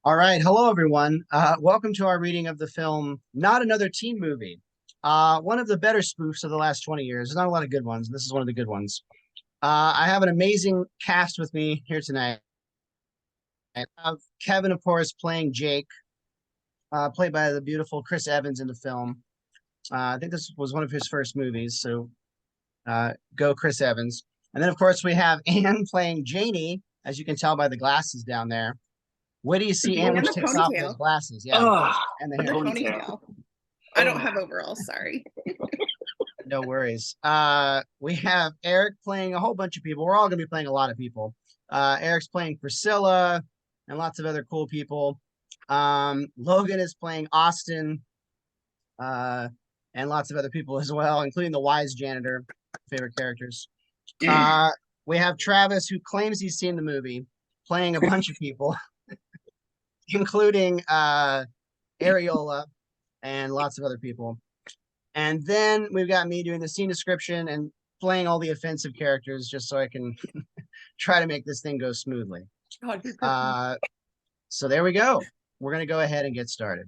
All right. Hello, everyone. Welcome to our reading of the film Not Another Teen Movie. One of the better spoofs of the last 20 years. There's not a lot of good ones. This is one of the good ones. I have an amazing cast with me here tonight. I have Kevin, of course, playing Jake, played by the beautiful Chris Evans in the film. I think this was one of his first movies, so go Chris Evans. And then, of course, we have Anne playing Janie, as you can tell by the glasses down there. Where do you see Anne when And she the takes off those ponytail. glasses? Yeah, Oh, and the the The hair. ponytail. ponytail. I don't Oh, have overalls, sorry. No worries. We have Eric playing a whole bunch of people. We're all gonna be playing a lot of people. Eric's playing Priscilla and lots of other cool people. Logan is playing Austin, and lots of other people as well, including the wise janitor, favorite characters. Uh, we have Travis, who claims he's seen the movie, playing a bunch of people, including Areola and lots of other people. And then we've got me doing the scene description and playing all the offensive characters just so I can try to make this thing go smoothly. God, you're perfect. So there we go. We're going to go ahead and get started.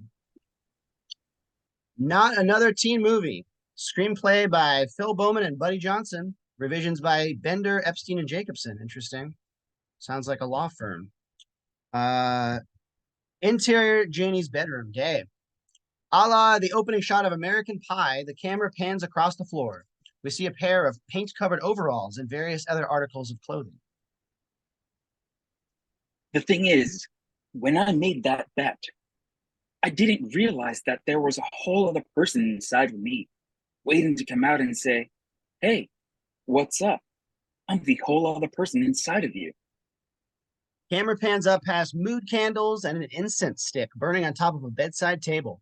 Not Another Teen Movie. Screenplay by Phil Bowman and Buddy Johnson. Revisions by Bender, Epstein, and Jacobson. Interesting. Sounds like a law firm. Interior, Janie's bedroom. Gay. A la the opening shot of American Pie, the camera pans across the floor. We see a pair of paint-covered overalls and various other articles of clothing. the thing is, when I made that bet, I didn't realize that there was a whole other person inside of me, waiting to come out and say, "Hey, what's up? I'm the whole other person inside of you." Camera pans up past mood candles and an incense stick burning on top of a bedside table.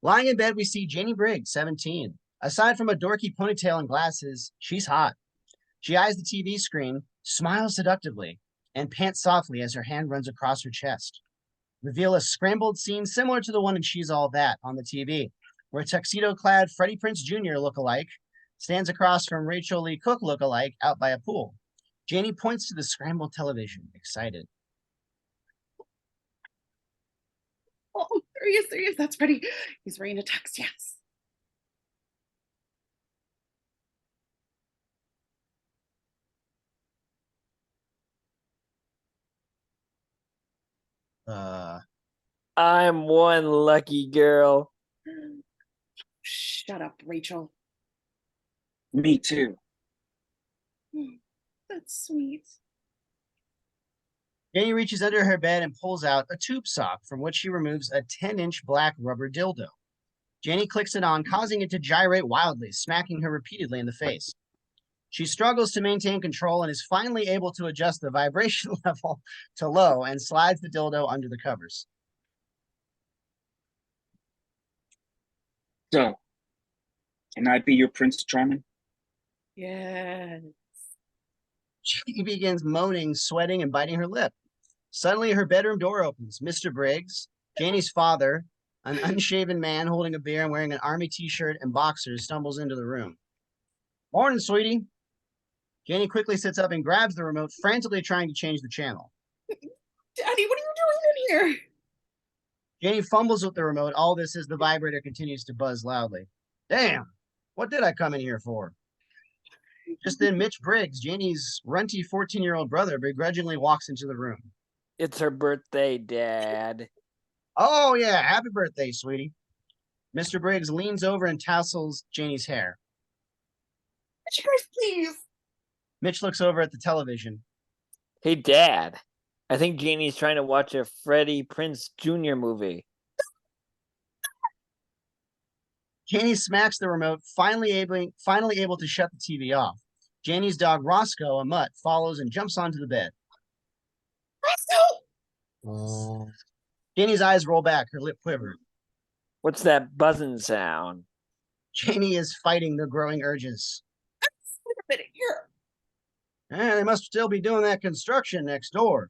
Lying in bed, we see Janie Briggs, 17. Aside from a dorky ponytail and glasses, she's hot. She eyes the TV screen, smiles seductively, and pants softly as her hand runs across her chest. Reveal a scrambled scene similar to the one in She's All That on the TV, where tuxedo-clad Freddie Prinze Jr. look-alike stands across from Rachel Lee Cook look-alike out by a pool. Janie points to the scrambled television, excited. Oh, there he is. That's Freddie. He's wearing a tux, yes. Uh, I'm one lucky girl. Shut up, Rachel. Me too. That's sweet. Janie reaches under her bed and pulls out a tube sock from which she removes a 10-inch black rubber dildo. Janie clicks it on, causing it to gyrate wildly, smacking her repeatedly in the face. She struggles to maintain control and is finally able to adjust the vibration level to low and slides the dildo under the covers. So, can I be your Prince Charming? Yes. She begins moaning, sweating, and biting her lip. Suddenly, her bedroom door opens. Mr. Briggs, Janie's father, an unshaven man holding a beer and wearing an army t-shirt and boxers, stumbles into the room. Morning, sweetie. Janie quickly sits up and grabs the remote, frantically trying to change the channel. Daddy, what are you doing in here? Janie fumbles with the remote. All this as the vibrator continues to buzz loudly. Damn, what did I come in here for? Just then, Mitch Briggs, Janie's runty 14-year-old brother, begrudgingly walks into the room. It's her birthday, Dad. Oh, yeah, happy birthday, sweetie. Mr. Briggs leans over and tassels Janie's hair. Would you guys please? Mitch looks over at the television. Hey, Dad. I think Janie's trying to watch a Freddie Prinze Jr. movie. Janie smacks the remote, finally able to shut the TV off. Janie's dog Roscoe, a mutt, follows and jumps onto the bed. Roscoe! Janie's eyes roll back, her lip quivers. What's that buzzing sound? Janie is fighting the growing urges. Wait a minute, here. They must still be doing that construction next door.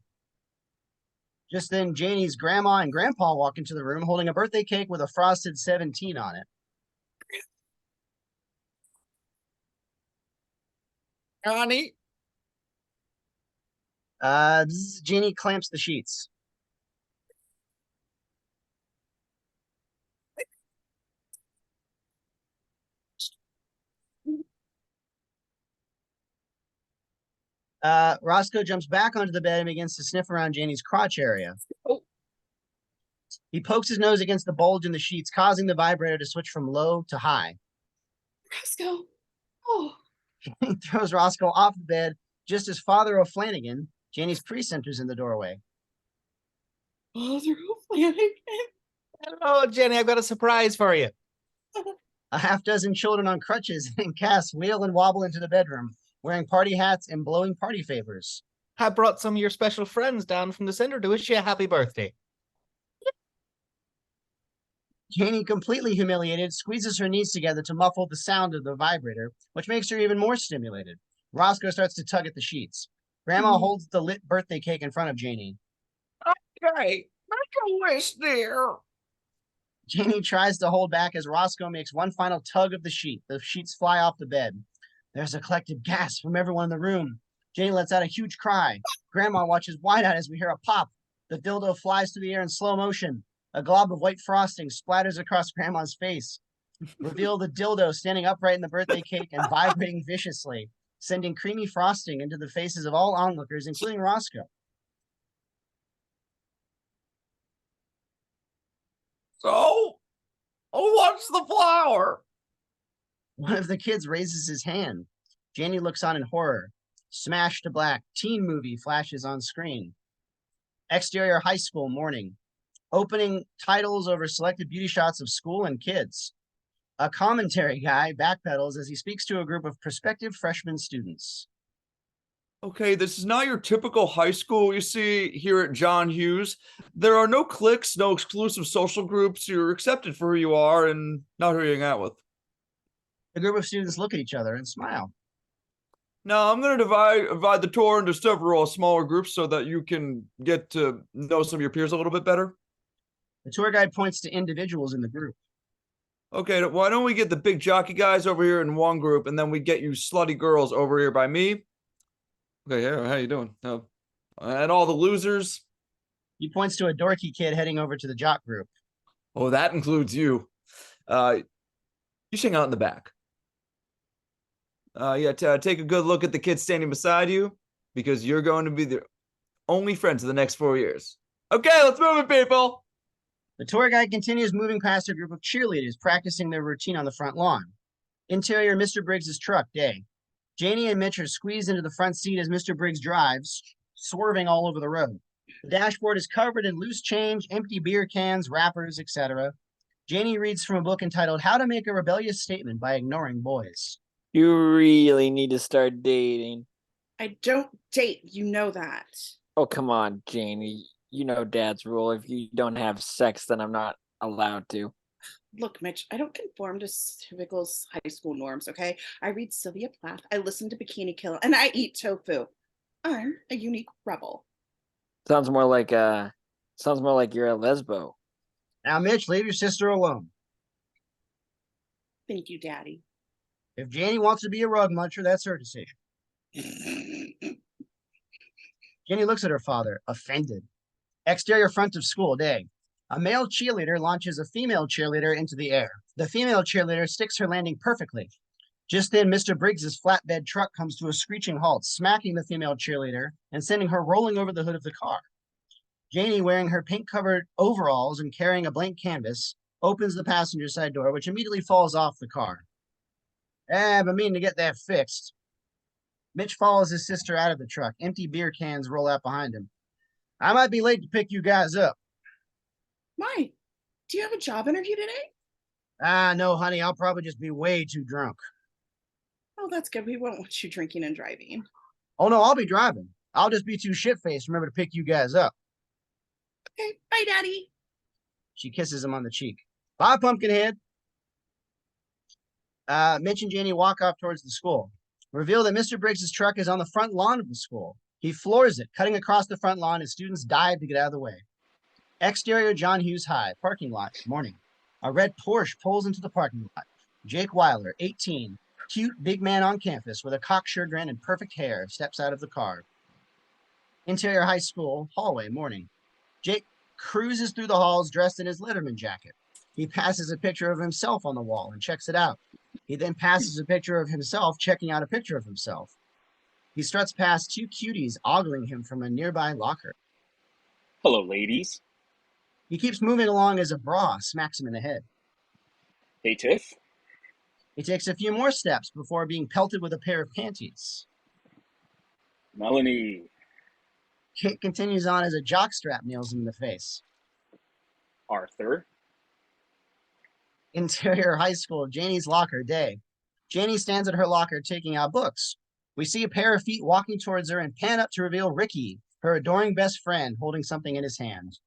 Just then, Janie's grandma and grandpa walk into the room holding a birthday cake with a frosted 17 on it. Johnny? Jeannie clamps the sheets. Roscoe jumps back onto the bed and begins to sniff around Janie's crotch area. Oh. He pokes his nose against the bulge in the sheets, causing the vibrator to switch from low to high. Roscoe. Oh. He throws Roscoe off the bed just as Father O'Flanagan, Janie's priest, enters in the doorway. Father O'Flanagan. Oh, Jenny, I've got a surprise for you. A half dozen children on crutches and casts wheel and wobble into the bedroom, wearing party hats and blowing party favors. I brought some of your special friends down from the center to wish you a happy birthday. Janie, completely humiliated, squeezes her knees together to muffle the sound of the vibrator, which makes her even more stimulated. Roscoe starts to tug at the sheets. Grandma holds the lit birthday cake in front of Janie. Okay, make a wish, dear. Janie tries to hold back as Roscoe makes one final tug of the sheet. The sheets fly off the bed. There's a collective gasp from everyone in the room. Janie lets out a huge cry. Grandma watches wide-eyed as we hear a pop. The dildo flies through the air in slow motion. A glob of white frosting splatters across Grandma's face. Reveal the dildo standing upright in the birthday cake and vibrating viciously, sending creamy frosting into the faces of all onlookers, including Roscoe. So, what's the flower? One of the kids raises his hand. Janie looks on in horror. Smash to black. Teen movie flashes on screen. Exterior high school morning. Opening titles over selected beauty shots of school and kids. A commentary guy backpedals as he speaks to a group of prospective freshman students. Okay, this is not your typical high school you see here at John Hughes. There are no cliques, no exclusive social groups. You're accepted for who you are and not who you hang out with. The group of students look at each other and smile. Now, I'm going to divide the tour into several smaller groups so that you can get to know some of your peers a little bit better. The tour guide points to individuals in the group. Okay, why don't we get the big jockey guys over here in one group, and then we get you slutty girls over here by me. Okay, yeah, how you doing? And all the losers. He points to a dorky kid heading over to the jock group. Oh, that includes you. You should hang out in the back. Take a good look at the kid standing beside you, because you're going to be the only friend for the next 4 years. Okay, let's move it, people. The tour guide continues moving past a group of cheerleaders practicing their routine on the front lawn. Interior Mr. Briggs's truck, day. Janie and Mitch are squeezed into the front seat as Mr. Briggs drives, swerving all over the road. The dashboard is covered in loose change, empty beer cans, wrappers, etc. Janie reads from a book entitled How to Make a Rebellious Statement by Ignoring Boys. You really need to start dating. I don't date, you know that. Oh, come on, Janie. You know Dad's rule. If you don't have sex, then I'm not allowed to. Look, Mitch, I don't conform to typical high school norms, okay? I read Sylvia Plath, I listen to Bikini Kill, and I eat tofu. I'm a unique rebel. Sounds more like you're a lesbo. Now, Mitch, leave your sister alone. Thank you, Daddy. If Janie wants to be a rug muncher, that's her decision. Jenny looks at her father, offended. Exterior front of school, day. A male cheerleader launches a female cheerleader into the air. The female cheerleader sticks her landing perfectly. Just then, Mr. Briggs's flatbed truck comes to a screeching halt, smacking the female cheerleader and sending her rolling over the hood of the car. Janie, wearing her pink-covered overalls and carrying a blank canvas, opens the passenger side door, which immediately falls off the car. I've been meaning to get that fixed. Mitch follows his sister out of the truck. Empty beer cans roll out behind him. I might be late to pick you guys up. Why? Do you have a job interview today? No, honey, I'll probably just be way too drunk. Oh, that's good. We won't want you drinking and driving. Oh, no, I'll be driving. I'll just be too shit-faced. Remember to pick you guys up. Okay, bye, Daddy. She kisses him on the cheek. Bye, Pumpkinhead. Mitch and Janie walk off towards the school. Reveal that Mr. Briggs's truck is on the front lawn of the school. He floors it, cutting across the front lawn as students dive to get out of the way. Exterior John Hughes High, parking lot, morning. A red Porsche pulls into the parking lot. Jake Weiler, 18, cute big man on campus with a cocksure grin and perfect hair, steps out of the car. Interior high school, hallway, morning. Jake cruises through the halls dressed in his Letterman jacket. He passes a picture of himself on the wall and checks it out. He then passes a picture of himself checking out a picture of himself. He struts past two cuties ogling him from a nearby locker. Hello, ladies. He keeps moving along as a bra smacks him in the head. Hey, Tiff. He takes a few more steps before being pelted with a pair of panties. Melanie. Kate continues on as a jockstrap nails him in the face. Arthur. Interior high school, Janie's locker day. Janie stands at her locker taking out books. We see a pair of feet walking towards her and pan up to reveal Ricky, her adoring best friend, holding something in his hand.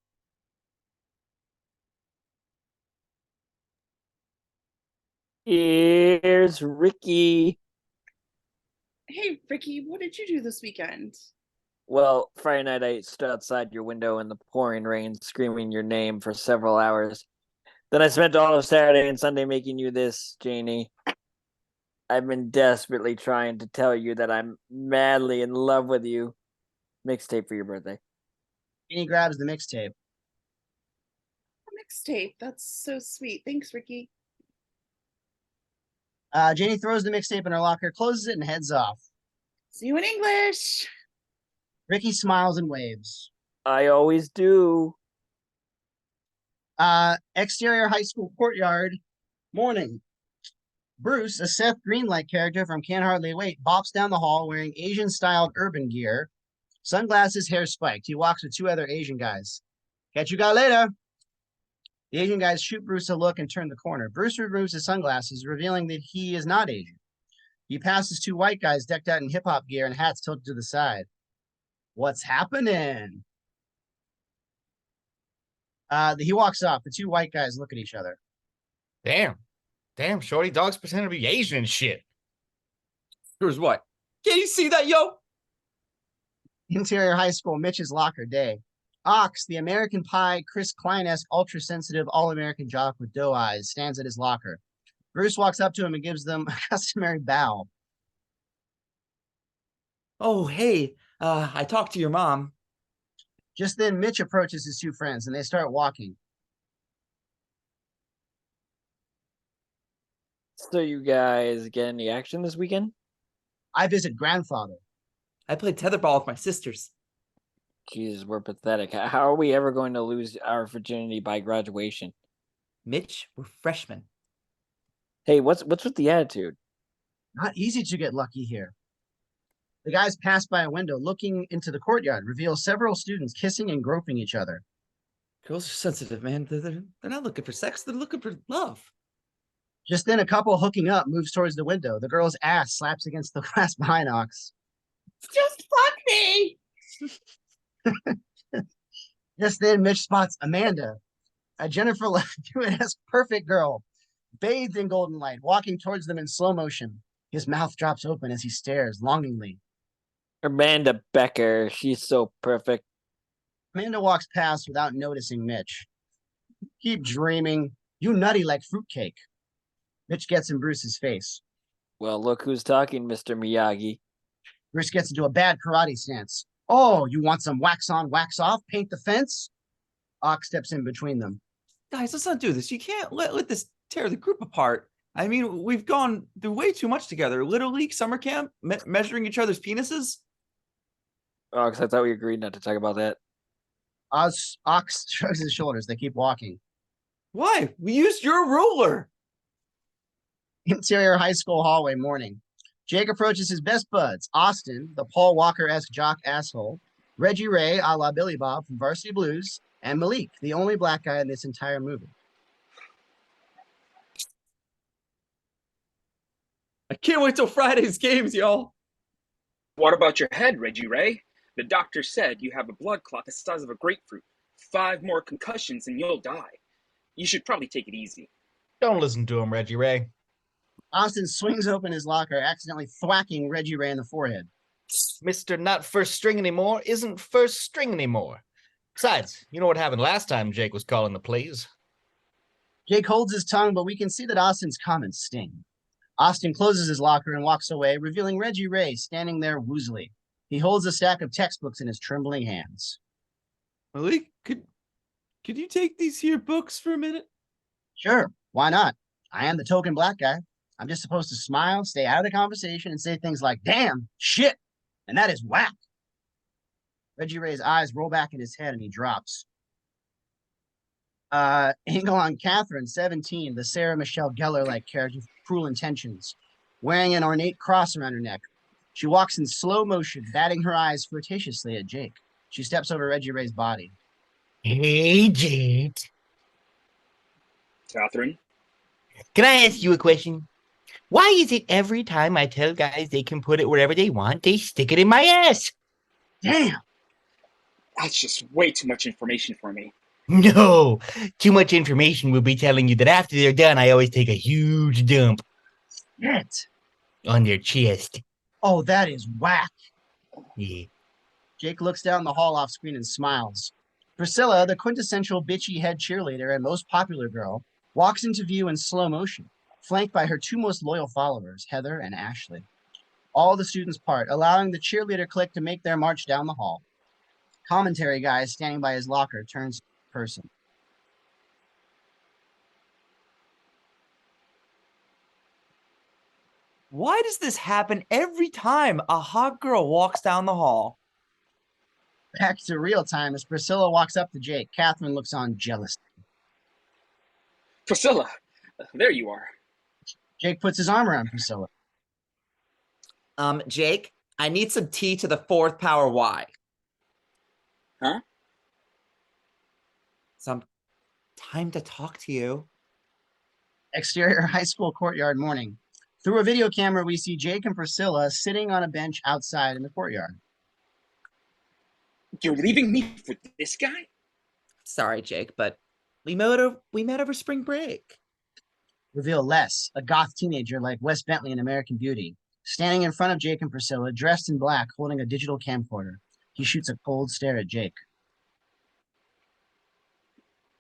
Here's Ricky. Hey, Ricky, what did you do this weekend? Well, Friday night I stood outside your window in the pouring rain, screaming your name for several hours. Then I spent all of Saturday and Sunday making you this, Janie. I've been desperately trying to tell you that I'm madly in love with you. Mixtape for your birthday. Janie grabs the mixtape. A mixtape. That's so sweet. Thanks, Ricky. Janie throws the mixtape in her locker, closes it, and heads off. See you in English. Ricky smiles and waves. I always do. Exterior high school courtyard, morning. Bruce, a Seth Greenlight character from Can't Hardly Wait, bops down the hall wearing Asian-styled urban gear, sunglasses, hair spiked. He walks with two other Asian guys. Catch you guys later. The Asian guys shoot Bruce a look and turn the corner. Bruce removes his sunglasses, revealing that he is not Asian. He passes two white guys decked out in hip-hop gear and hats tilted to the side. What's happening? He walks off. The two white guys look at each other. Damn, shorty dogs pretend to be Asian and shit. Here's what. Can you see that, yo? Interior high school, Mitch's locker day. Ox, the American Pie, Chris Klein-esque, ultra-sensitive, all-American jock with doe eyes, stands at his locker. Bruce walks up to him and gives them a customary bow. Oh, hey, I talked to your mom. Just then, Mitch approaches his two friends, and they start walking. So you guys get any action this weekend? I visit grandfather. I played tetherball with my sisters. Jesus, we're pathetic. How are we ever going to lose our virginity by graduation? Mitch, we're freshmen. Hey, what's with the attitude? Not easy to get lucky here. The guys pass by a window, looking into the courtyard, reveal several students kissing and groping each other. Girls are sensitive, man. They're not looking for sex. They're looking for love. Just then, a couple hooking up moves towards the window. The girl's ass slaps against the glass behind Ox. Just fuck me. Just then, Mitch spots Amanda, a Jennifer Love Hewitt-esque perfect girl, bathed in golden light, walking towards them in slow motion. His mouth drops open as he stares longingly. Amanda Becker, she's so perfect. Amanda walks past without noticing Mitch. Keep dreaming. You nutty like fruitcake. Mitch gets in Bruce's face. Well, look who's talking, Mr. Miyagi. Bruce gets into a bad karate stance. Oh, you want some wax on, wax off? Paint the fence? Ox steps in between them. Guys, let's not do this. You can't let this tear the group apart. I mean, we've gone through way too much together. Little League, summer camp, measuring each other's penises. Oh, because I thought we agreed not to talk about that. Ox shrugs his shoulders. They keep walking. Why? We used your ruler. Interior high school hallway morning. Jake approaches his best buds, Austin, the Paul Walker-esque jock asshole, Reggie Ray, a la Billy Bob from Varsity Blues, and Malik, the only black guy in this entire movie. I can't wait till Friday's games, y'all. What about your head, Reggie Ray? The doctor said you have a blood clot the size of a grapefruit. 5 more concussions and you'll die. You should probably take it easy. Don't listen to him, Reggie Ray. Austin swings open his locker, accidentally thwacking Reggie Ray in the forehead. Mr. Not First String anymore isn't first string anymore. Besides, you know what happened last time Jake was calling the plays. Jake holds his tongue, but we can see that Austin's comments sting. Austin closes his locker and walks away, revealing Reggie Ray standing there woozily. He holds a stack of textbooks in his trembling hands. Malik, could you take these here books for a minute? Sure, why not? I am the token black guy. I'm just supposed to smile, stay out of the conversation, and say things like, damn, shit, And that is whack. Reggie Ray's eyes roll back in his head and he drops. Angle on Catherine, 17, the Sarah Michelle Gellar-like character with cruel intentions, wearing an ornate cross around her neck. She walks in slow motion, batting her eyes flirtatiously at Jake. She steps over Reggie Ray's body. Hey, Jade. Catherine, Can I ask you a question? Why is it every time I tell guys they can put it wherever they want, they stick it in my ass? Damn! that's just way too much information for me. No, too much information will be telling you that after they're done, I always take a huge dump Shit! on their chest. Oh, that is whack. Yeah. Jake looks down the hall off screen and smiles. Priscilla, the quintessential bitchy head cheerleader and most popular girl, walks into view in slow motion, flanked by her two most loyal followers, Heather and Ashley. All the students part, allowing the cheerleader clique to make their march down the hall. Commentary guy standing by his locker turns to the person. Why does this happen every time a hot girl walks down the hall? Back to real time as Priscilla walks up to Jake. Catherine looks on jealously. Priscilla, there you are. Jake puts his arm around Priscilla. Jake, I need some T to the fourth power Y. Huh? Some time to talk to you. Exterior high school courtyard morning. Through a video camera, we see Jake and Priscilla sitting on a bench outside in the courtyard. You're leaving me for this guy? Sorry, Jake, but we met over spring break. Reveal Les, a goth teenager like Wes Bentley in American Beauty, standing in front of Jake and Priscilla, dressed in black, holding a digital camcorder. He shoots a cold stare at Jake.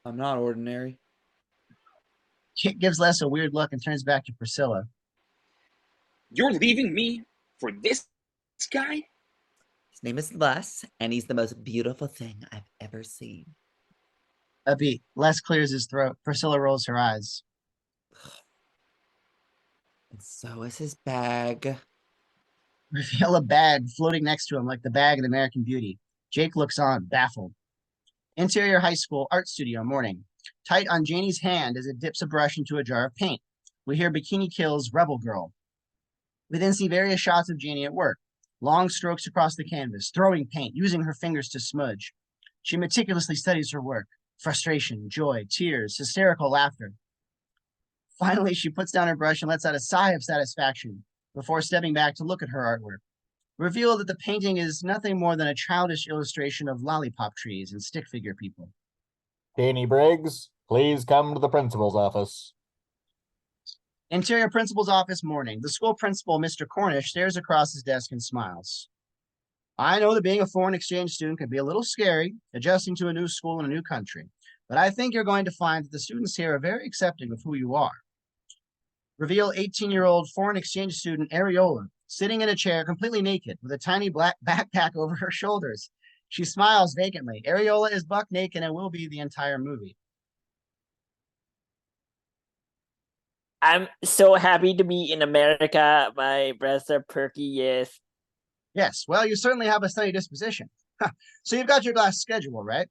I'm not ordinary. Jake gives Les a weird look and turns back to Priscilla. You're leaving me for this guy? His name is Les, and he's the most beautiful thing I've ever seen. A beat. Les clears his throat. Priscilla rolls her eyes. And so is his bag. Reveal a bag floating next to him like the bag in American Beauty. Jake looks on, baffled. Interior high school art studio morning. Tight on Janie's hand as it dips a brush into a jar of paint. We hear Bikini Kill's Rebel Girl. We then see various shots of Janie at work. Long strokes across the canvas, throwing paint, using her fingers to smudge. She meticulously studies her work. Frustration, joy, tears, hysterical laughter. Finally, she puts down her brush and lets out a sigh of satisfaction before stepping back to look at her artwork. Reveal that the painting is nothing more than a childish illustration of lollipop trees and stick figure people. Danny Briggs, please come to the principal's office. Interior principal's office morning. The school principal, Mr. Cornish, stares across his desk and smiles. I know that being a foreign exchange student can be a little scary, adjusting to a new school in a new country, but I think you're going to find that the students here are very accepting of who you are. Reveal 18-year-old foreign exchange student Areola, sitting in a chair completely naked with a tiny black backpack over her shoulders. She smiles vacantly. Areola is buck naked and will be the entire movie. I'm so happy to be in America. My breasts are perky, yes. Yes, well, you certainly have a sunny disposition. So you've got your class schedule, right?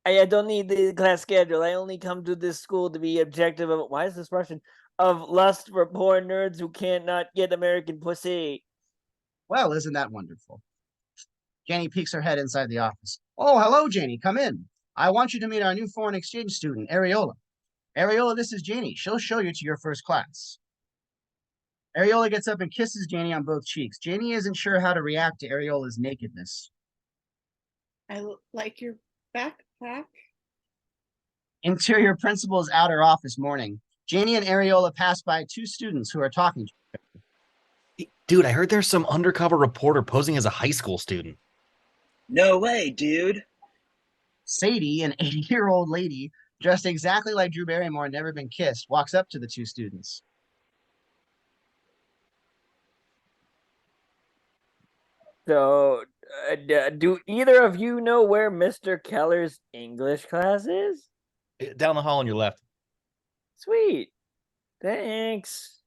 I don't need the class schedule. I only come to this school to be objective of, why is this Russian? Of lust for poor nerds who can't not get American pussy. Well, isn't that wonderful? Janie peeks her head inside the office. Oh, hello, Janie. Come in. I want you to meet our new foreign exchange student, Areola. Areola, this is Janie. She'll show you to your first class. Areola gets up and kisses Janie on both cheeks. Janie isn't sure how to react to Areola's nakedness. I like your backpack. Interior principal's outer office morning. Janie and Areola pass by two students who are talking to her. Dude, I heard there's some undercover reporter posing as a high school student. No way, dude. Sadie, an 80-year-old lady, dressed exactly like Drew Barrymore and never been kissed, walks up to the two students. So, do either of you know where Mr. Keller's English class is? Down the hall on your left. Sweet. Thanks.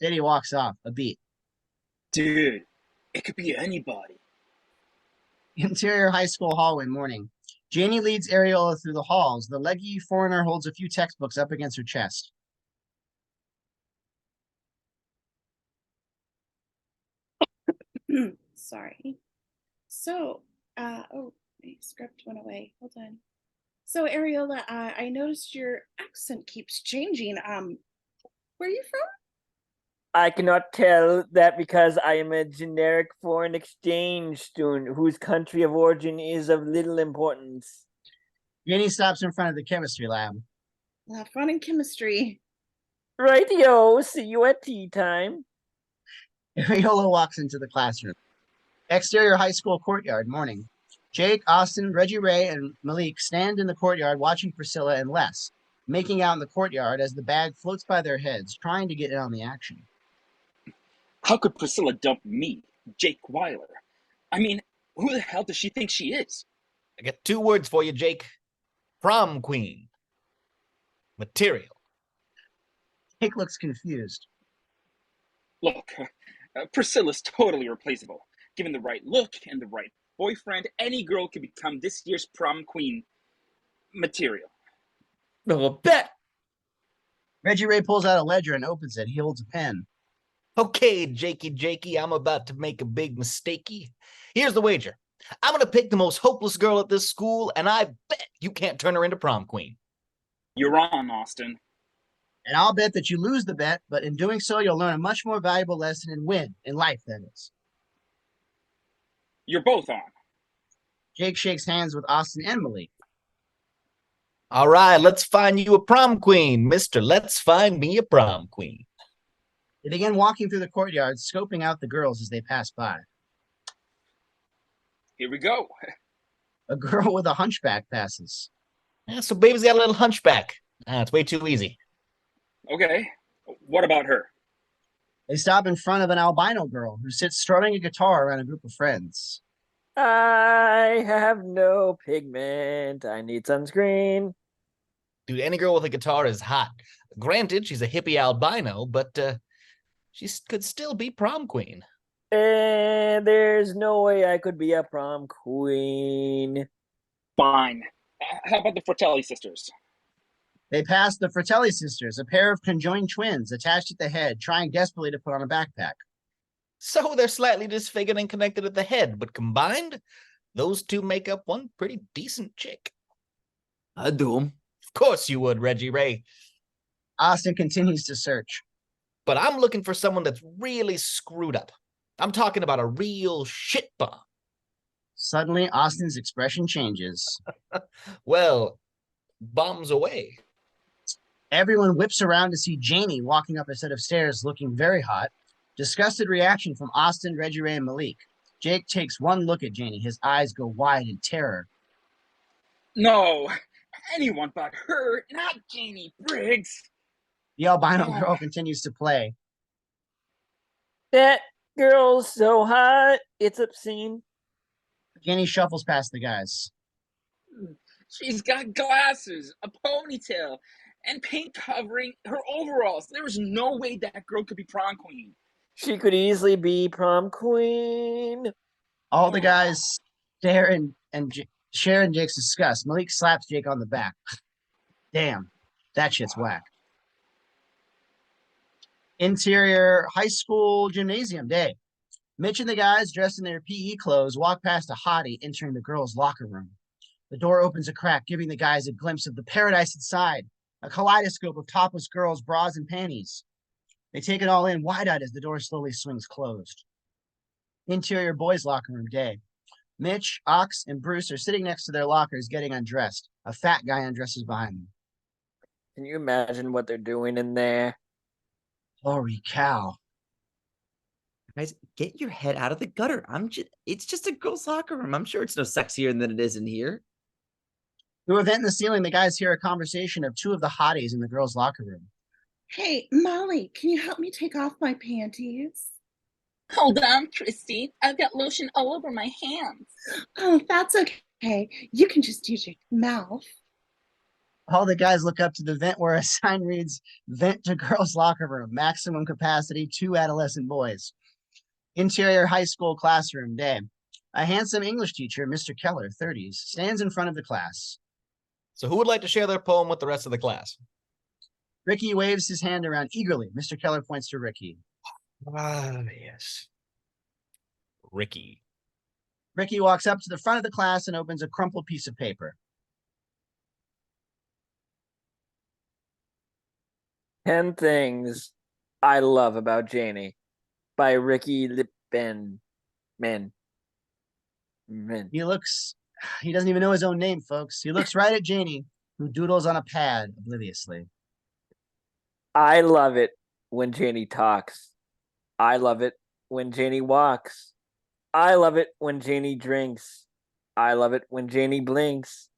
Sadie walks off, a beat. Dude, It could be anybody. Interior high school hallway morning. Janie leads Ariola through the halls. The leggy foreigner holds a few textbooks up against her chest. Sorry. So, oh, my script went away. Hold on. So, Ariola, I noticed your accent keeps changing. Where are you from? I cannot tell that because I am a generic foreign exchange student whose country of origin is of little importance. Janie stops in front of the chemistry lab. Have fun in chemistry. Rightio, see you at tea time. Ariola walks into the classroom. Exterior high school courtyard morning. Jake, Austin, Reggie Ray, and Malik stand in the courtyard watching Priscilla and Les, making out in the courtyard as the bag floats by their heads, trying to get in on the action. How could Priscilla dump me, Jake Weiler? I mean, who the hell does she think she is? I got 2 words for you, Jake. Prom queen. Material. Jake looks confused. Look, Priscilla's totally replaceable. Given the right look and the right boyfriend, any girl could become this year's prom queen material. Oh, bet. Reggie Ray pulls out a ledger and opens it. He holds a pen. Okay, Jakey, I'm about to make a big mistakey. Here's the wager. I'm going to pick the most hopeless girl at this school, and I bet you can't turn her into prom queen. You're on, Austin. And I'll bet that you lose the bet, but in doing so, you'll learn a much more valuable lesson and win in life, that is. You're both on. Jake shakes hands with Austin and Malik. All right, let's find you a prom queen, mister. Let's find me a prom queen. They begin walking through the courtyard, scoping out the girls as they pass by. Here we go. A girl with a hunchback passes. Yeah, so baby's got a little hunchback. It's way too easy. Okay, what about her? They stop in front of an albino girl who sits strumming a guitar around a group of friends. I have no pigment. I need sunscreen. Dude, any girl with a guitar is hot. Granted, she's a hippie albino, but she could still be prom queen. And there's no way I could be a prom queen. Fine. How about the Fratelli sisters? They pass the Fratelli sisters, a pair of conjoined twins attached at the head, trying desperately to put on a backpack. So they're slightly disfigured and connected at the head, but combined, those two make up one pretty decent chick. I'd do 'em. Of course you would, Reggie Ray. Austin continues to search. But I'm looking for someone that's really screwed up. I'm talking about a real shit bomb. Suddenly, Austin's expression changes. Well, bombs away. Everyone whips around to see Janie walking up a set of stairs looking very hot. Disgusted reaction from Austin, Reggie Ray, and Malik. Jake takes one look at Janie. His eyes go wide in terror. No, anyone but her, not Janie Briggs. The albino girl continues to play. That girl's so hot. It's obscene. Janie shuffles past the guys. She's got glasses, a ponytail, and paint covering her overalls. There is no way that girl could be prom queen. She could easily be prom queen. All the guys stare and share in Jake's disgust. Malik slaps Jake on the back. Damn, that shit's whack. Interior high school gymnasium day. Mitch and the guys dressed in their PE clothes walk past a hottie entering the girls' locker room. The door opens a crack, giving the guys a glimpse of the paradise inside, a kaleidoscope of topless girls' bras and panties. They take it all in wide-eyed as the door slowly swings closed. Interior boys' locker room day. Mitch, Ox, and Bruce are sitting next to their lockers getting undressed. A fat guy undresses behind them. Can you imagine what they're doing in there? Holy cow. Guys, get your head out of the gutter. It's just a girls' locker room. I'm sure it's no sexier than it is in here. Through a vent in the ceiling, the guys hear a conversation of two of the hotties in the girls' locker room. Hey, Molly, can you help me take off my panties? Hold on, Christy. I've got lotion all over my hands. Oh, that's okay. You can just use your mouth. All the guys look up to the vent where a sign reads, "Vent to girls' locker room, maximum capacity 2 adolescent boys." Interior high school classroom day. A handsome English teacher, Mr. Keller, 30s, stands in front of the class. So who would like to share their poem with the rest of the class? Ricky waves his hand around eagerly. Mr. Keller points to Ricky. Ah, yes. Ricky. Ricky walks up to the front of the class and opens a crumpled piece of paper. 10 Things I Love About Janie by Ricky Lippman. Men. He doesn't even know his own name, folks. He looks right at Janie, who doodles on a pad obliviously. I love it when Janie talks. I love it when Janie walks. I love it when Janie drinks. I love it when Janie blinks.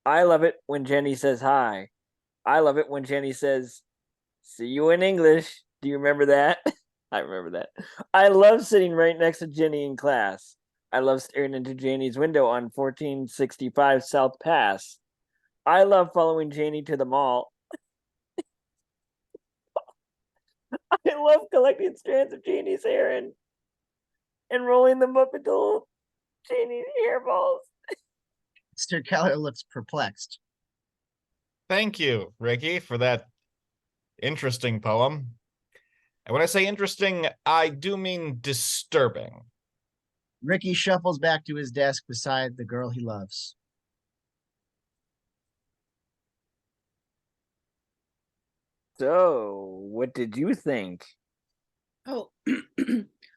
I love it when Jenny says hi. I love it when Jenny says, "See you in English." Do you remember that? I remember that. I love sitting right next to Jenny in class. I love staring into Janie's window on 1465 South Pass. I love following Janie to the mall. I love collecting strands of Janie's hair and rolling them up into Janie's hairballs. Mr. Keller looks perplexed. Thank you, Ricky, for that interesting poem. And when I say interesting, I do mean disturbing. Ricky shuffles back to his desk beside the girl he loves. So, what did you think? Oh,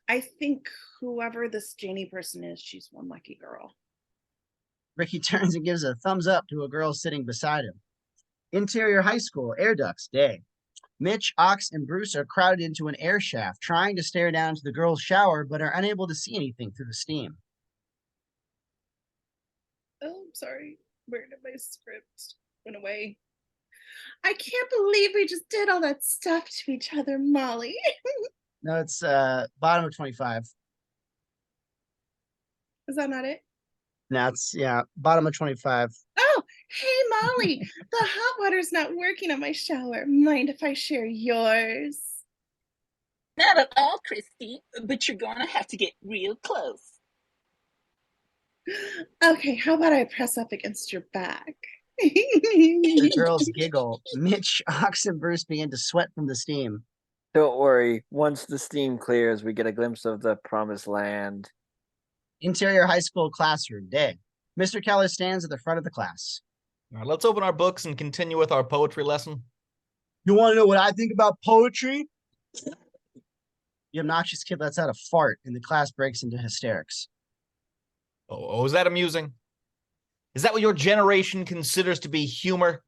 I think whoever this Janie person is, she's one lucky girl. Ricky turns and gives a thumbs up to a girl sitting beside him. Interior high school, air ducts, day. Mitch, Ox, and Bruce are crowded into an air shaft, trying to stare down into the girls' shower, but are unable to see anything through the steam. Oh, I'm sorry. Where did my script went away? I can't believe we just did all that stuff to each other, Molly. No, it's bottom of 25. Is that not it? No, it's, yeah, bottom of 25. Oh, hey, Molly. The hot water's not working on my shower. Mind if I share yours? Not at all, Christy, but you're gonna have to get real close. Okay, how about I press up against your back? The girls giggle. Mitch, Ox, and Bruce begin to sweat from the steam. Don't worry, once the steam clears, we get a glimpse of the promised land. Interior high school classroom, day. Mr. Keller stands at the front of the class. All right, let's open our books and continue with our poetry lesson. You want to know what I think about poetry? The obnoxious kid lets out a fart, and the class breaks into hysterics. Oh, is that amusing? Is that what your generation considers to be humor?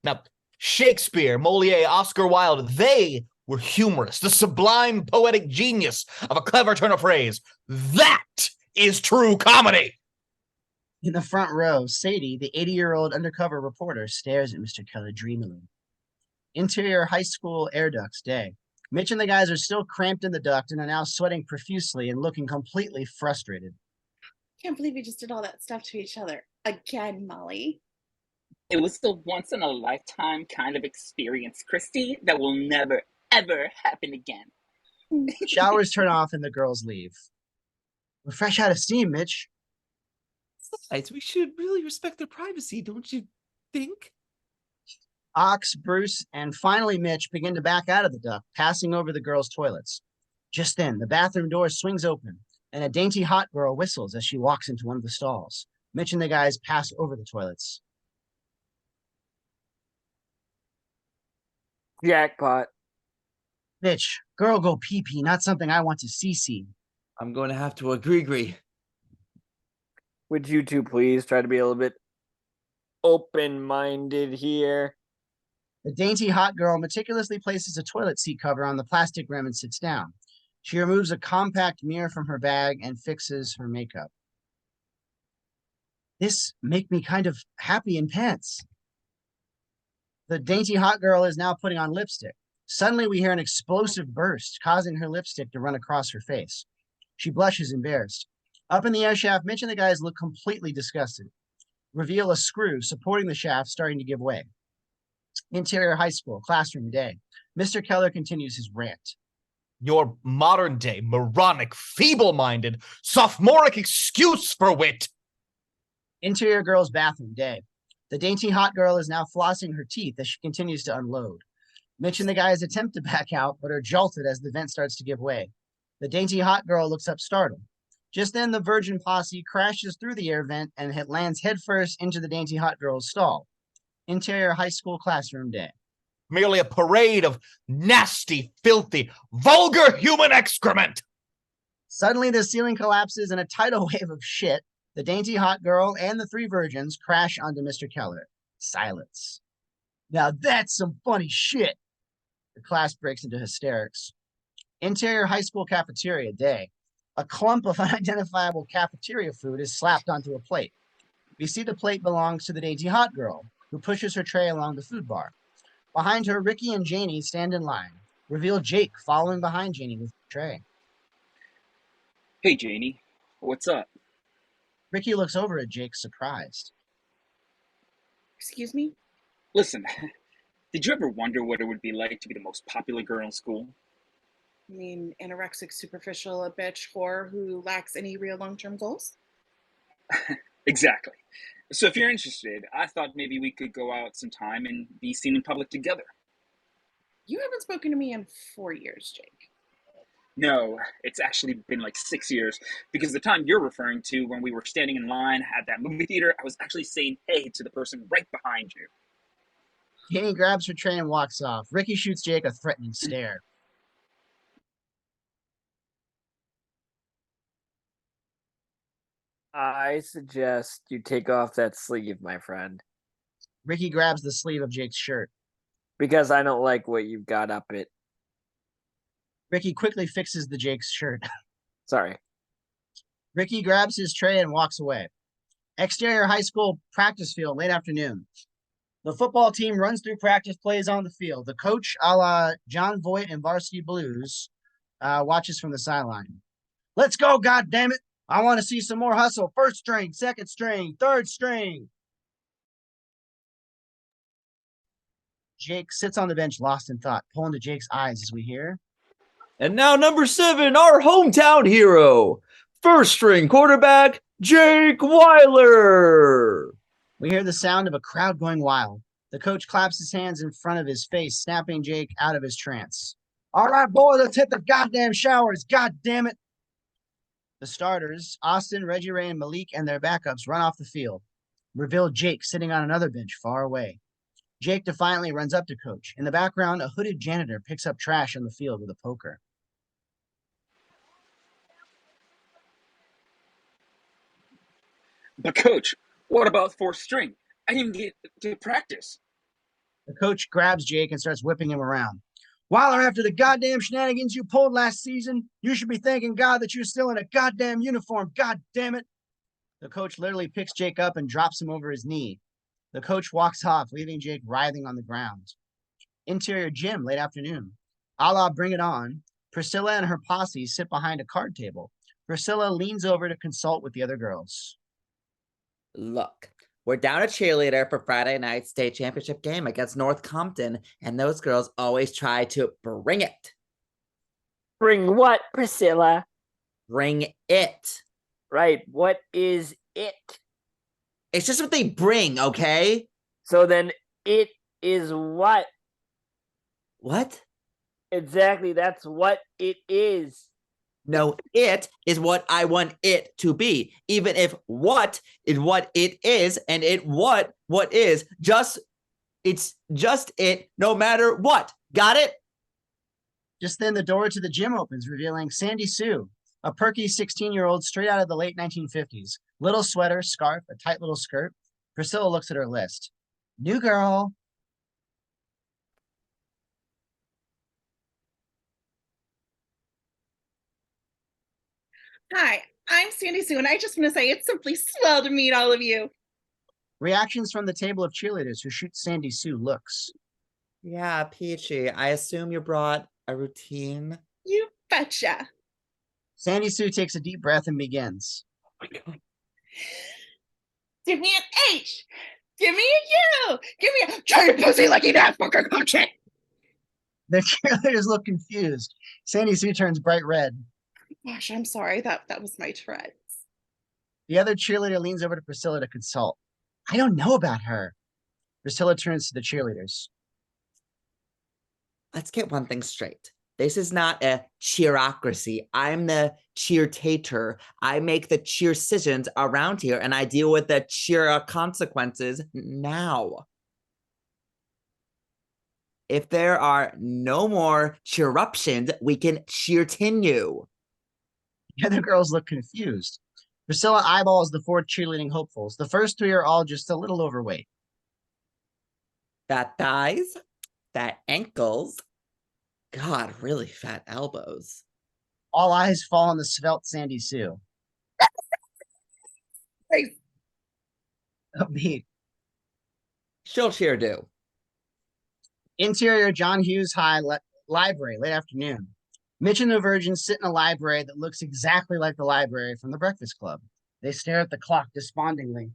Now, Shakespeare, Moliere, Oscar Wilde, they were humorous, the sublime poetic genius of a clever turn of phrase. That is true comedy. In the front row, Sadie, the 80-year-old undercover reporter, stares at Mr. Keller dreamily. Interior high school air ducts, day. Mitch and the guys are still cramped in the duct and are now sweating profusely and looking completely frustrated. Can't believe we just did all that stuff to each other again, Molly. It was the once in a lifetime kind of experience, Christy, that will never, ever happen again. Showers turn off and the girls leave. We're fresh out of steam, Mitch. Besides, we should really respect their privacy, don't you think? Ox, Bruce, and finally Mitch begin to back out of the duct, passing over the girls' toilets. Just then, the bathroom door swings open, and a dainty hot girl whistles as she walks into one of the stalls. Mitch and the guys pass over the toilets. Jackpot. Mitch, girl go pee-pee, not something I want to see. I'm going to have to agree. Would you two please try to be a little bit open-minded here? The dainty hot girl meticulously places a toilet seat cover on the plastic rim and sits down. She removes a compact mirror from her bag and fixes her makeup. This make me kind of happy in pants. The dainty hot girl is now putting on lipstick. Suddenly we hear an explosive burst, causing her lipstick to run across her face. She blushes embarrassed. Up in the air shaft, Mitch and the guys look completely disgusted. Reveal a screw supporting the shaft starting to give way. Interior high school, classroom day. Mr. Keller continues his rant. Your modern day, moronic, feeble-minded, sophomoric excuse for wit. Interior girl's bathroom day. The dainty hot girl is now flossing her teeth as she continues to unload. Mitch and the guys attempt to back out, but are jolted as the vent starts to give way. The dainty hot girl looks up startled. Just then, the virgin posse crashes through the air vent and lands headfirst into the dainty hot girl's stall. Interior high school classroom day. Merely a parade of nasty, filthy, vulgar human excrement. Suddenly, the ceiling collapses in a tidal wave of shit. The dainty hot girl and the three virgins crash onto Mr. Keller. Silence. Now that's some funny shit. The class breaks into hysterics. Interior high school cafeteria day. A clump of unidentifiable cafeteria food is slapped onto a plate. We see the plate belongs to the dainty hot girl, who pushes her tray along the food bar. Behind her, Ricky and Janie stand in line. Reveal Jake following behind Janie with the tray. Hey, Janie, what's up? Ricky looks over at Jake, surprised. Excuse me? Listen, did you ever wonder what it would be like to be the most popular girl in school? I mean, anorexic, superficial, a bitch whore who lacks any real long-term goals? Exactly. So if you're interested, I thought maybe we could go out sometime and be seen in public together. You haven't spoken to me in 4 years, Jake. No, it's actually been like 6 years, because the time you're referring to when we were standing in line at that movie theater, I was actually saying hey to the person right behind you. Janie grabs her tray and walks off. Ricky shoots Jake a threatening stare. I suggest you take off that sleeve, my friend, Ricky grabs the sleeve of Jake's shirt. because I don't like what you've got up it. Ricky quickly fixes the Jake's shirt. Sorry. Ricky grabs his tray and walks away. Exterior high school practice field, late afternoon. The football team runs through practice plays on the field. The coach, a la John Voight in Varsity Blues, watches from the sideline. Let's go, goddammit! I want to see some more hustle. First string, second string, third string. Jake sits on the bench, lost in thought, pulling to Jake's eyes as we hear. And now number 7, our hometown hero, first string quarterback, Jake Weiler. We hear the sound of a crowd going wild. The coach claps his hands in front of his face, snapping Jake out of his trance. All right, boys, let's hit the goddamn showers. God damn it. The starters, Austin, Reggie Ray, and Malik, and their backups run off the field. Reveal Jake sitting on another bench far away. Jake defiantly runs up to Coach. In the background, a hooded janitor picks up trash on the field with a poker. But coach, what about fourth string? I didn't get to practice. The coach grabs Jake and starts whipping him around. Weiler, after the goddamn shenanigans you pulled last season, you should be thanking God that you're still in a goddamn uniform. God damn it. The coach literally picks Jake up and drops him over his knee. The coach walks off, leaving Jake writhing on the ground. Interior gym, late afternoon. A la Bring It On, Priscilla and her posse sit behind a card table. Priscilla leans over to consult with the other girls. Look, we're down a cheerleader for Friday night state championship game against North Compton, and those girls always try to bring it. Bring what, Priscilla? Bring it. Right, what is it? It's just what they bring, okay? So then it is what? What? Exactly, that's what it is. No, it is what I want it to be. Even if what is what it is, and it what is just, it's just it no matter what. Got it? Just then the door to the gym opens, revealing Sandy Sue, a perky 16-year-old straight out of the late 1950s. Little sweater, scarf, a tight little skirt. Priscilla looks at her list. New girl. Hi, I'm Sandy Sue, and I just want to say it's simply swell to meet all of you. Reactions from the table of cheerleaders who shoot Sandy Sue looks. Yeah, Peachy, I assume you brought a routine. You betcha. Sandy Sue takes a deep breath and begins. Oh my God. Give me an H. Give me a U. Give me a giant pussy like an ass fucker. Punch it. The cheerleaders look confused. Sandy Sue turns bright red. Gosh, I'm sorry. That was my Tourette's. The other cheerleader leans over to Priscilla to consult. I don't know about her. Priscilla turns to the cheerleaders. Let's get one thing straight. This is not a cheerocracy. I'm the cheer-tater. I make the cheer decisions around here, and I deal with the cheer consequences now. If there are no more cheeruptions, we can cheer-tinue. The other girls look confused. Priscilla eyeballs the four cheerleading hopefuls. The first three are all just a little overweight. Fat thighs, fat ankles, God, really fat elbows. All eyes fall on the svelte Sandy Sue. Hey. Upbeat. She'll cheer do. Interior John Hughes High Library, late afternoon. Mitch and the Virgins sit in a library that looks exactly like the library from the Breakfast Club. They stare at the clock despondingly.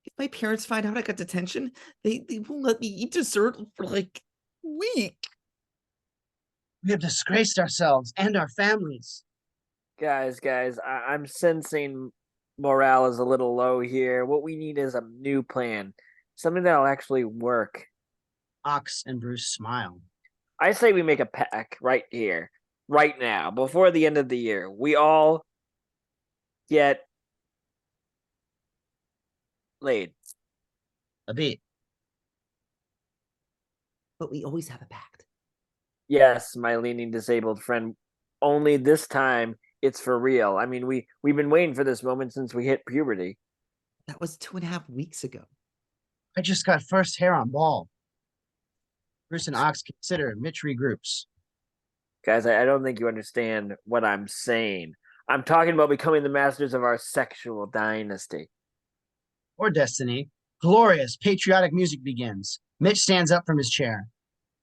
If my parents find out I got detention, they won't let me eat dessert for like a week. We have disgraced ourselves and our families. Guys, I'm sensing morale is a little low here. What we need is a new plan, something that'll actually work. Ox and Bruce smile. I say we make a pact right here, right now, before the end of the year. We all get laid. A beat. But we always have a pact. Yes, my leaning disabled friend. Only this time it's for real. I mean, we've been waiting for this moment since we hit puberty. That was 2.5 weeks ago. I just got first hair on ball. Bruce and Ox consider. Mitch regroups. Guys, I don't think you understand what I'm saying. I'm talking about becoming the masters of our sexual dynasty. Or destiny. Glorious patriotic music begins. Mitch stands up from his chair.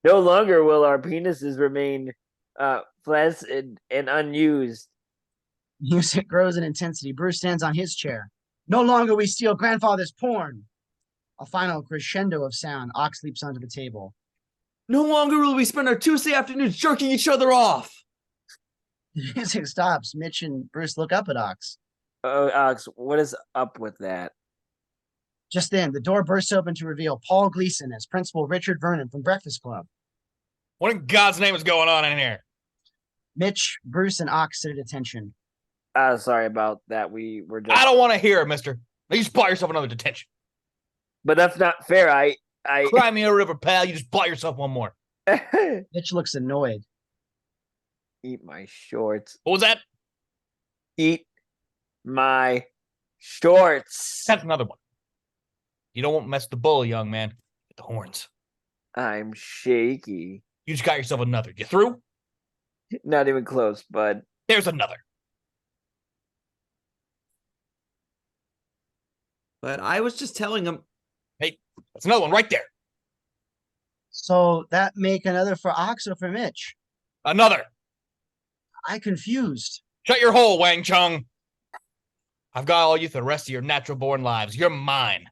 No longer will our penises remain flaccid and unused. Music grows in intensity. Bruce stands on his chair. No longer we steal grandfather's porn. A final crescendo of sound. Ox leaps onto the table. No longer will we spend our Tuesday afternoons jerking each other off. The music stops. Mitch and Bruce look up at Ox. Ox, what is up with that? Just then, the door bursts open to reveal Paul Gleason as Principal Richard Vernon from Breakfast Club. What in God's name is going on in here? Mitch, Bruce, and Ox sit at attention. Sorry about that. We were just... I don't want to hear it, mister. You just bought yourself another detention. But that's not fair. I Cry me a river, pal. You just bought yourself one more. Mitch looks annoyed. Eat my shorts. What was that? Eat my shorts. That's another one. You don't want to mess with the bull, young man. Get the horns. I'm shaky. You just got yourself another. You through? Not even close, bud. There's another. But I was just telling him. Hey, that's another one right there. So that make another for Ox or for Mitch? Another. I confused. Shut your hole, Wang Chung. I've got all you for the rest of your natural-born lives. You're mine.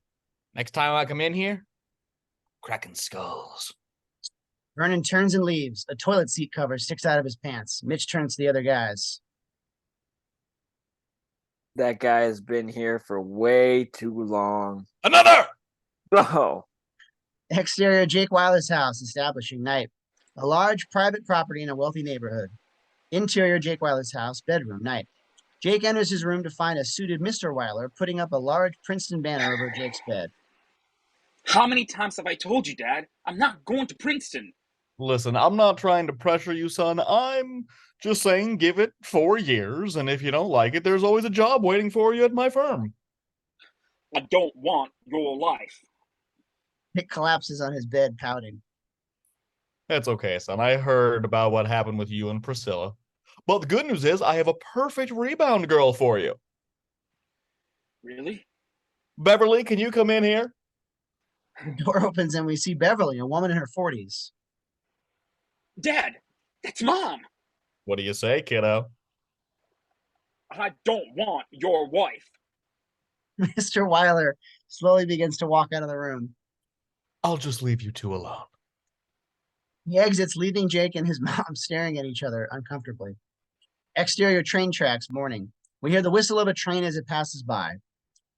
Next time I come in here, cracking skulls. Vernon turns and leaves. A toilet seat cover sticks out of his pants. Mitch turns to the other guys. That guy has been here for way too long. Another! Oh. Exterior Jake Weiler's house, establishing night. A large private property in a wealthy neighborhood. Interior Jake Weiler's house, bedroom, night. Jake enters his room to find a suited Mr. Weiler putting up a large Princeton banner over Jake's bed. How many times have I told you, Dad? I'm not going to Princeton. Listen, I'm not trying to pressure you, son. I'm just saying give it 4 years, and if you don't like it, there's always a job waiting for you at my firm. I don't want your life. Nick collapses on his bed, pouting. That's okay, son. I heard about what happened with you and Priscilla. But the good news is I have a perfect rebound girl for you. Really? Beverly, can you come in here? The door opens and we see Beverly, a woman in her 40s. Dad, that's Mom. What do you say, kiddo? I don't want your wife. Mr. Weiler slowly begins to walk out of the room. I'll just leave you two alone. He exits, leaving Jake and his mom staring at each other uncomfortably. Exterior train tracks, morning. We hear the whistle of a train as it passes by.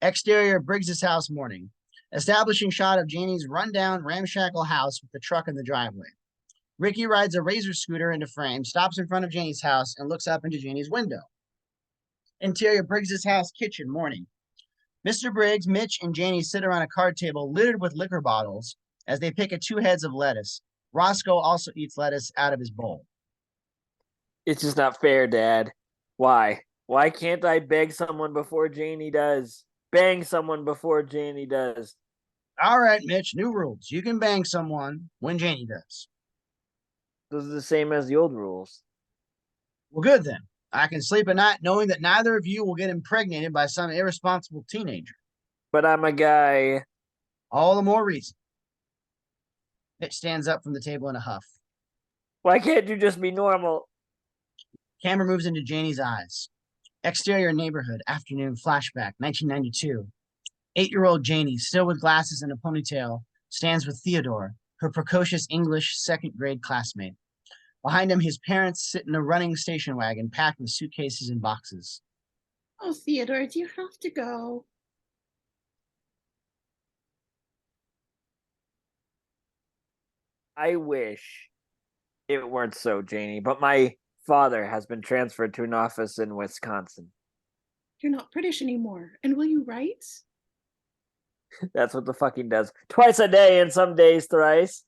Exterior Briggs's house, morning. Establishing shot of Janie's rundown, ramshackle house with the truck in the driveway. Ricky rides a razor scooter into frame, stops in front of Janie's house, and looks up into Janie's window. Interior Briggs's house, kitchen, morning. Mr. Briggs, Mitch, and Janie sit around a card table littered with liquor bottles as they pick at 2 heads of lettuce. Roscoe also eats lettuce out of his bowl. It's just not fair, Dad. Why? Why can't I beg someone before Janie does? Bang someone before Janie does. All right, Mitch, new rules. You can bang someone when Janie does. Those are the same as the old rules. Well, good then. I can sleep at night knowing that neither of you will get impregnated by some irresponsible teenager. But I'm a guy. All the more reason. Mitch stands up from the table in a huff. Why can't you just be normal? Camera moves into Janie's eyes. Exterior neighborhood, afternoon, flashback, 1992. 8-year-old Janie, still with glasses and a ponytail, stands with Theodore, her precocious English second grade classmate. Behind him, his parents sit in a running station wagon packed with suitcases and boxes. Oh, Theodore, do you have to go? I wish it weren't so, Janie, but my father has been transferred to an office in Wisconsin. You're not British anymore. And will you write? That's what the fucking does. Twice a day and some days thrice.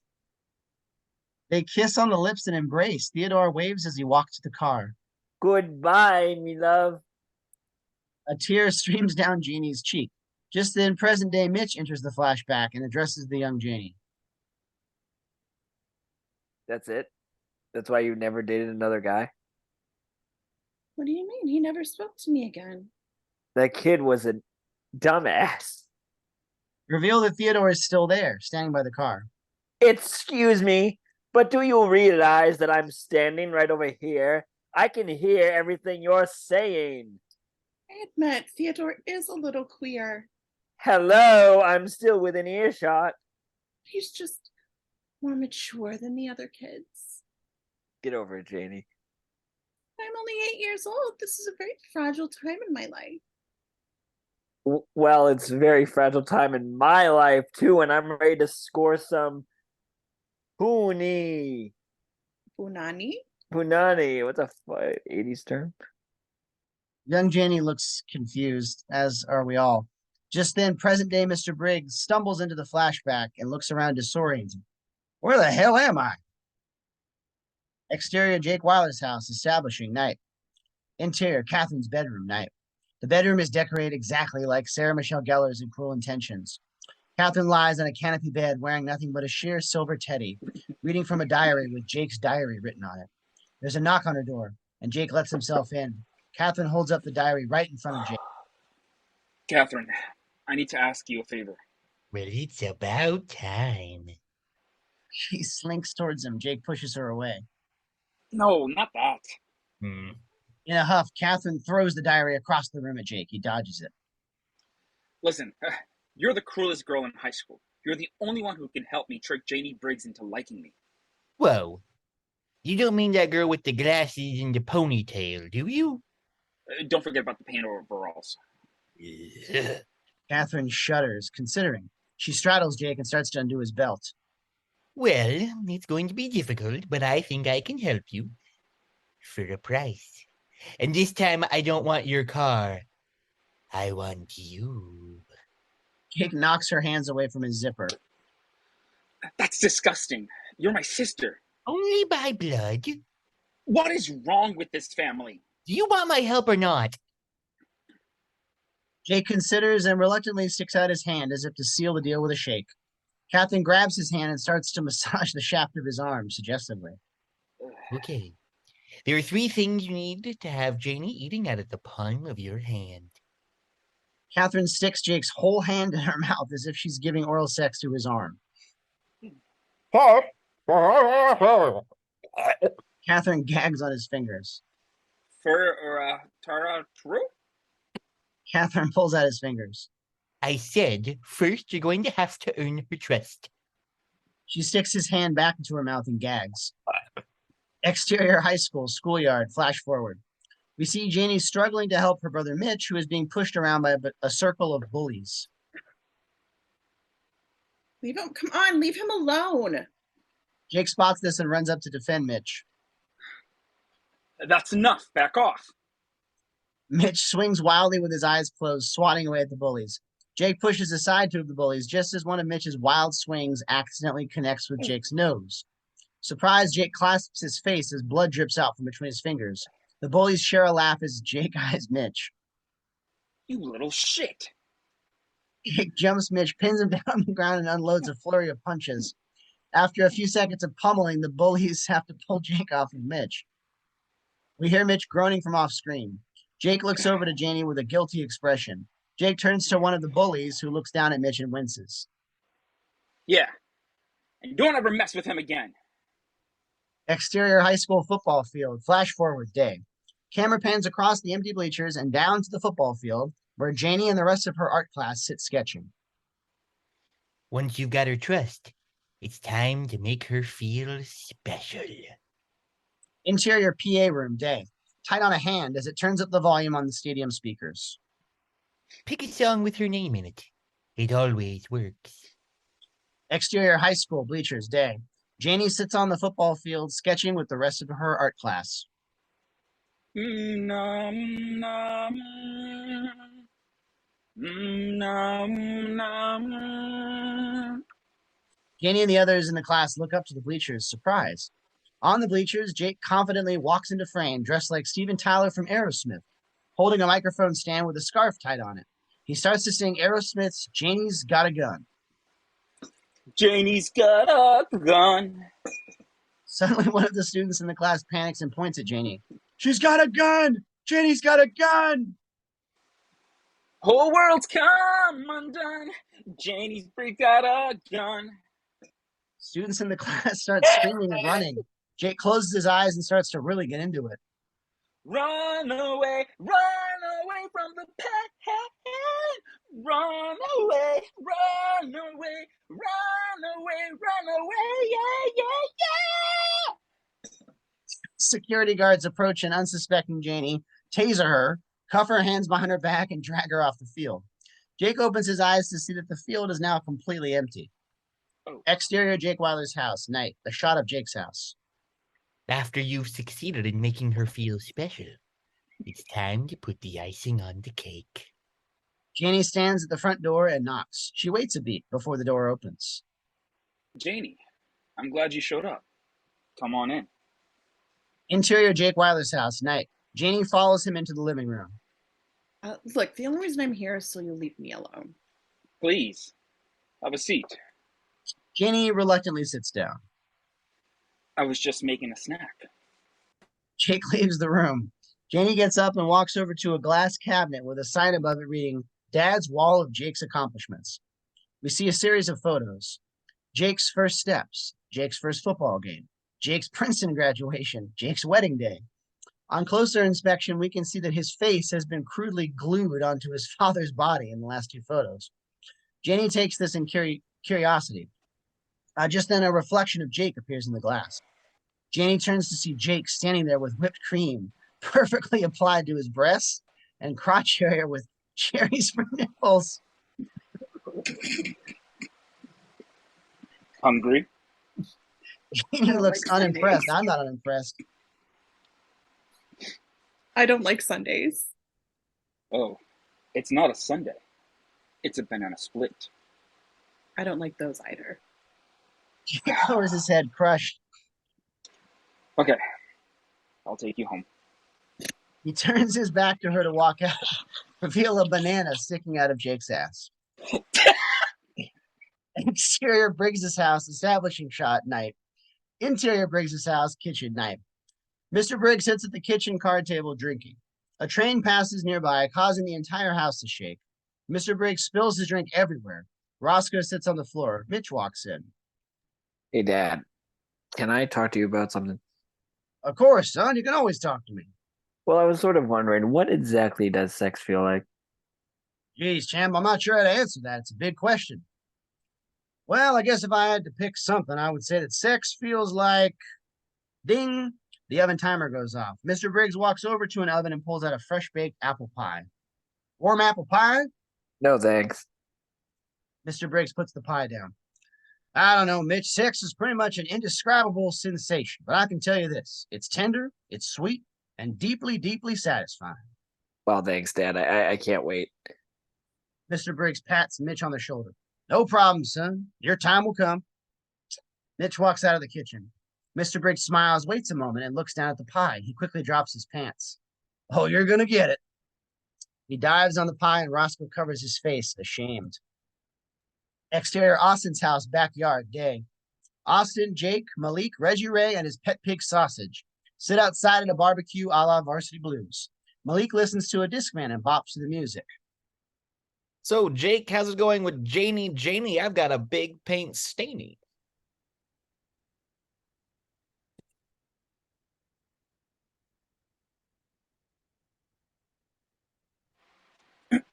They kiss on the lips and embrace. Theodore waves as he walks to the car. Goodbye, me love. A tear streams down Janie's cheek. Just then, present-day Mitch enters the flashback and addresses the young Janie. That's it? That's why you never dated another guy? What do you mean? He never spoke to me again. That kid was a dumbass. Reveal that Theodore is still there, standing by the car. Excuse me, but do you realize that I'm standing right over here? I can hear everything you're saying. I admit, Theodore is a little queer. Hello, I'm still within earshot. He's just more mature than the other kids. Get over it, Janie. I'm only 8 years old. This is a very fragile time in my life. Well, it's a very fragile time in my life, too, and I'm ready to score some Punani. Punani? Punani. What's a 80s term? Young Janie looks confused, as are we all. Just then, present-day Mr. Briggs stumbles into the flashback and looks around disoriented. Where the hell am I? Exterior Jake Weiler's house, establishing, night. Interior Catherine's bedroom, night. The bedroom is decorated exactly like Sarah Michelle Gellar's in Cruel Intentions. Catherine lies on a canopy bed wearing nothing but a sheer silver teddy, reading from a diary with Jake's diary written on it. There's a knock on her door, and Jake lets himself in. Catherine holds up the diary right in front of Jake. Catherine, I need to ask you a favor. Well, it's about time. She slinks towards him. Jake pushes her away. No, not that. In a huff, Catherine throws the diary across the room at Jake. He dodges it. Listen, you're the cruelest girl in high school. You're the only one who can help me trick Janie Briggs into liking me. Whoa. You don't mean that girl with the glasses and the ponytail, do you? Don't forget about the paint overalls. Catherine shudders, considering. She straddles Jake and starts to undo his belt. Well, it's going to be difficult, but I think I can help you. For a price. And this time, I don't want your car. I want you. Jake knocks her hands away from his zipper. That's disgusting. You're my sister. Only by blood. What is wrong with this family? Do you want my help or not? Jake considers and reluctantly sticks out his hand as if to seal the deal with a shake. Catherine grabs his hand and starts to massage the shaft of his arm suggestively. Okay. There are 3 things you need to have Janie eating out of the palm of your hand. Catherine sticks Jake's whole hand in her mouth as if she's giving oral sex to his arm. Catherine gags on his fingers. Tara True? Catherine pulls out his fingers. I said, first you're going to have to earn her trust. She sticks his hand back into her mouth and gags. Exterior high school, schoolyard, flash forward. We see Janie struggling to help her brother Mitch, who is being pushed around by a circle of bullies. Leave him, come on, leave him alone. Jake spots this and runs up to defend Mitch. That's enough. Back off. Mitch swings wildly with his eyes closed, swatting away at the bullies. Jake pushes aside two of the bullies just as one of Mitch's wild swings accidentally connects with Jake's nose. Surprised, Jake clasps his face as blood drips out from between his fingers. The bullies share a laugh as Jake eyes Mitch. You little shit. Jake jumps Mitch, pins him down on the ground, and unloads a flurry of punches. After a few seconds of pummeling, the bullies have to pull Jake off of Mitch. We hear Mitch groaning from off screen. Jake looks over to Janie with a guilty expression. Jake turns to one of the bullies, who looks down at Mitch and winces. Yeah. And don't ever mess with him again. Exterior high school football field, flash forward day. Camera pans across the empty bleachers and down to the football field, where Janie and the rest of her art class sit sketching. Once you've got her trust, it's time to make her feel special. Interior PA room day, tight on a hand as it turns up the volume on the stadium speakers. Pick a song with her name in it. It always works. Exterior high school bleachers day. Janie sits on the football field sketching with the rest of her art class. Janie and the others in the class look up to the bleachers, surprised. On the bleachers, Jake confidently walks into frame, dressed like Steven Tyler from Aerosmith, holding a microphone stand with a scarf tied on it. He starts to sing Aerosmith's Janie's Got a Gun. Janie's got a gun. Suddenly, one of the students in the class panics and points at Janie. She's got a gun! Janie's got a gun! Whole world's come undone. Janie's got a gun. Students in the class start screaming and running. Jake closes his eyes and starts to really get into it. Run away from the pain. Run away, yeah. Security guards approach an unsuspecting Janie, taser her, cuff her hands behind her back, and drag her off the field. Jake opens his eyes to see that the field is now completely empty. Oh. Exterior Jake Weiler's house, night, a shot of Jake's house. After you've succeeded in making her feel special, it's time to put the icing on the cake. Janie stands at the front door and knocks. She waits a beat before the door opens. Janie, I'm glad you showed up. Come on in. Interior Jake Weiler's house, night. Janie follows him into the living room. Look, the only reason I'm here is so you'll leave me alone. Please, have a seat. Janie reluctantly sits down. I was just making a snack. Jake leaves the room. Janie gets up and walks over to a glass cabinet with a sign above it reading, Dad's Wall of Jake's Accomplishments. We see a series of photos. Jake's first steps, Jake's first football game, Jake's Princeton graduation, Jake's wedding day. On closer inspection, we can see that his face has been crudely glued onto his father's body in the last two photos. Janie takes this in curiosity. Just then, a reflection of Jake appears in the glass. Janie turns to see Jake standing there with whipped cream perfectly applied to his breasts and crotch area with cherries for nipples. Hungry? Janie looks like unimpressed. Sundays. I'm not unimpressed. I don't like Sundays. Oh, it's not a sundae. It's a banana split. I don't like those either. Jake lowers his head, crushed. Okay, I'll take you home. He turns his back to her to walk out, reveal a banana sticking out of Jake's ass. Exterior Briggs's house, establishing shot, night. Interior Briggs's house, kitchen, night. Mr. Briggs sits at the kitchen card table drinking. A train passes nearby, causing the entire house to shake. Mr. Briggs spills his drink everywhere. Roscoe sits on the floor. Mitch walks in. Hey, Dad, can I talk to you about something? Of course, son, you can always talk to me. Well, I was sort of wondering, what exactly does sex feel like? Geez, champ, I'm not sure how to answer that. It's a big question. Well, I guess if I had to pick something, I would say that sex feels like ding. The oven timer goes off. Mr. Briggs walks over to an oven and pulls out a fresh baked apple pie. Warm apple pie? No thanks. Mr. Briggs puts the pie down. I don't know, Mitch. Sex is pretty much an indescribable sensation, but I can tell you this: it's tender, it's sweet, and deeply, deeply satisfying. Well, thanks, Dad. I can't wait. Mr. Briggs pats Mitch on the shoulder. No problem, son. Your time will come. Mitch walks out of the kitchen. Mr. Briggs smiles, waits a moment, and looks down at the pie. He quickly drops his pants. Oh, you're going to get it. He dives on the pie, and Roscoe covers his face, ashamed. Exterior Austin's house, backyard, day. Austin, Jake, Malik, Reggie Ray, and his pet pig Sausage sit outside at a barbecue a la Varsity Blues. Malik listens to a Discman and bops to the music. So, Jake, how's it going with Janie? Janie, I've got a big paint stainy.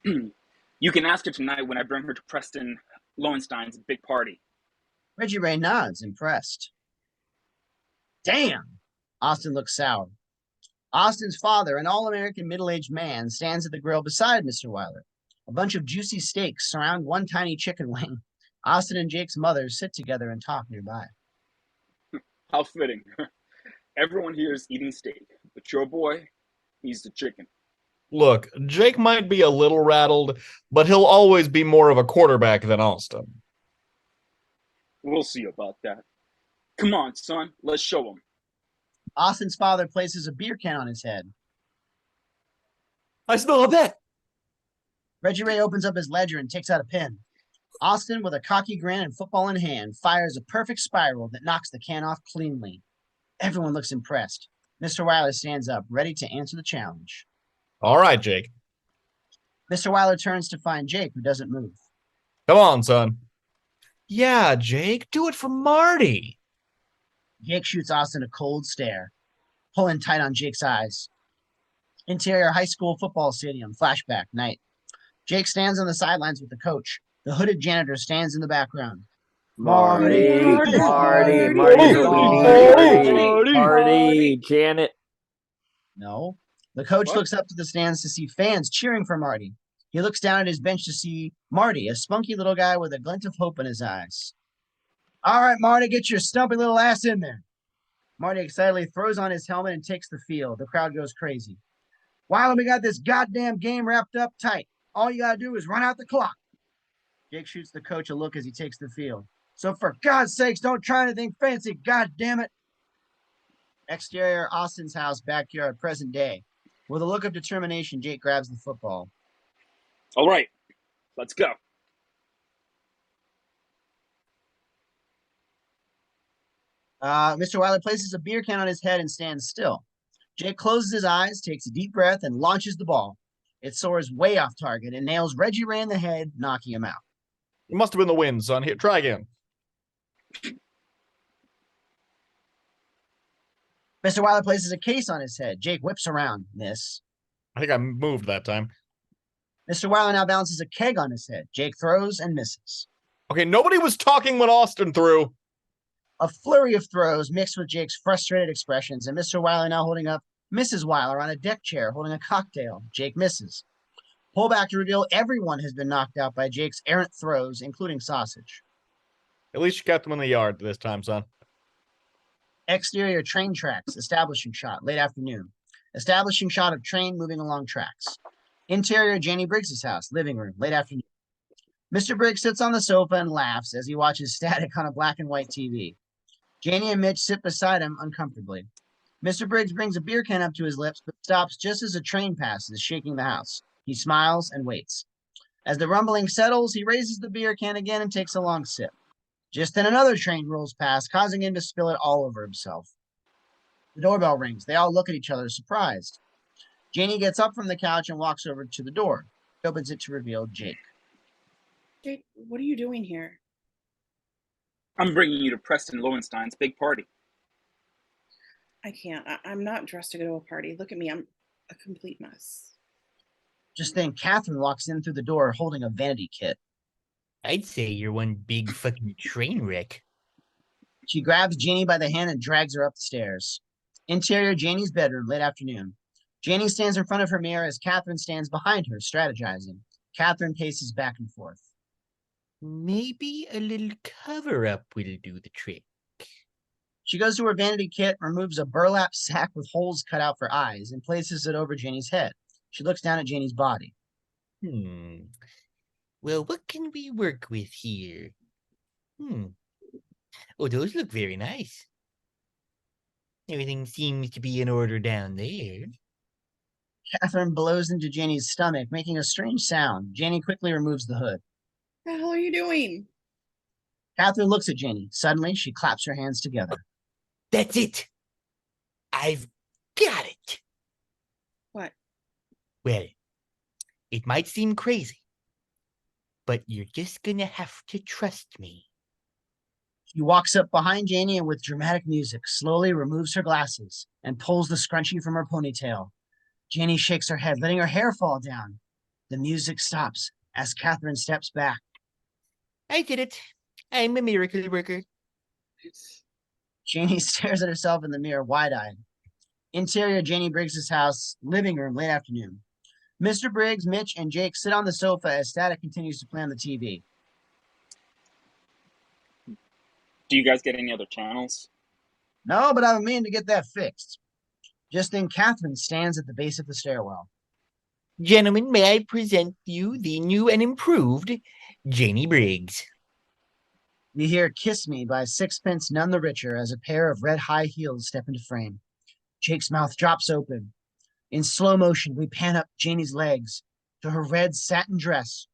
You can ask her tonight when I bring her to Preston Lowenstein's big party. Reggie Ray nods, impressed. Damn! Austin looks sour. Austin's father, an all-American middle-aged man, stands at the grill beside Mr. Weiler. A bunch of juicy steaks surround one tiny chicken wing. Austin and Jake's mother sit together and talk nearby. How fitting. Everyone here is eating steak, but your boy, he's the chicken. Look, Jake might be a little rattled, but he'll always be more of a quarterback than Austin. We'll see about that. Come on, son, let's show him. Austin's father places a beer can on his head. I smell a bet. Reggie Ray opens up his ledger and takes out a pen. Austin, with a cocky grin and football in hand, fires a perfect spiral that knocks the can off cleanly. Everyone looks impressed. Mr. Weiler stands up, ready to answer the challenge. All right, Jake. Mr. Weiler turns to find Jake, who doesn't move. Come on, son. Yeah, Jake, do it for Marty. Jake shoots Austin a cold stare, pulling tight on Jake's eyes. Interior high school football stadium, flashback, night. Jake stands on the sidelines with the coach. The hooded janitor stands in the background. Marty, Janet. No. The coach What? looks up to the stands to see fans cheering for Marty. He looks down at his bench to see Marty, a spunky little guy with a glint of hope in his eyes. All right, Marty, get your stumpy little ass in there. Marty excitedly throws on his helmet and takes the field. The crowd goes crazy. Wilder, we got this goddamn game wrapped up tight. All you gotta do is run out the clock. Jake shoots the coach a look as he takes the field. So for God's sakes, don't try anything fancy, god damn it. Exterior Austin's house, backyard, present day. With a look of determination, Jake grabs the football. All right, let's go. Mr. Wilder places a beer can on his head and stands still. Jake closes his eyes, takes a deep breath, and launches the ball. It soars way off target and nails Reggie Ray in the head, knocking him out. It must have been the wind, son. Here, try again. Mr. Wilder places a case on his head. Jake whips around. Miss. I think I moved that time. Mr. Wilder now balances a keg on his head. Jake throws and misses. Okay, nobody was talking when Austin threw. A flurry of throws mixed with Jake's frustrated expressions, and Mr. Wilder now holding up Mrs. Wilder on a deck chair holding a cocktail. Jake misses. Pull back to reveal everyone has been knocked out by Jake's errant throws, including Sausage. At least you kept him in the yard this time, son. Exterior train tracks, establishing shot, late afternoon. Establishing shot of train moving along tracks. Interior Janie Briggs's house, living room, late afternoon. Mr. Briggs sits on the sofa and laughs as he watches static on a black and white TV. Janie and Mitch sit beside him uncomfortably. Mr. Briggs brings a beer can up to his lips, but stops just as a train passes, shaking the house. He smiles and waits. As the rumbling settles, he raises the beer can again and takes a long sip. Just then another train rolls past, causing him to spill it all over himself. The doorbell rings. They all look at each other, surprised. Janie gets up from the couch and walks over to the door. She opens it to reveal Jake. Jake, what are you doing here? I'm bringing you to Preston Lowenstein's big party. I can't. I'm not dressed to go to a party. Look at me. I'm a complete mess. Just then, Catherine walks in through the door holding a vanity kit. I'd say you're one big fucking train wreck. She grabs Janie by the hand and drags her up the stairs. Interior Janie's bedroom, late afternoon. Janie stands in front of her mirror as Catherine stands behind her, strategizing. Catherine paces back and forth. Maybe a little cover up will do the trick. She goes to her vanity kit, removes a burlap sack with holes cut out for eyes, and places it over Janie's head. She looks down at Janie's body. Well, what can we work with here? Oh, those look very nice. Everything seems to be in order down there. Catherine blows into Janie's stomach, making a strange sound. Janie quickly removes the hood. What the hell are you doing? Catherine looks at Janie. Suddenly, she claps her hands together. That's it. I've got it. What? Well, it might seem crazy, but you're just gonna have to trust me. She walks up behind Janie and with dramatic music, slowly removes her glasses and pulls the scrunchie from her ponytail. Janie shakes her head, letting her hair fall down. The music stops as Catherine steps back. I did it. I'm a miracle worker. Janie stares at herself in the mirror, wide-eyed. Interior Janie Briggs's house, living room, late afternoon. Mr. Briggs, Mitch, and Jake sit on the sofa as Static continues to play on the TV. Do you guys get any other channels? No, but I've been meaning to get that fixed. Just then, Catherine stands at the base of the stairwell. Gentlemen, may I present you the new and improved Janie Briggs. We hear Kiss Me by Sixpence None the Richer as a pair of red high heels step into frame. Jake's mouth drops open. In slow motion, we pan up Janie's legs to her red satin dress,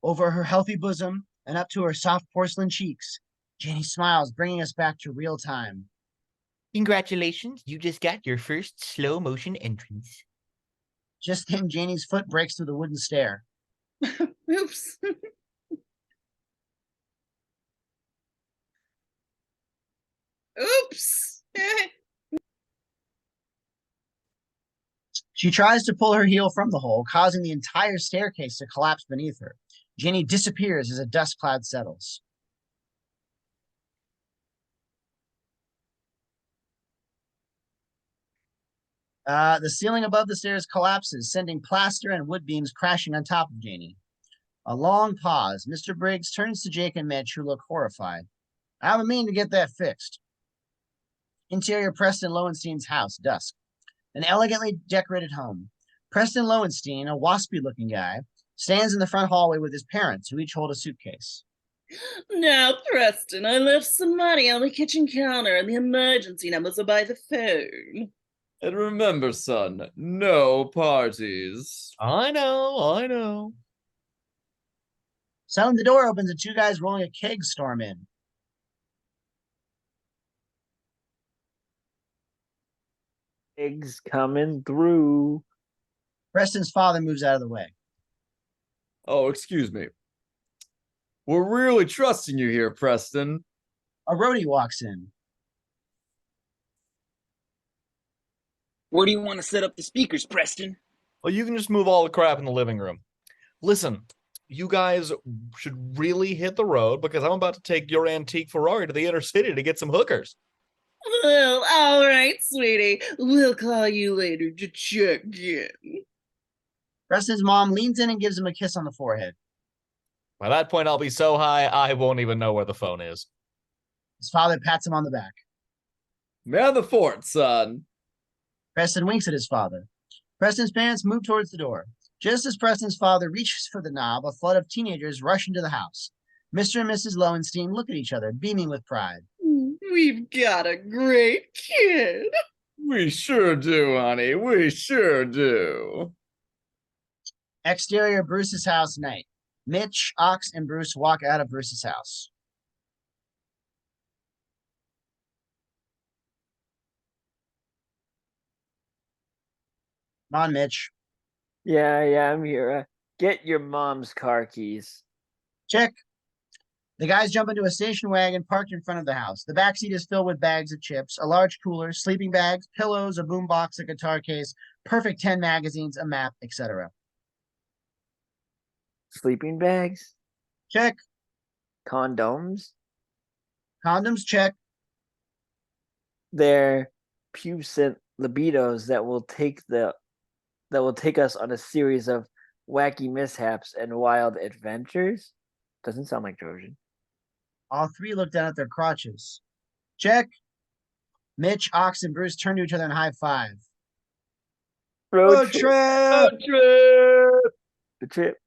over her healthy bosom, and up to her soft porcelain cheeks. Janie smiles, bringing us back to real time. Congratulations, you just got your first slow motion entrance. Just then, Janie's foot breaks through the wooden stair. Oops. Oops. She tries to pull her heel from the hole, causing the entire staircase to collapse beneath her. Janie disappears as a dust cloud settles. The ceiling above the stairs collapses, sending plaster and wood beams crashing on top of Janie. A long pause. Mr. Briggs turns to Jake and Mitch, who look horrified. I've been meaning to get that fixed. Interior Preston Lowenstein's house, dusk. An elegantly decorated home. Preston Lowenstein, a waspy-looking guy, stands in the front hallway with his parents, who each hold a suitcase. Now, Preston, I left some money on the kitchen counter and the emergency numbers are by the phone. And remember, son, no parties. I know. Suddenly, the door opens and two guys rolling a keg storm in. Eggs coming through. Preston's father moves out of the way. Oh, excuse me. We're really trusting you here, Preston. A roadie walks in. Where do you want to set up the speakers, Preston? Well, you can just move all the crap in the living room. Listen, you guys should really hit the road because I'm about to take your antique Ferrari to the inner city to get some hookers. Well, all right, sweetie. We'll call you later to check in. Preston's mom leans in and gives him a kiss on the forehead. By that point, I'll be so high, I won't even know where the phone is. His father pats him on the back. Man the fort, son. Preston winks at his father. Preston's parents move towards the door. Just as Preston's father reaches for the knob, a flood of teenagers rush into the house. Mr. and Mrs. Lowenstein look at each other, beaming with pride. We've got a great kid. We sure do, honey. We sure do. Exterior Bruce's house, night. Mitch, Ox, and Bruce walk out of Bruce's house. Come on, Mitch. Yeah, I'm here. Get your mom's car keys. Check. The guys jump into a station wagon parked in front of the house. The back seat is filled with bags of chips, a large cooler, sleeping bags, pillows, a boombox, a guitar case, perfect 10 magazines, a map, etc. Sleeping bags? Check. Condoms? Condoms check. They're pubescent libidos that will take us on a series of wacky mishaps and wild adventures. Doesn't sound like Trojan. All three look down at their crotches. Check. Mitch, Ox, and Bruce turn to each other and high five. Road trip. Road trip. The trip.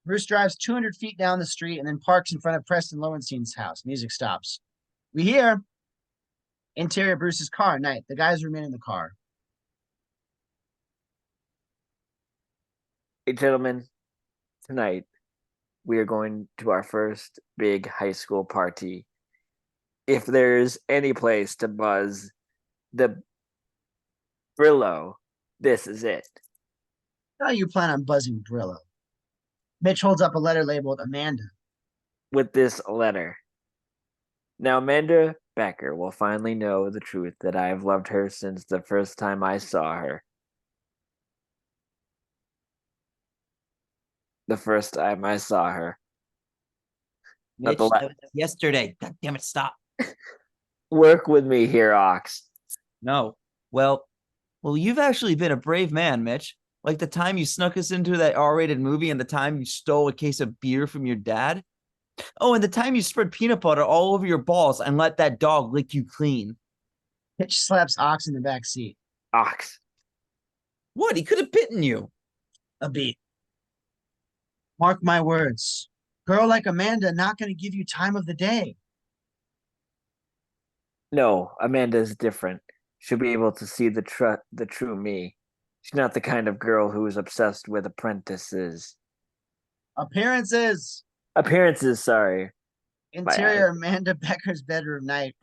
Bruce drives 200 feet down the street and then parks in front of Preston Lowenstein's house. Music stops. We hear. Interior Bruce's car. Night. The guys remain in the car. Hey, gentlemen, tonight we are going to our first big high school party. If there's any place to buzz the Brillo, this is it. How you plan on buzzing Brillo? Mitch holds up a letter labeled Amanda. With this letter. Now, Amanda Becker will finally know the truth that I have loved her since the first time I saw her. The first time I saw her. Mitch, the that was yesterday. God damn it, stop. Work with me here, Ox. No. Well, you've actually been a brave man, Mitch. Like the time you snuck us into that R-rated movie and the time you stole a case of beer from your dad. Oh, and the time you spread peanut butter all over your balls and let that dog lick you clean. Mitch slaps Ox in the back seat. Ox. What? He could have bitten you. A beat. Mark my words. Girl like Amanda not going to give you time of the day. No, Amanda's different. She'll be able to see the true me. She's not the kind of girl who is obsessed with apprentices. Appearances. Appearances, sorry. Interior Amanda Becker's bedroom. Night.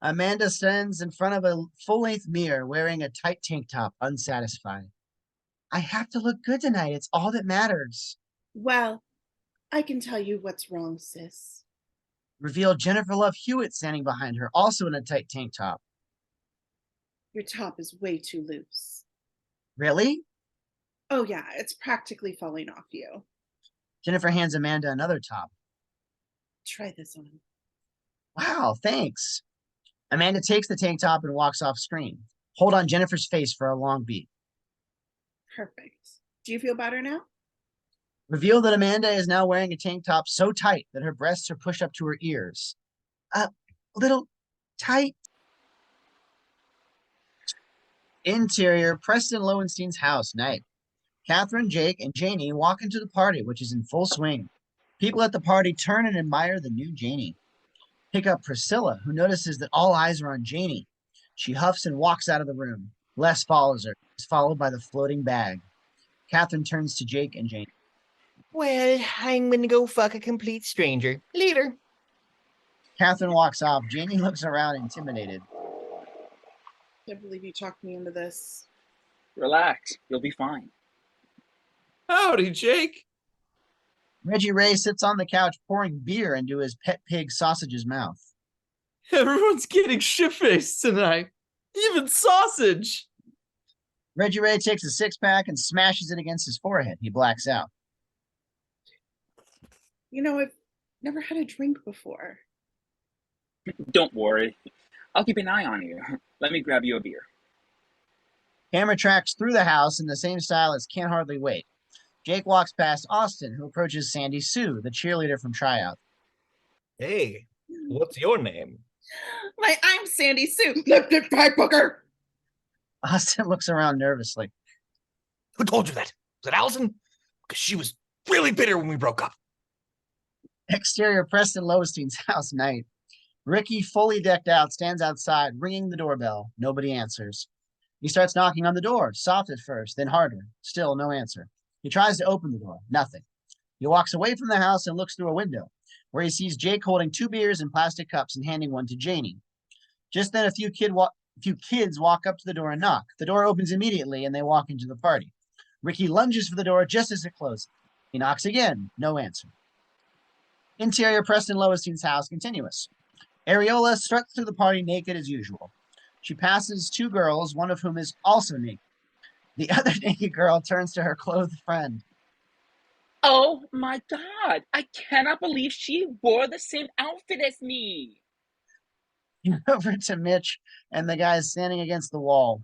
Amanda stands in front of a full-length mirror wearing a tight tank top, unsatisfied. I have to look good tonight. It's all that matters. Well, I can tell you what's wrong, sis. Revealed Jennifer Love Hewitt standing behind her, also in a tight tank top. Your top is way too loose. Really? Oh, yeah, it's practically falling off you. Jennifer hands Amanda another top. Try this on. Wow, thanks. Amanda takes the tank top and walks off screen. Hold on Jennifer's face for a long beat. Perfect. Do you feel better now? Reveal that Amanda is now wearing a tank top so tight that her breasts are pushed up to her ears. A little tight. Interior, Preston Lowenstein's house. Night. Catherine, Jake, and Janie walk into the party, which is in full swing. People at the party turn and admire the new Janie. Pick up Priscilla, who notices that all eyes are on Janie. She huffs and walks out of the room. Les follows her, is followed by the floating bag. Catherine turns to Jake and Janie. Well, I'm gonna go fuck a complete stranger. Later. Catherine walks off. Janie looks around, intimidated. Can't believe you talked me into this. Relax, you'll be fine. Howdy, Jake. Reggie Ray sits on the couch pouring beer into his pet pig Sausage's mouth. Everyone's getting shit-faced tonight. Even Sausage. Reggie Ray takes a six-pack and smashes it against his forehead. He blacks out. You know, I've never had a drink before. Don't worry. I'll keep an eye on you. Let me grab you a beer. Camera tracks through the house in the same style as Can't Hardly Wait. Jake walks past Austin, who approaches Sandy Sue, the cheerleader from tryout. Hey, what's your name? I'm Sandy Sue. Lip tag booker. Austin looks around nervously. Who told you that? Was it Allison? Because she was really bitter when we broke up. Exterior Preston Lowenstein's house. Night. Ricky, fully decked out, stands outside, ringing the doorbell. Nobody answers. He starts knocking on the door, soft at first, then harder. Still no answer. He tries to open the door. Nothing. He walks away from the house and looks through a window, where he sees Jake holding two beers in plastic cups and handing one to Janie. Just then, a few kids walk up to the door and knock. The door opens immediately, and they walk into the party. Ricky lunges for the door just as it closes. He knocks again. No answer. Interior Preston Lowenstein's house. Continuous. Ariola struts through the party naked as usual. She passes two girls, one of whom is also naked. The other naked girl turns to her clothed friend. Oh my god, I cannot believe she wore the same outfit as me. Over to Mitch and the guy standing against the wall.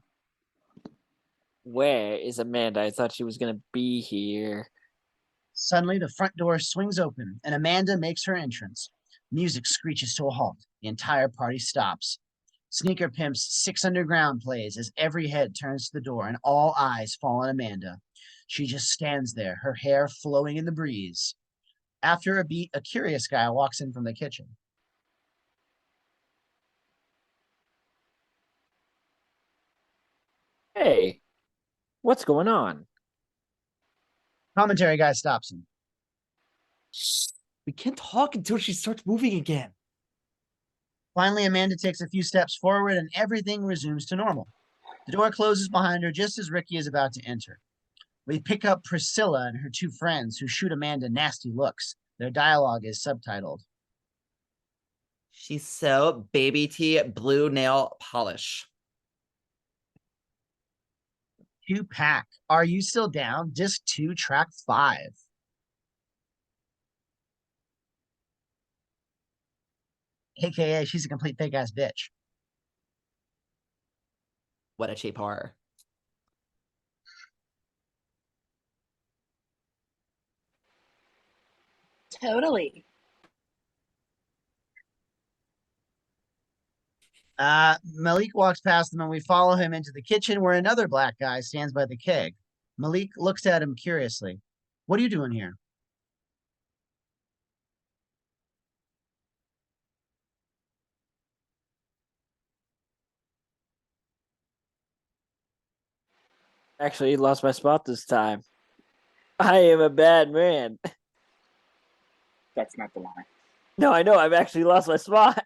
Where is Amanda? I thought she was gonna be here. Suddenly, the front door swings open and Amanda makes her entrance. Music screeches to a halt. The entire party stops. Sneaker Pimp's Six Underground plays as every head turns to the door and all eyes fall on Amanda. She just stands there, her hair flowing in the breeze. After a beat, a curious guy walks in from the kitchen. Hey, what's going on? Commentary guy stops him. We can't talk until she starts moving again. Finally, Amanda takes a few steps forward and everything resumes to normal. The door closes behind her just as Ricky is about to enter. We pick up Priscilla and her two friends who shoot Amanda nasty looks. Their dialogue is subtitled. She's so baby tea blue nail polish. Two pack. Are you still down? Disc 2, track 5. AKA, she's a complete fake ass bitch. What a cheap horror. Totally. Malik walks past them and we follow him into the kitchen where another black guy stands by the keg. Malik looks at him curiously. What are you doing here? Actually, lost my spot this time. I am a bad man. That's not the line. No, I know. I've actually lost my spot.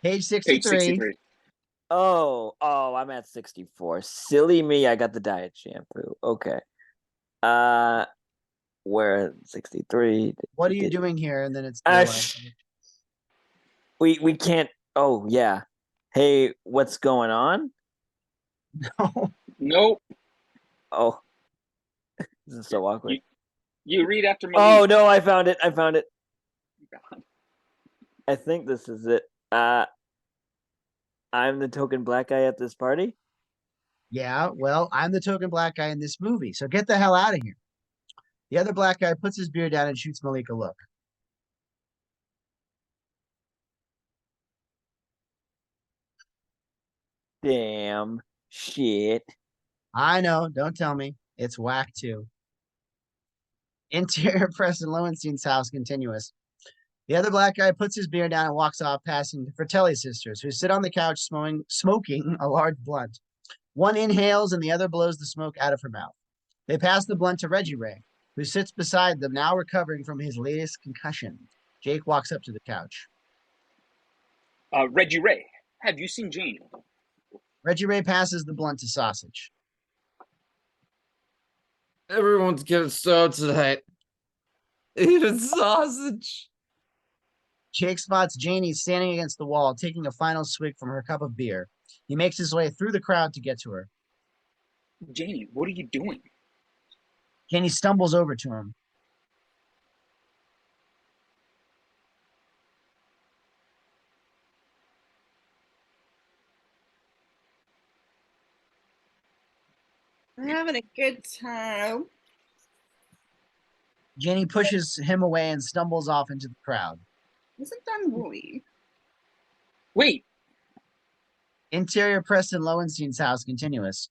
Page 63. Page 63. Oh, I'm at 64. Silly me. I got the diet shampoo. Okay. We're at 63. What are you doing here? And then it's we can't. Oh yeah. Hey, what's going on? no. Nope. Oh, this is so awkward. You read after me. Oh no, I found it. I found it. God. I think this is it. I'm the token black guy at this party. Yeah, well, I'm the token black guy in this movie, so get the hell out of here. The other black guy puts his beer down and shoots Malik a look. Damn shit. I know, don't tell me. It's whack too. Interior Preston Lowenstein's house continuous. The other black guy puts his beer down and walks off, passing the Fratelli sisters, who sit on the couch smoking a large blunt. One inhales and the other blows the smoke out of her mouth. They pass the blunt to Reggie Ray, who sits beside them, now recovering from his latest concussion. Jake walks up to the couch. Reggie Ray, have you seen Jane? Reggie Ray passes the blunt to Sausage. Everyone's getting stoned tonight. Even sausage. Jake spots Janie standing against the wall, taking a final swig from her cup of beer. He makes his way through the crowd to get to her. Janie, what are you doing? Janie stumbles over to him. I'm having a good time. Janie pushes him away and stumbles off into the crowd. Isn't that movie? Wait. Interior Preston Lowenstein's house continuous.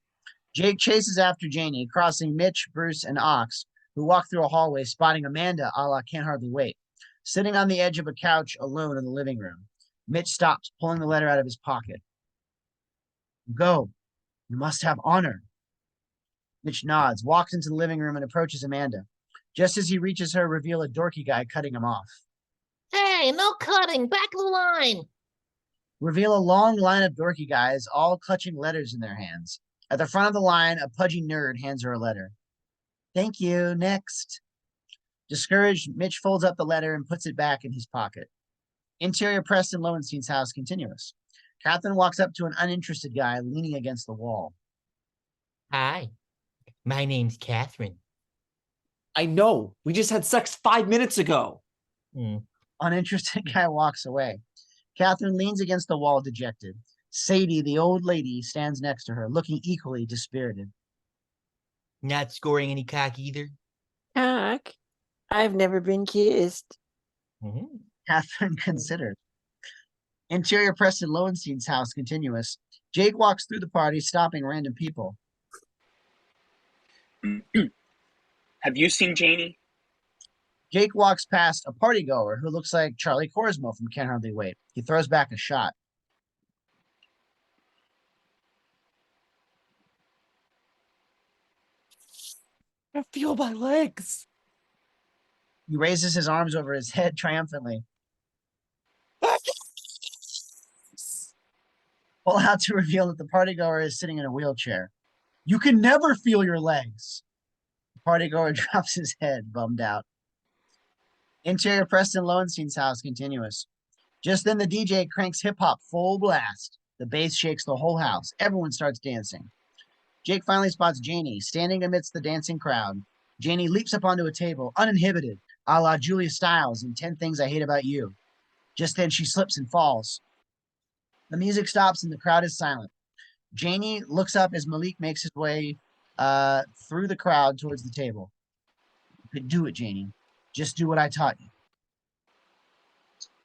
Jake chases after Janie, crossing Mitch, Bruce, and Ox, who walk through a hallway, spotting Amanda a la Can't Hardly Wait, sitting on the edge of a couch alone in the living room. Mitch stops, pulling the letter out of his pocket. Go. You must have honor. Mitch nods, walks into the living room, and approaches Amanda. Just as he reaches her, reveal a dorky guy cutting him off. Hey, no cutting. Back of the line. Reveal a long line of dorky guys, all clutching letters in their hands. At the front of the line, a pudgy nerd hands her a letter. Thank you. Next. Discouraged, Mitch folds up the letter and puts it back in his pocket. Interior Preston Lowenstein's house continuous. Catherine walks up to an uninterested guy leaning against the wall. Hi, my name's Catherine. I know. We just had sex 5 minutes ago. Uninterested guy walks away. Catherine leans against the wall, dejected. Sadie, the old lady, stands next to her, looking equally dispirited. Not scoring any cock either. Cock? I've never been kissed. Catherine considered. Interior Preston Lowenstein's house continuous. Jake walks through the party, stopping random people. Have you seen Janie? Jake walks past a partygoer who looks like Charlie Corsmo from Can't Hardly Wait. He throws back a shot. I feel my legs. He raises his arms over his head triumphantly. Pull out to reveal that the partygoer is sitting in a wheelchair. You can never feel your legs. The partygoer drops his head, bummed out. Interior Preston Lowenstein's house continuous. Just then the DJ cranks hip-hop full blast. The bass shakes the whole house. Everyone starts dancing. Jake finally spots Janie, standing amidst the dancing crowd. Janie leaps up onto a table, uninhibited, a la Julia Stiles in 10 Things I Hate About You. Just then she slips and falls. The music stops and the crowd is silent. Janie looks up as Malik makes his way through the crowd towards the table. You could do it, Janie. Just do what I taught you.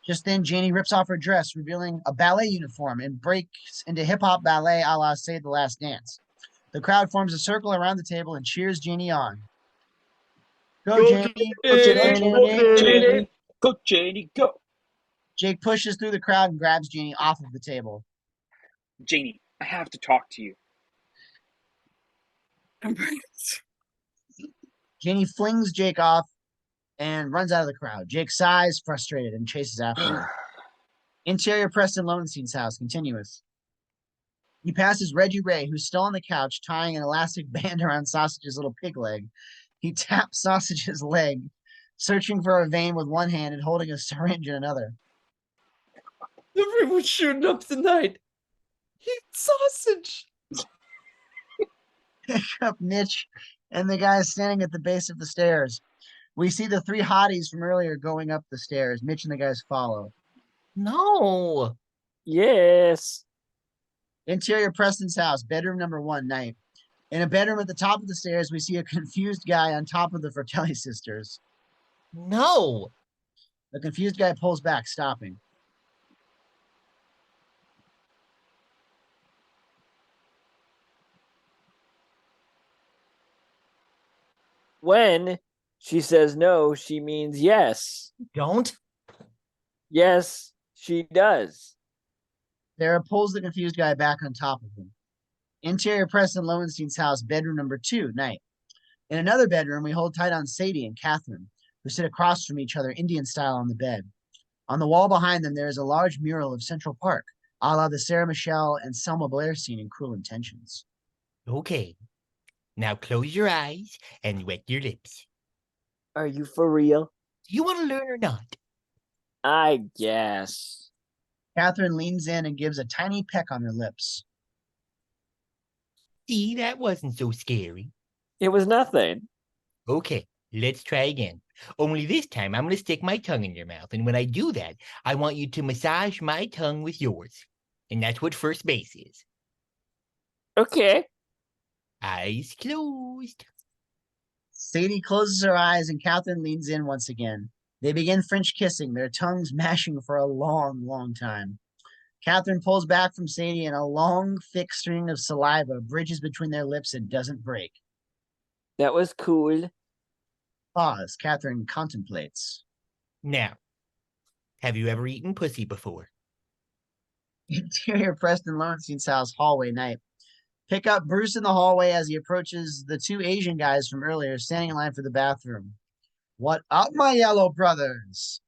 Just then, Janie rips off her dress, revealing a ballet uniform, and breaks into hip-hop ballet a la Save the Last Dance. The crowd forms a circle around the table and cheers Janie on. Go, Janie! Go, Janie! Go, Go, Janie! Janie! Go, Janie! Go! Jake pushes through the crowd and grabs Janie off of the table. Janie, I have to talk to you. Janie flings Jake off and runs out of the crowd. Jake sighs, frustrated, and chases after her. Interior Preston Lowenstein's house continuous. He passes Reggie Ray, who's still on the couch, tying an elastic band around Sausage's little pig leg. He taps Sausage's leg, searching for a vein with one hand and holding a syringe in another. Everyone's shooting up tonight. Eat sausage. Pick up Mitch and the guy standing at the base of the stairs. We see the three hotties from earlier going up the stairs. Mitch and the guys follow. No. Yes. Interior Preston's house, bedroom number 1, night. In a bedroom at the top of the stairs, we see a confused guy on top of the Fratelli sisters. No. The confused guy pulls back, stopping. When she says no, she means yes. Don't. Yes, she does. Sarah pulls the confused guy back on top of him. Interior Preston Lowenstein's house, bedroom number 2, night. In another bedroom, we hold tight on Sadie and Catherine, who sit across from each other, Indian style, on the bed. On the wall behind them, there is a large mural of Central Park, a la the Sarah Michelle and Selma Blair scene in Cruel Intentions. Okay. Now close your eyes and wet your lips. Are you for real? Do you want to learn or not? I guess. Catherine leans in and gives a tiny peck on her lips. See, that wasn't so scary. It was nothing. Okay, let's try again. Only this time, I'm going to stick my tongue in your mouth. And when I do that, I want you to massage my tongue with yours. And that's what first base is. Okay. Eyes closed. Sadie closes her eyes and Catherine leans in once again. They begin French kissing, their tongues mashing for a long, long time. Catherine pulls back from Sadie and a long, thick string of saliva bridges between their lips and doesn't break. That was cool. Pause. Catherine contemplates. Now, have you ever eaten pussy before? Interior Preston Lowenstein's house, hallway night. Pick up Bruce in the hallway as he approaches the 2 Asian guys from earlier standing in line for the bathroom. What up, my yellow brothers?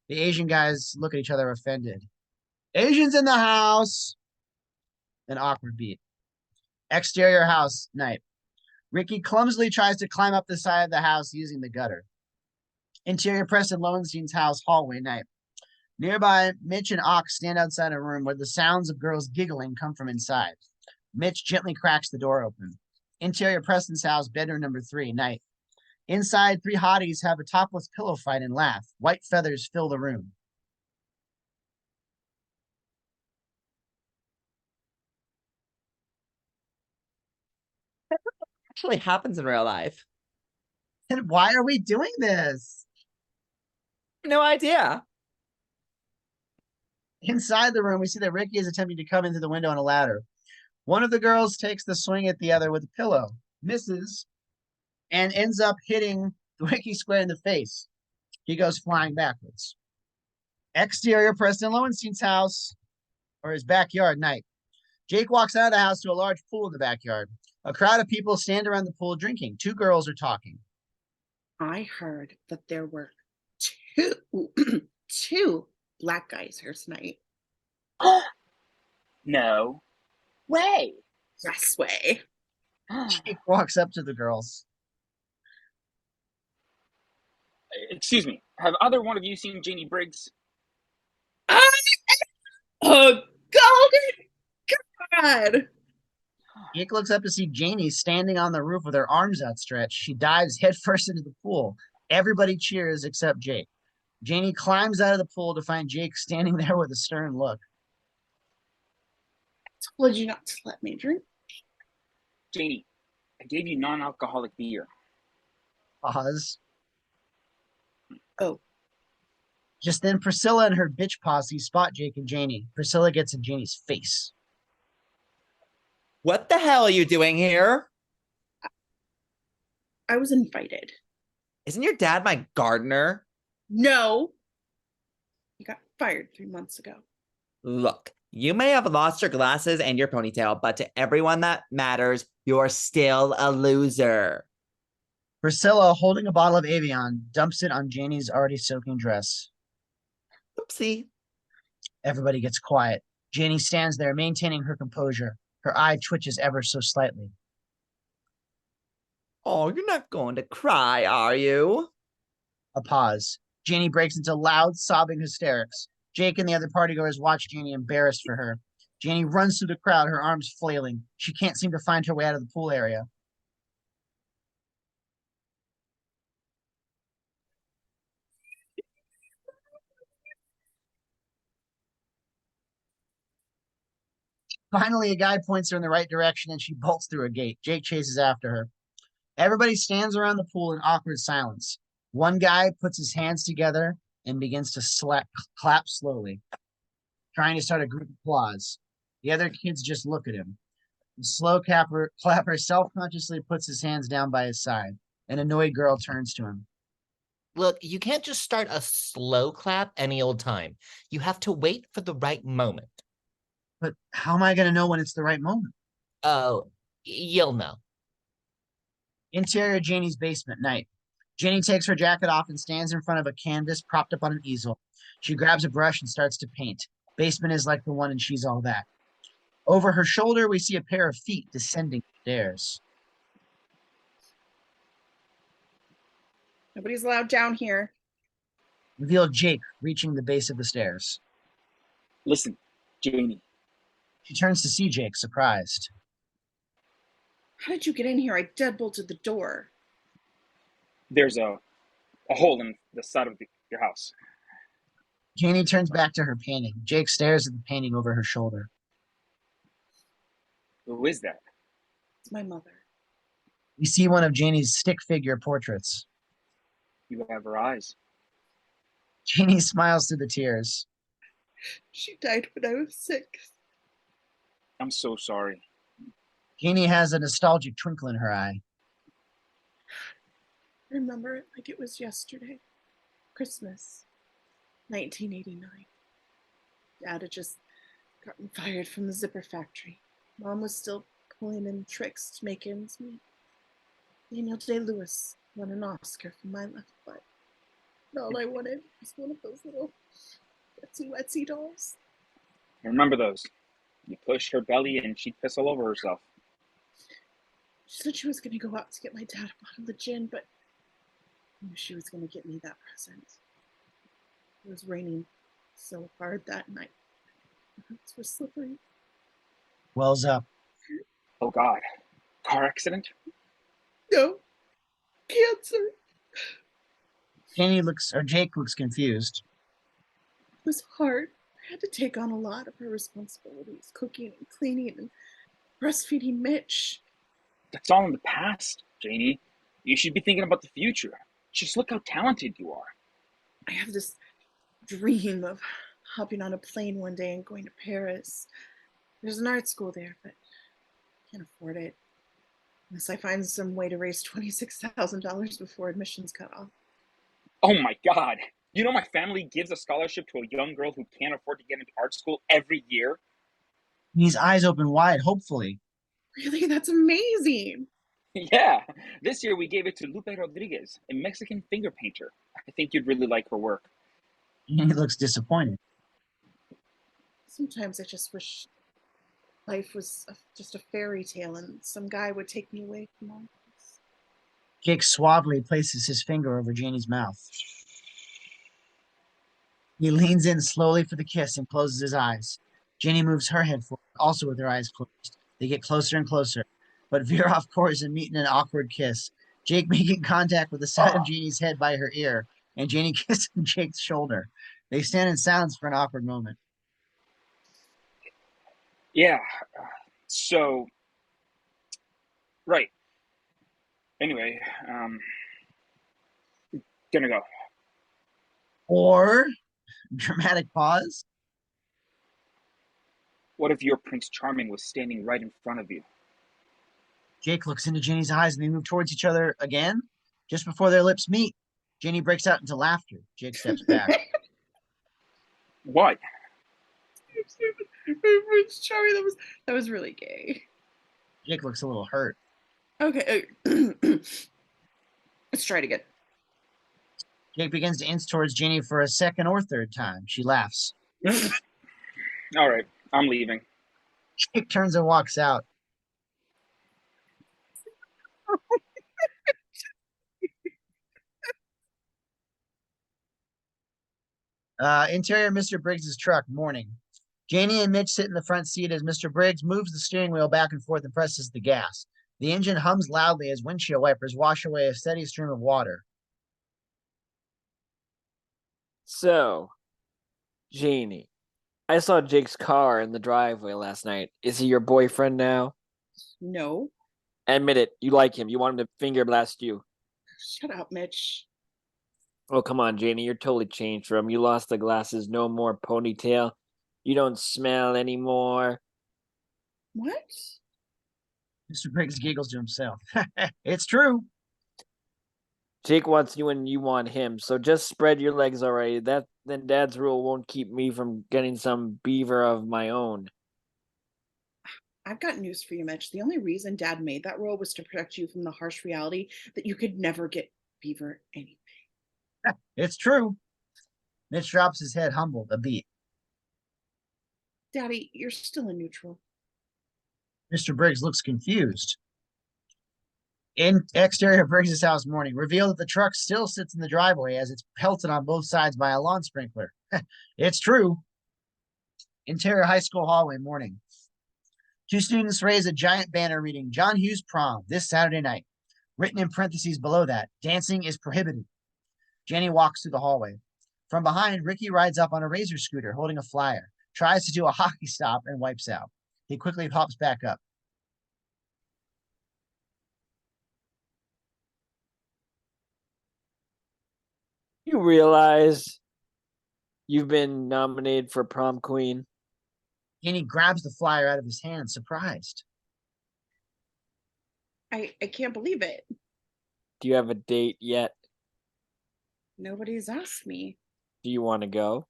The Asian guys look at each other offended. Asians in the house. An awkward beat. Exterior house, night. Ricky clumsily tries to climb up the side of the house using the gutter. Interior Preston Lowenstein's house, hallway, night. Nearby, Mitch and Ox stand outside a room where the sounds of girls giggling come from inside. Mitch gently cracks the door open. Interior Preston's house, bedroom number 3, night. Inside, three hotties have a topless pillow fight and laugh. White feathers fill the room. Actually happens in real life. And why are we doing this? No idea. Inside the room, we see that Ricky is attempting to come into the window on a ladder. One of the girls takes the swing at the other with a pillow, misses, and ends up hitting Ricky square in the face. He goes flying backwards. Exterior, Preston Lowenstein's house, or his backyard, night. Jake walks out of the house to a large pool in the backyard. A crowd of people stand around the pool drinking. Two girls are talking. I heard that there were two two black guys here tonight. No way. Yes way. Jake walks up to the girls. Excuse me. Have either one of you seen Janie Briggs? Oh, golden God! Jake looks up to see Janie standing on the roof with her arms outstretched. She dives headfirst into the pool. Everybody cheers except Jake. Janie climbs out of the pool to find Jake standing there with a stern look. I told you not to let me drink. Janie, I gave you non-alcoholic beer. Pause. Oh. Just then, Priscilla and her bitch posse spot Jake and Janie. Priscilla gets in Janie's face. What the hell are you doing here? I was invited. Isn't your dad my gardener? No. You got fired 3 months ago. Look, you may have lost your glasses and your ponytail, but to everyone that matters, you're still a loser. Priscilla, holding a bottle of Avion, dumps it on Janie's already soaking dress. Oopsie. Everybody gets quiet. Janie stands there, maintaining her composure. Her eye twitches ever so slightly. Oh, you're not going to cry, are you? A pause. Janie breaks into loud, sobbing hysterics. Jake and the other partygoers watch Janie, embarrassed for her. Janie runs through the crowd, her arms flailing. She can't seem to find her way out of the pool area. Finally, a guy points her in the right direction and she bolts through a gate. Jake chases after her. Everybody stands around the pool in awkward silence. One guy puts his hands together and begins to clap slowly, trying to start a group applause. The other kids just look at him. The slow clapper self-consciously puts his hands down by his side. An annoyed girl turns to him. Look, you can't just start a slow clap any old time. You have to wait for the right moment. But how am I going to know when it's the right moment? Oh, you'll know. Interior Janie's basement, night. Janie takes her jacket off and stands in front of a canvas propped up on an easel. She grabs a brush and starts to paint. Basement is like the one in She's All That. Over her shoulder, we see a pair of feet descending the stairs. Nobody's allowed down here. Reveal Jake reaching the base of the stairs. Listen, Janie. She turns to see Jake, surprised. How did you get in here? I deadbolted the door. There's a hole in the side of your house. Janie turns back to her painting. Jake stares at the painting over her shoulder. Who is that? It's my mother. We see one of Janie's stick figure portraits. You have her eyes. Janie smiles through the tears. She died when I was 6. I'm so sorry. Janie has a nostalgic twinkle in her eye. I remember it like it was yesterday. Christmas, 1989. Dad had just gotten fired from the zipper factory. Mom was still pulling in tricks to make ends meet. Daniel Day-Lewis won an Oscar for My Left Butt. And all I wanted was one of those little wetsy dolls. I remember those. You push her belly and she'd piss all over herself. She said she was going to go out to get my dad a bottle of gin, but I knew she was going to get me that present. It was raining so hard that night. My boots were slippery. Wells up. Oh God. Car accident? No. cancer. Jake looks confused. It was hard. I had to take on a lot of her responsibilities, cooking and cleaning and breastfeeding Mitch. That's all in the past, Janie. You should be thinking about the future. Just look how talented you are. I have this dream of hopping on a plane one day and going to Paris. There's an art school there, but I can't afford it unless I find some way to raise $26,000 before admissions cut off. Oh my god. You know my family gives a scholarship to a young girl who can't afford to get into art school every year? His eyes open wide, hopefully. Really? That's amazing. Yeah. This year we gave it to Lupe Rodriguez, a Mexican finger painter. I think you'd really like her work. He looks disappointed. Sometimes I just wish life was just a fairy tale and some guy would take me away from all this. Jake suavely places his finger over Janie's mouth. He leans in slowly for the kiss and closes his eyes. Janie moves her head forward, also with her eyes closed. They get closer and closer, but veer off course and meet in an awkward kiss. Jake making contact with the side of Janie's head by her ear, and Janie kissing Jake's shoulder. They stand in silence for an awkward moment. Yeah. So, right. Anyway, gonna go. Or, dramatic pause. What if your Prince Charming was standing right in front of you? Jake looks into Janie's eyes and they move towards each other again. Just before their lips meet, Janie breaks out into laughter. Jake steps back. What? Prince Charming, that was really gay. Jake looks a little hurt. Okay, let's try it again. Jake begins to inch towards Janie for a second or third time. She laughs. All right, I'm leaving. Jake turns and walks out. Interior Mr. Briggs's truck, morning. Janie and Mitch sit in the front seat as Mr. Briggs moves the steering wheel back and forth and presses the gas. The engine hums loudly as windshield wipers wash away a steady stream of water. So, Janie, I saw Jake's car in the driveway last night. Is he your boyfriend now? No. Admit it, you like him. You want him to finger blast you. Shut up, Mitch. Oh, come on, Janie. You're totally changed from him. You lost the glasses, no more ponytail. You don't smell anymore. What? Mr. Briggs giggles to himself. It's true. Jake wants you and you want him, so just spread your legs already. Then Dad's rule won't keep me from getting some beaver of my own. I've got news for you, Mitch. The only reason Dad made that rule was to protect you from the harsh reality that you could never get beaver anyway. It's true. Mitch drops his head, humbled a beat. Daddy, you're still in neutral. Mr. Briggs looks confused. In exterior Briggs' house morning, reveal that the truck still sits in the driveway as it's pelted on both sides by a lawn sprinkler. It's true. Interior high school hallway morning. Two students raise a giant banner reading John Hughes prom this Saturday night. Written in parentheses below that, dancing is prohibited. Jenny walks through the hallway. From behind, Ricky rides up on a razor scooter holding a flyer, tries to do a hockey stop and wipes out. He quickly hops back up. You realize you've been nominated for prom queen? Jenny grabs the flyer out of his hand, surprised. I can't believe it. Do you have a date yet? Nobody's asked me. Do you want to go?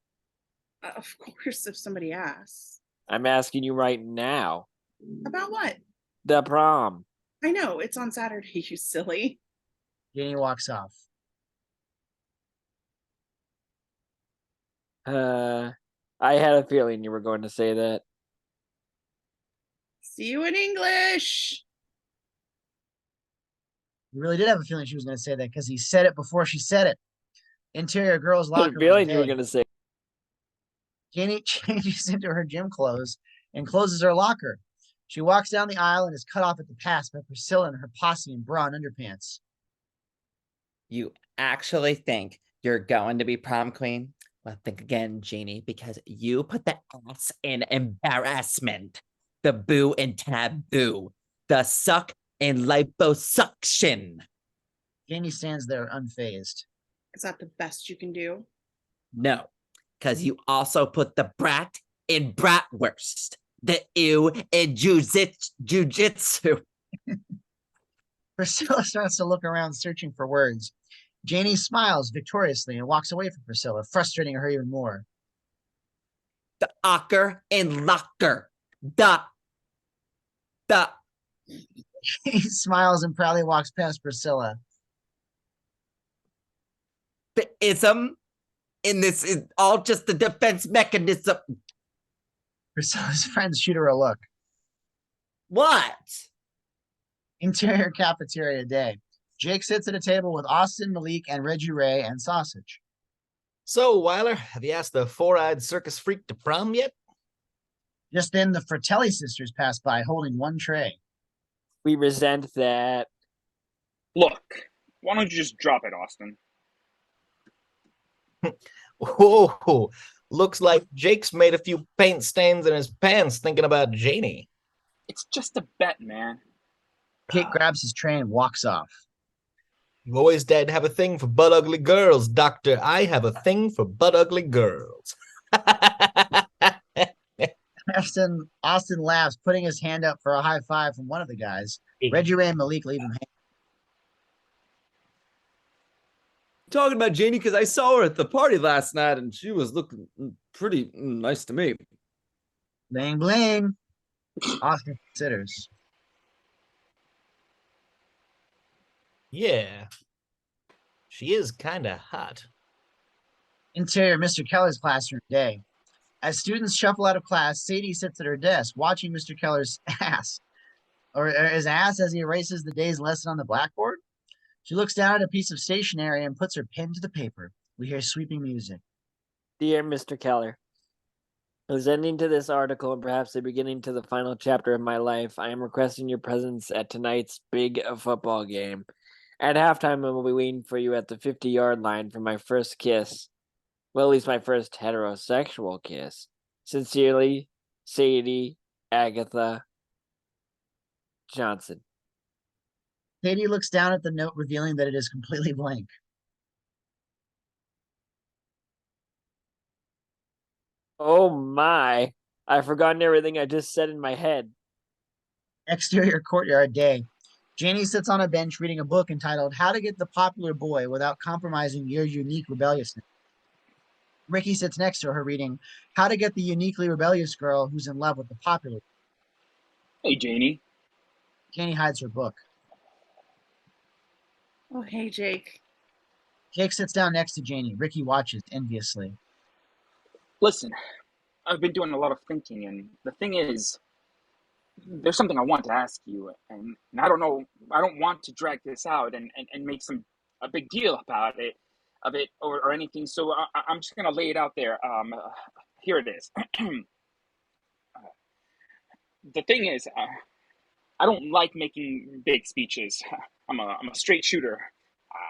Of course, if somebody asks. I'm asking you right now. About what? The prom. I know, it's on Saturday, you silly. Jenny walks off. I had a feeling you were going to say that. See you in English. He really did have a feeling she was going to say that because he said it before she said it. Interior girls' I had locker a feeling room. you were going to say. Jenny changes into her gym clothes and closes her locker. She walks down the aisle and is cut off at the pass by Priscilla and her posse in bra and underpants. You actually think you're going to be prom queen? Well, think again, Jeannie, because you put the ass in embarrassment, the boo in taboo, the suck in liposuction. Janie stands there unfazed. Is that the best you can do? No, because you also put the brat in bratwurst, the ew in jujitsu. Priscilla starts to look around, searching for words. Janie smiles victoriously and walks away from Priscilla, frustrating her even more. The ocker in locker, the. He smiles and proudly walks past Priscilla. The ism in this is all just the defense mechanism. Priscilla's friends shoot her a look. What? Interior cafeteria day. Jake sits at a table with Austin, Malik, and Reggie Ray and Sausage. So, Weiler, have you asked the four-eyed circus freak to prom yet? Just then, the Fratelli sisters pass by, holding one tray. We resent that. Look, why don't you just drop it, Austin? Whoa, looks like Jake's made a few paint stains in his pants thinking about Janie. It's just a bet, man. Jake grabs his tray and walks off. You've always did have a thing for butt-ugly girls, Doctor. I have a thing for butt-ugly girls. Austin laughs, putting his hand up for a high five from one of the guys. Reggie Ray and Malik leave him hanging. Talking about Janie because I saw her at the party last night and she was looking pretty nice to me. Bling, bling. Austin considers. Yeah, she is kind of hot. Interior Mr. Keller's classroom day. As students shuffle out of class, Sadie sits at her desk watching Mr. Keller's ass, or his ass as he erases the day's lesson on the blackboard. She looks down at a piece of stationery and puts her pen to the paper. We hear sweeping music. Dear Mr. Keller, as ending to this article and perhaps the beginning to the final chapter of my life, I am requesting your presence at tonight's big football game. At halftime, I will be waiting for you at the 50-yard line for my first kiss. Well, at least my first heterosexual kiss. Sincerely, Sadie Agatha Johnson. Sadie looks down at the note, revealing that it is completely blank. Oh my. I've forgotten everything I just said in my head. Exterior courtyard day. Janie sits on a bench reading a book entitled How to Get the Popular Boy Without Compromising Your Unique Rebelliousness. Ricky sits next to her reading How to Get the Uniquely Rebellious Girl Who's in Love with the Popular. Hey, Janie. Janie hides her book. Oh, hey, Jake. Jake sits down next to Janie. Ricky watches enviously. Listen, I've been doing a lot of thinking, and the thing is, there's something I want to ask you, and I don't know, I don't want to drag this out and make a big deal about it, or anything, so I'm just going to lay it out there. Here it is. The thing is, I don't like making big speeches. I'm a straight shooter.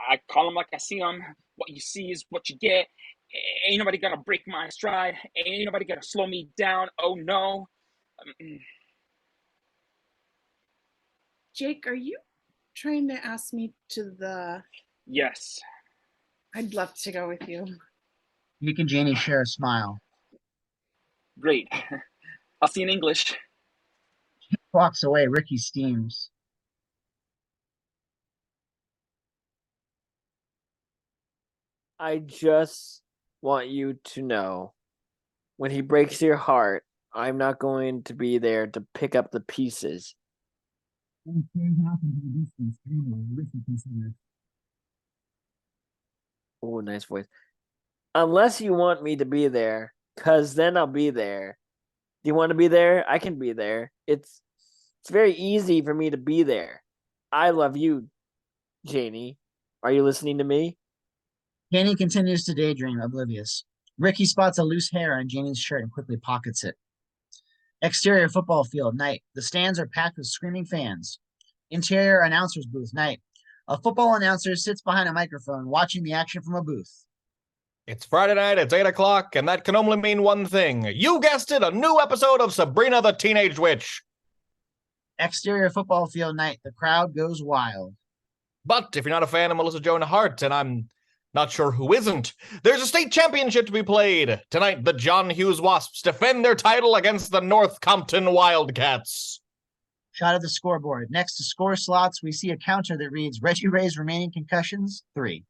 I call them like I see them. What you see is what you get. Ain't nobody gonna break my stride. Ain't nobody gonna slow me down. Oh no. Jake, are you trying to ask me to the... Yes. I'd love to go with you. Jake and Janie share a smile. Great. I'll see you in English. Walks away. Ricky steams. I just want you to know, when he breaks your heart, I'm not going to be there to pick up the pieces. Oh, nice voice. Unless you want me to be there, because then I'll be there. Do you want to be there? I can be there. It's very easy for me to be there. I love you, Janie. Are you listening to me? Janie continues to daydream, oblivious. Ricky spots a loose hair on Janie's shirt and quickly pockets it. Exterior football field, night. The stands are packed with screaming fans. Interior announcer's booth, night. A football announcer sits behind a microphone watching the action from a booth. It's Friday night, it's 8 o'clock, and that can only mean one thing. You guessed it, a new episode of Sabrina the Teenage Witch. Exterior football field night. The crowd goes wild. But if you're not a fan of Melissa Joan Hart, and I'm not sure who isn't, there's a state championship to be played. Tonight, the John Hughes Wasps defend their title against the North Compton Wildcats. Shot of the scoreboard. Next to score slots, we see a counter that reads Reggie Ray's remaining concussions, 3.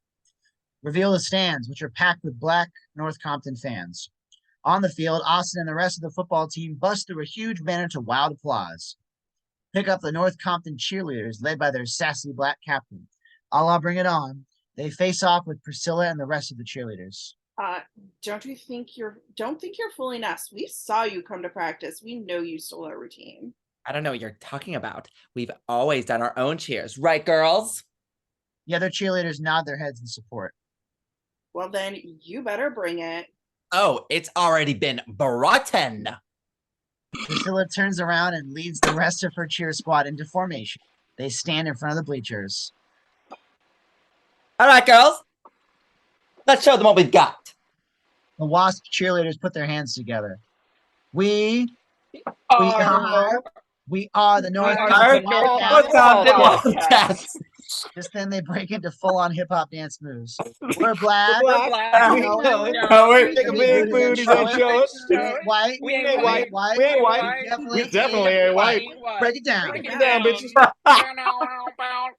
Reveal the stands, which are packed with black North Compton fans. On the field, Austin and the rest of the football team bust through a huge banner to wild applause. Pick up the North Compton cheerleaders, led by their sassy black captain. Allah, bring it on. They face off with Priscilla and the rest of the cheerleaders. Don't think you're fooling us. We saw you come to practice. We know you stole our routine. I don't know what you're talking about. We've always done our own cheers, right, girls? The other cheerleaders nod their heads in support. Well, then you better bring it. Oh, it's already been brought in. Priscilla turns around and leads the rest of her cheer squad into formation. They stand in front of the bleachers. All right, girls. Let's show them what we've got. The Wasp cheerleaders put their hands together. We are the North Compton Wildcats. Just then they break into full-on hip-hop dance moves. We're black. Take a big booty and show us. White. We ain't white. We ain't white. We definitely ain't white. Break it down. Break Get down, bitches.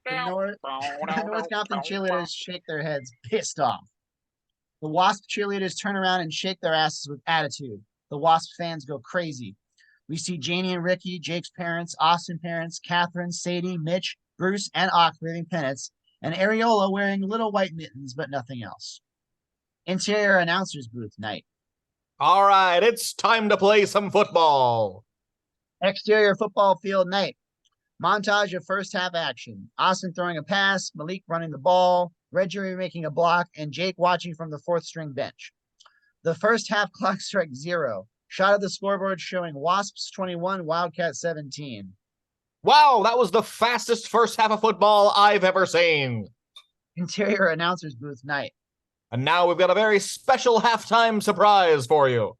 The North Compton cheerleaders shake their heads, pissed off. The Wasp cheerleaders turn around and shake their asses with attitude. The Wasp fans go crazy. We see Janie and Ricky, Jake's parents, Austin parents, Catherine, Sadie, Mitch, Bruce, and Ock waving pennants, and Areola wearing little white mittens, but nothing else. Interior announcer's booth night. All right, it's time to play some football. Exterior football field night. Montage of first half action. Austin throwing a pass, Malik running the ball, Reggie making a block, and Jake watching from the 4th string bench. The first half clock strikes 0. Shot of the scoreboard showing Wasps 21, Wildcats 17. Wow, that was the fastest first half of football I've ever seen. Interior announcer's booth night. And now we've got a very special halftime surprise for you.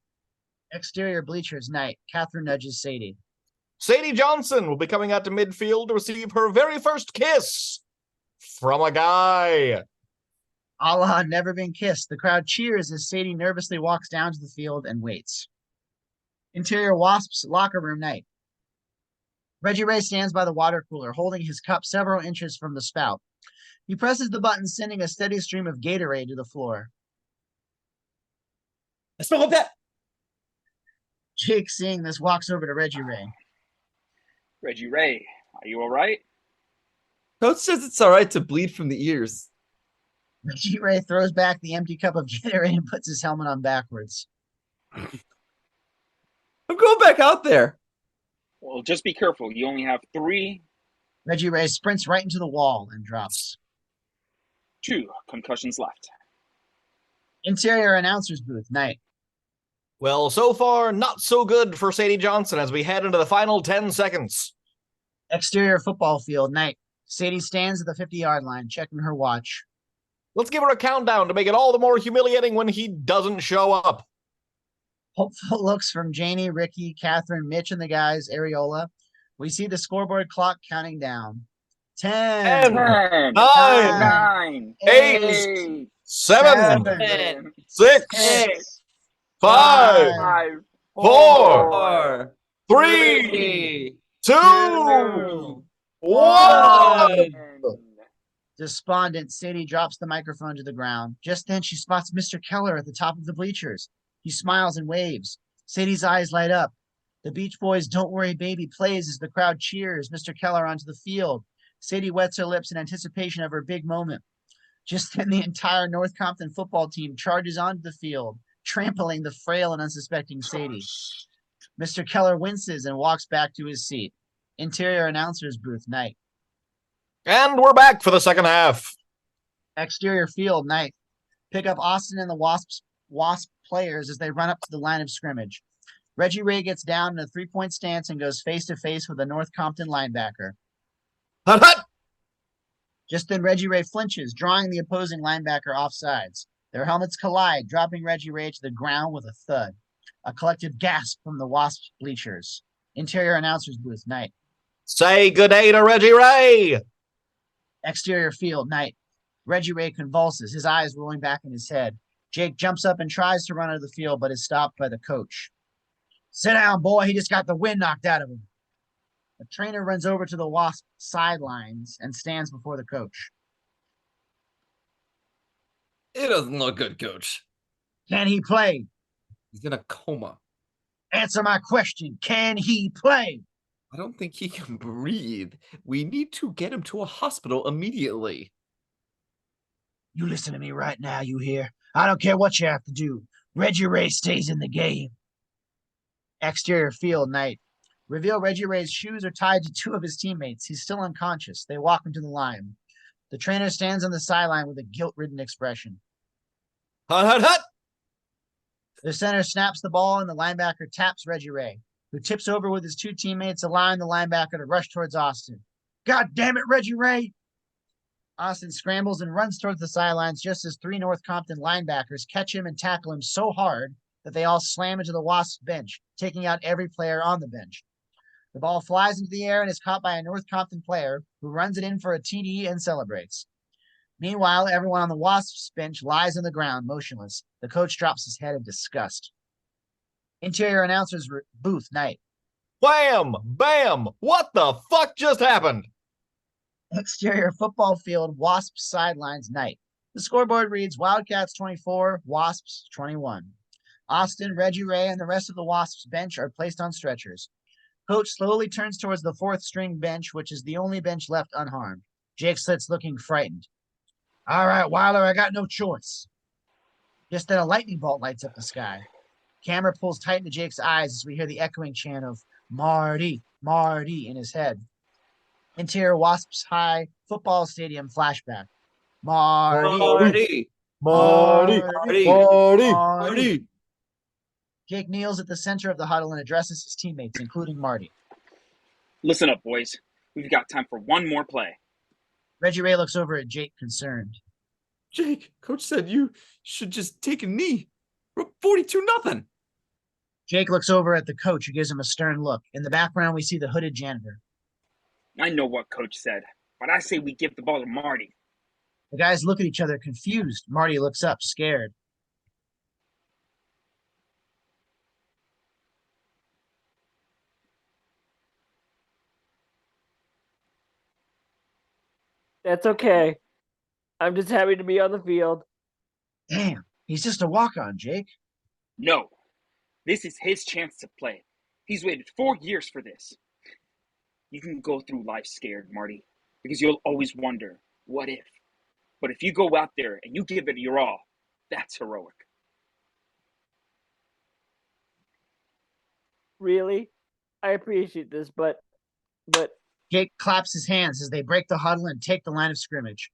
Exterior bleachers night. Catherine nudges Sadie. Sadie Johnson will be coming out to midfield to receive her very first kiss from a guy. Allah had never been kissed. The crowd cheers as Sadie nervously walks down to the field and waits. Interior Wasps locker room night. Reggie Ray stands by the water cooler, holding his cup several inches from the spout. He presses the button, sending a steady stream of Gatorade to the floor. Let's go that. Jake, seeing this, walks over to Reggie Ray. Reggie Ray, are you all right? Coach says it's all right to bleed from the ears. Reggie Ray throws back the empty cup of Gatorade and puts his helmet on backwards. I'm going back out there. Well, just be careful. You only have 3. Reggie Ray sprints right into the wall and drops. 2 concussions left. Interior announcer's booth night. Well, so far, not so good for Sadie Johnson as we head into the final 10 seconds. Exterior football field night. Sadie stands at the 50-yard line, checking her watch. Let's give her a countdown to make it all the more humiliating when he doesn't show up. Hopeful looks from Janie, Ricky, Catherine, Mitch, and the guys, Areola. We see the scoreboard clock counting down. 10, 9, 9, 8, 7, 6, 5, 4, 3, 2, 1. Despondent, Sadie drops the microphone to the ground. Just then she spots Mr. Keller at the top of the bleachers. He smiles and waves. Sadie's eyes light up. The Beach Boys' Don't Worry Baby plays as the crowd cheers Mr. Keller onto the field. Sadie wets her lips in anticipation of her big moment. Just then the entire North Compton football team charges onto the field, trampling the frail and unsuspecting Sadie. Mr. Keller winces and walks back to his seat. Interior announcer's booth night. And we're back for the second half. Exterior field night. Pick up Austin and the Wasp players as they run up to the line of scrimmage. Reggie Ray gets down in a 3-point stance and goes face to face with a North Compton linebacker. Hut, hut. Just then, Reggie Ray flinches, drawing the opposing linebacker offsides. Their helmets collide, dropping Reggie Ray to the ground with a thud. A collective gasp from the Wasps bleachers. Interior announcer's booth, night. Say good day to Reggie Ray. Exterior field, night. Reggie Ray convulses, his eyes rolling back in his head. Jake jumps up and tries to run out of the field, but is stopped by the coach. Sit down, boy. He just got the wind knocked out of him. The trainer runs over to the Wasp sidelines and stands before the coach. It doesn't look good, coach. Can he play? He's in a coma. Answer my question. Can he play? I don't think he can breathe. We need to get him to a hospital immediately. You listen to me right now, you hear? I don't care what you have to do. Reggie Ray stays in the game. Exterior field, night. Reveal Reggie Ray's shoes are tied to two of his teammates. He's still unconscious. They walk him to the line. The trainer stands on the sideline with a guilt-ridden expression. Hut, hut, hut. The center snaps the ball and the linebacker taps Reggie Ray, who tips over with his two teammates, allowing the linebacker to rush towards Austin. God damn it, Reggie Ray! Austin scrambles and runs towards the sidelines just as three North Compton linebackers catch him and tackle him so hard that they all slam into the Wasps bench, taking out every player on the bench. The ball flies into the air and is caught by a North Compton player who runs it in for a TD and celebrates. Meanwhile, everyone on the Wasps bench lies on the ground, motionless. The coach drops his head in disgust. Interior announcer's booth, night. Wham! Bam! What the fuck just happened? Exterior football field, Wasps sidelines, night. The scoreboard reads Wildcats 24, Wasps 21. Austin, Reggie Ray, and the rest of the Wasps bench are placed on stretchers. Coach slowly turns towards the fourth string bench, which is the only bench left unharmed. Jake sits looking frightened. All right, Wilder, I got no choice. Just then a lightning bolt lights up the sky. Camera pulls tight into Jake's eyes as we hear the echoing chant of Marty, Marty in his head. Interior Wasps High football stadium flashback. Marty, Marty, Marty. Jake kneels at the center of the huddle and addresses his teammates, including Marty. Listen up, boys. We've got time for one more play. Reggie Ray looks over at Jake, concerned. Jake, coach said you should just take a knee. We're 42-0. Jake looks over at the coach, who gives him a stern look. In the background, we see the hooded janitor. I know what coach said, but I say we give the ball to Marty. The guys look at each other, confused. Marty looks up, scared. That's okay. I'm just happy to be on the field. Damn, he's just a walk-on, Jake. No, this is his chance to play. He's waited 4 years for this. You can go through life scared, Marty, because you'll always wonder, what if? But if you go out there and you give it your all, that's heroic. Really? I appreciate this, but Jake claps his hands as they break the huddle and take the line of scrimmage.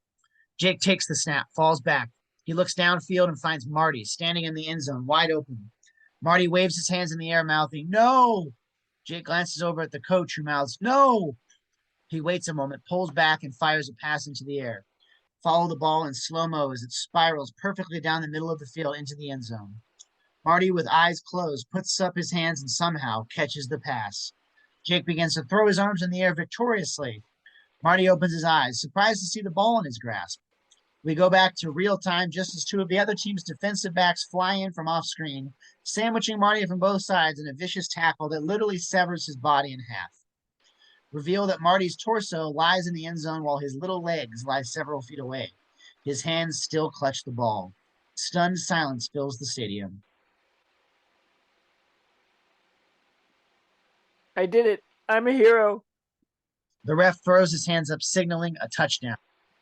Jake takes the snap, falls back. He looks downfield and finds Marty standing in the end zone, wide open. Marty waves his hands in the air, mouthing, "No!" Jake glances over at the coach, who mouths, "No!" He waits a moment, pulls back, and fires a pass into the air. Follow the ball in slow-mo as it spirals perfectly down the middle of the field into the end zone. Marty, with eyes closed, puts up his hands and somehow catches the pass. Jake begins to throw his arms in the air victoriously. Marty opens his eyes, surprised to see the ball in his grasp. We go back to real time just as two of the other team's defensive backs fly in from off screen, sandwiching Marty from both sides in a vicious tackle that literally severs his body in half. Reveal that Marty's torso lies in the end zone while his little legs lie several feet away. His hands still clutch the ball. Stunned silence fills the stadium. I did it. I'm a hero. The ref throws his hands up, signaling a touchdown.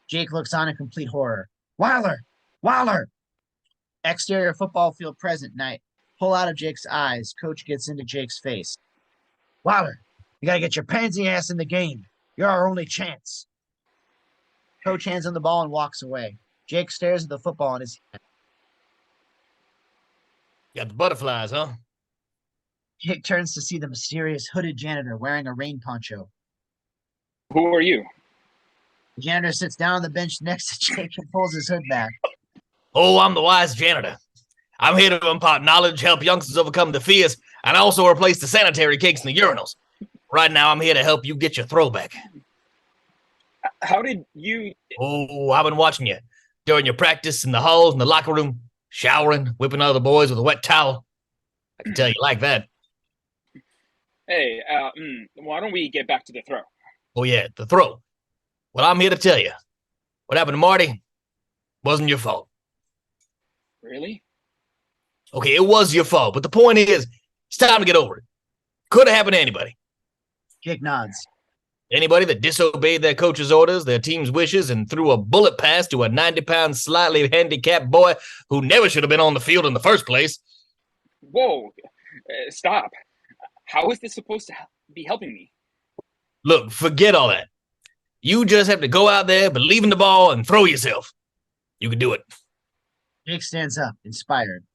Jake looks on in complete horror. Wilder! Wilder! Exterior football field present, night. Pull out of Jake's eyes. Coach gets into Jake's face. Wilder, you gotta get your pansy ass in the game. You're our only chance. Coach hands him the ball and walks away. Jake stares at the football in his hand. Got the butterflies, huh? Jake turns to see the mysterious hooded janitor wearing a rain poncho. Who are you? The janitor sits down on the bench next to Jake and pulls his hood back. Oh, I'm the wise janitor. I'm here to impart knowledge, help youngsters overcome their fears, and also replace the sanitary cakes in the urinals. Right now, I'm here to help you get your throwback. How did you... Oh, I've been watching you during your practice in the halls, in the locker room, showering, whipping other boys with a wet towel. I can tell you like that. Hey, why don't we get back to the throw? Oh, yeah, the throw. Well, I'm here to tell you. What happened to Marty wasn't your fault. Really? Okay, it was your fault, but the point is, it's time to get over it. Could have happened to anybody. Jake nods. Anybody that disobeyed their coach's orders, their team's wishes, and threw a bullet pass to a 90-pound, slightly handicapped boy who never should have been on the field in the first place. Whoa, stop. How is this supposed to be helping me? Look, forget all that. You just have to go out there, believe in the ball, and throw yourself. You can do it. Jake stands up, inspired.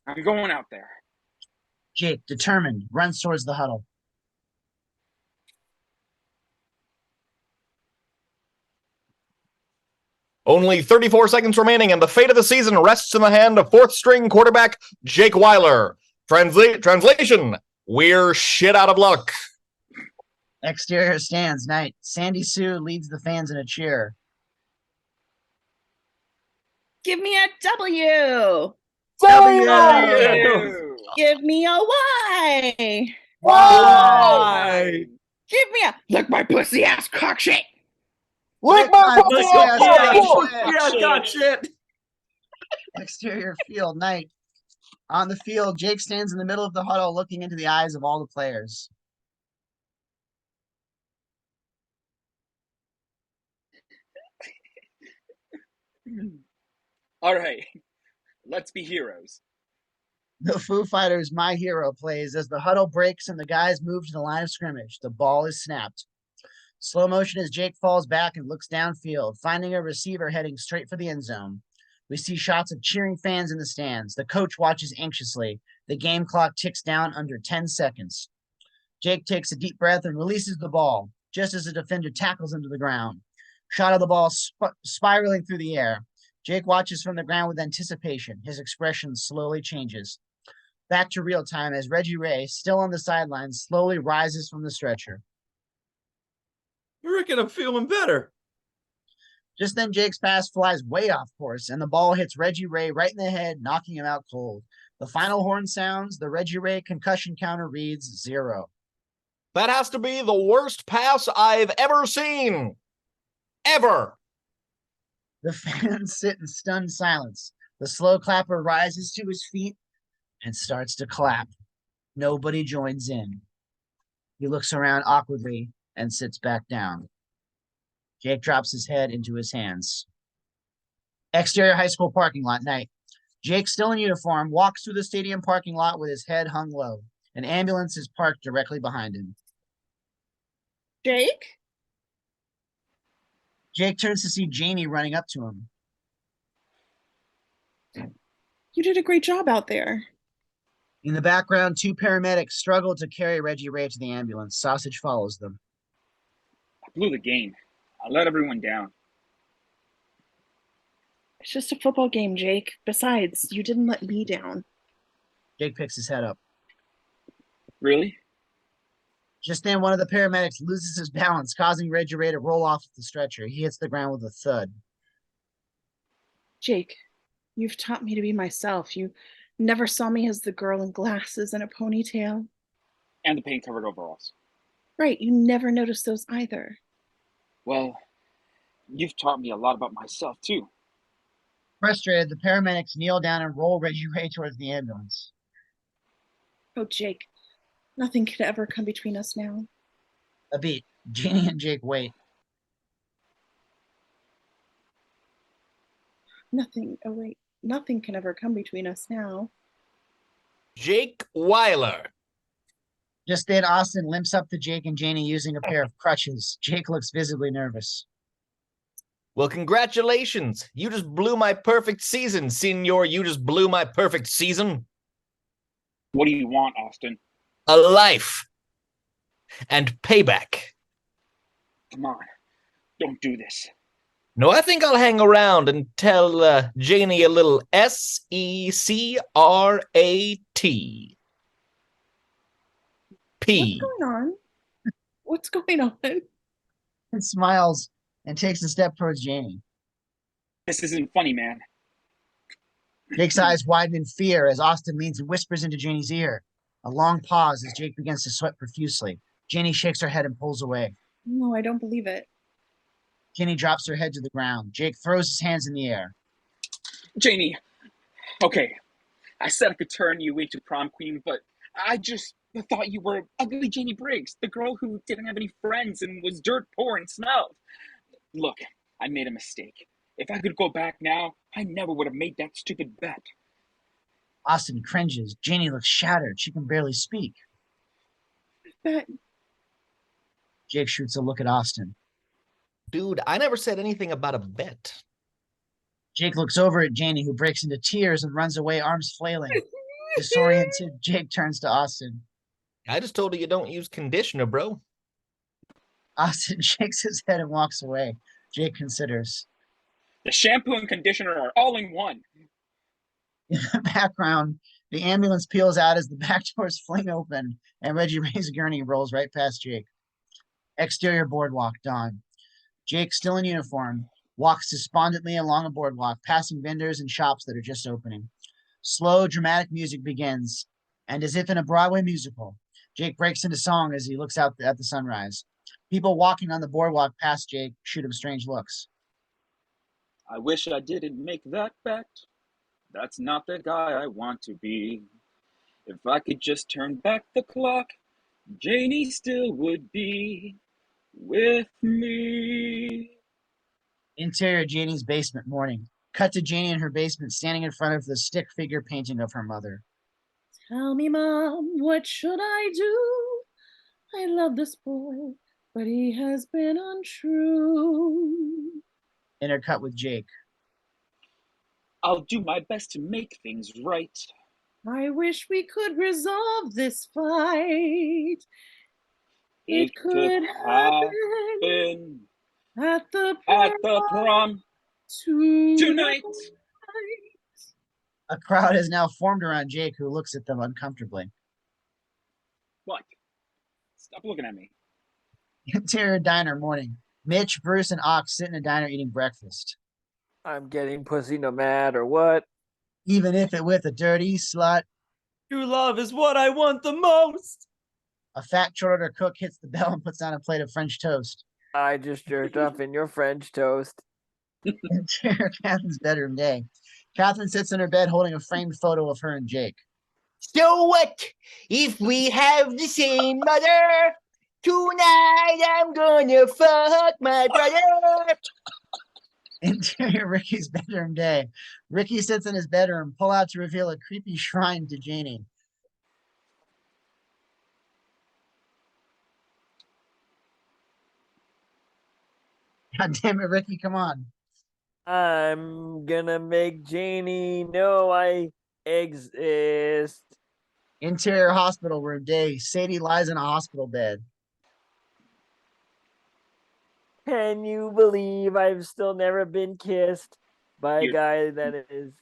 I'm going out there. Jake, determined, runs towards the huddle. Only 34 seconds remaining, and the fate of the season rests in the hand of fourth-string quarterback Jake Weiler. Translation, we're shit out of luck. Exterior stands, night. Sandy Sue leads the fans in a cheer. Give me a W. Ew. Give me a Y. Why? Give me a lick my pussy ass cock shit. Lick my pussy ass, Yeah, got shit. Exterior field, night. On the field, Jake stands in the middle of the huddle looking into the eyes of all the players. All right, let's be heroes. The Foo Fighters' My Hero plays as the huddle breaks and the guys move to the line of scrimmage. The ball is snapped. Slow motion as Jake falls back and looks downfield, finding a receiver heading straight for the end zone. We see shots of cheering fans in the stands. The coach watches anxiously. The game clock ticks down under 10 seconds. Jake takes a deep breath and releases the ball, just as the defender tackles him to the ground. Shot of the ball spiraling through the air. Jake watches from the ground with anticipation. His expression slowly changes. Back to real time as Reggie Ray, still on the sidelines, slowly rises from the stretcher. I reckon I'm feeling better. Just then, Jake's pass flies way off course, and the ball hits Reggie Ray right in the head, knocking him out cold. The final horn sounds. The Reggie Ray concussion counter reads 0. That has to be the worst pass I've ever seen. Ever. The fans sit in stunned silence. The slow clapper rises to his feet and starts to clap. Nobody joins in. He looks around awkwardly and sits back down. Jake drops his head into his hands. Exterior high school parking lot, night. Jake, still in uniform, walks through the stadium parking lot with his head hung low. An ambulance is parked directly behind him. Jake? Jake turns to see Janie running up to him. You did a great job out there. In the background, 2 paramedics struggle to carry Reggie Ray to the ambulance. Sausage follows them. I blew the game. I let everyone down. It's just a football game, Jake. Besides, you didn't let me down. Jake picks his head up. Really? Just then, one of the paramedics loses his balance, causing Reggie Ray to roll off the stretcher. He hits the ground with a thud. Jake, you've taught me to be myself. You never saw me as the girl in glasses and a ponytail. And the paint-covered overalls. Right, you never noticed those either. Well, you've taught me a lot about myself, too. Frustrated, the paramedics kneel down and roll Reggie Ray towards the ambulance. Oh, Jake, nothing could ever come between us now. A beat. Janie and Jake wait. Nothing, oh wait, nothing can ever come between us now. Jake Weiler. Just then, Austin limps up to Jake and Janie using a pair of crutches. Jake looks visibly nervous. Well, congratulations. You just blew my perfect season, senor. You just blew my perfect season. What do you want, Austin? A life. And payback. Come on. Don't do this. No, I think I'll hang around and tell Janie a little SECRAT. What's P. going on? What's going on? And smiles and takes a step towards Janie. This isn't funny, man. Jake's eyes widen in fear as Austin leans and whispers into Janie's ear. A long pause as Jake begins to sweat profusely. Janie shakes her head and pulls away. No, I don't believe it. Janie drops her head to the ground. Jake throws his hands in the air. Janie, okay, I said I could turn you into prom queen, but I just thought you were ugly Janie Briggs, the girl who didn't have any friends and was dirt poor and smelled. Look, I made a mistake. If I could go back now, I never would have made that stupid bet. Austin cringes. Janie looks shattered. She can barely speak. Bet. Jake shoots a look at Austin. Dude, I never said anything about a bet. Jake looks over at Janie, who breaks into tears and runs away, arms flailing. Disoriented, Jake turns to Austin. I just told you don't use conditioner, bro. Austin shakes his head and walks away. Jake considers. The shampoo and conditioner are all in one. In the background, the ambulance peels out as the back doors fling open and Reggie Ray's gurney rolls right past Jake. Exterior boardwalk, dawn. Jake, still in uniform, walks despondently along a boardwalk, passing vendors and shops that are just opening. Slow, dramatic music begins, and as if in a Broadway musical, Jake breaks into song as he looks out at the sunrise. People walking on the boardwalk past Jake shoot him strange looks. I wish I didn't make that bet. That's not the guy I want to be. If I could just turn back the clock, Janie still would be with me. Interior Janie's basement morning. Cut to Janie in her basement, standing in front of the stick figure painting of her mother. Tell me, Mom, what should I do? I love this boy, but he has been untrue. Intercut with Jake. I'll do my best to make things right. I wish we could resolve this fight. It could happen at the prom tonight. A crowd has now formed around Jake, who looks at them uncomfortably. What? Stop looking at me. Interior diner morning. Mitch, Bruce, and Ox sit in a diner eating breakfast. I'm getting pussy no matter what. Even if it with a dirty slut. True love is what I want the most. A fat short-order cook hits the bell and puts down a plate of French toast. I just jerked off in your French toast. Interior Catherine's bedroom day. Catherine sits in her bed holding a framed photo of her and Jake. So what if we have the same mother? Tonight I'm gonna fuck my brother. Interior Ricky's bedroom day. Ricky sits in his bedroom, pull out to reveal a creepy shrine to Janie. God damn it, Ricky, come on. I'm gonna make Janie know I exist. Interior hospital room day. Sadie lies in a hospital bed. Can you believe I've still never been kissed by a Here. guy that is?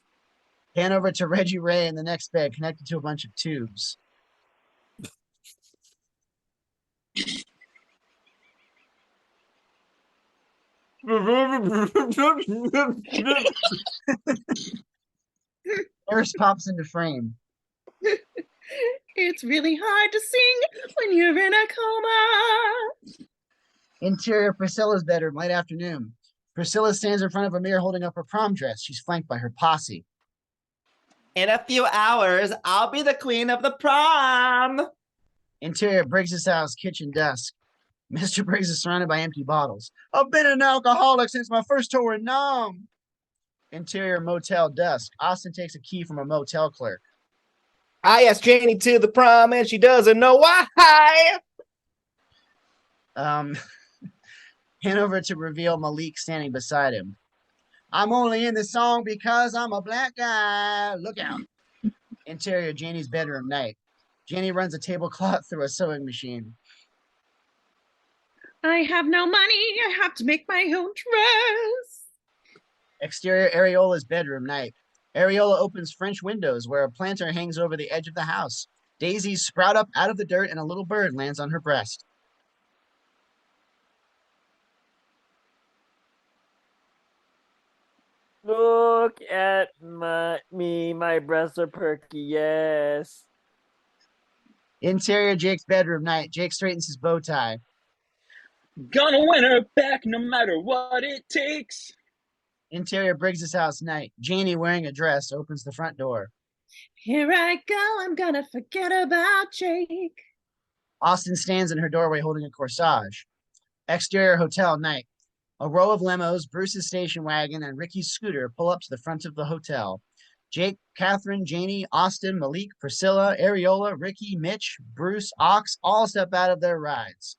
Pan over to Reggie Ray in the next bed, connected to a bunch of tubes. Nurse pops into frame. It's really hard to sing when you're in a coma. Interior Priscilla's bedroom, late afternoon. Priscilla stands in front of a mirror holding up her prom dress. She's flanked by her posse. In a few hours, I'll be the queen of the prom. Interior Briggs' house, kitchen dusk. Mr. Briggs is surrounded by empty bottles. I've been an alcoholic since my first tour in Nam. Interior motel dusk. Austin takes a key from a motel clerk. I asked Janie to the prom and she doesn't know why. Hanover to reveal Malik standing beside him. I'm only in the song because I'm a black guy. Look out. Interior Janie's bedroom night. Janie runs a tablecloth through a sewing machine. I have no money. I have to make my own dress. Exterior Areola's bedroom night. Areola opens French windows where a planter hangs over the edge of the house. Daisies sprout up out of the dirt and a little bird lands on her breast. Look at my breasts are perky, yes. Interior Jake's bedroom night. Jake straightens his bow tie. Gonna win her back no matter what it takes. Interior Briggs's house night. Janie, wearing a dress, opens the front door. Here I go. I'm gonna forget about Jake. Austin stands in her doorway holding a corsage. Exterior hotel night. A row of limos, Bruce's station wagon, and Ricky's scooter pull up to the front of the hotel. Jake, Catherine, Janie, Austin, Malik, Priscilla, Areola, Ricky, Mitch, Bruce, Ox all step out of their rides.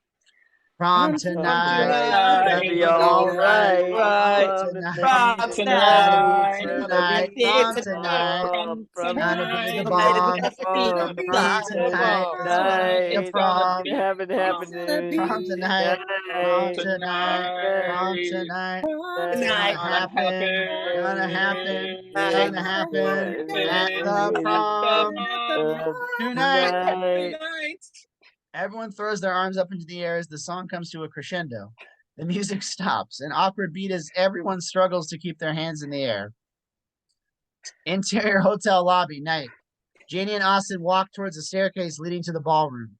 Prom tonight, Gonna be all right. Prom Prom tonight, tonight, prom tonight. Prom Gonna be the tonight. bomb. Prom tonight, it's gonna be a prom. Prom tonight, prom tonight, prom tonight. Gonna happen at the prom tonight. Everyone throws their arms up into the air as the song comes to a crescendo. The music stops, an awkward beat as everyone struggles to keep their hands in the air. Interior hotel lobby night. Janie and Austin walk towards the staircase leading to the ballroom.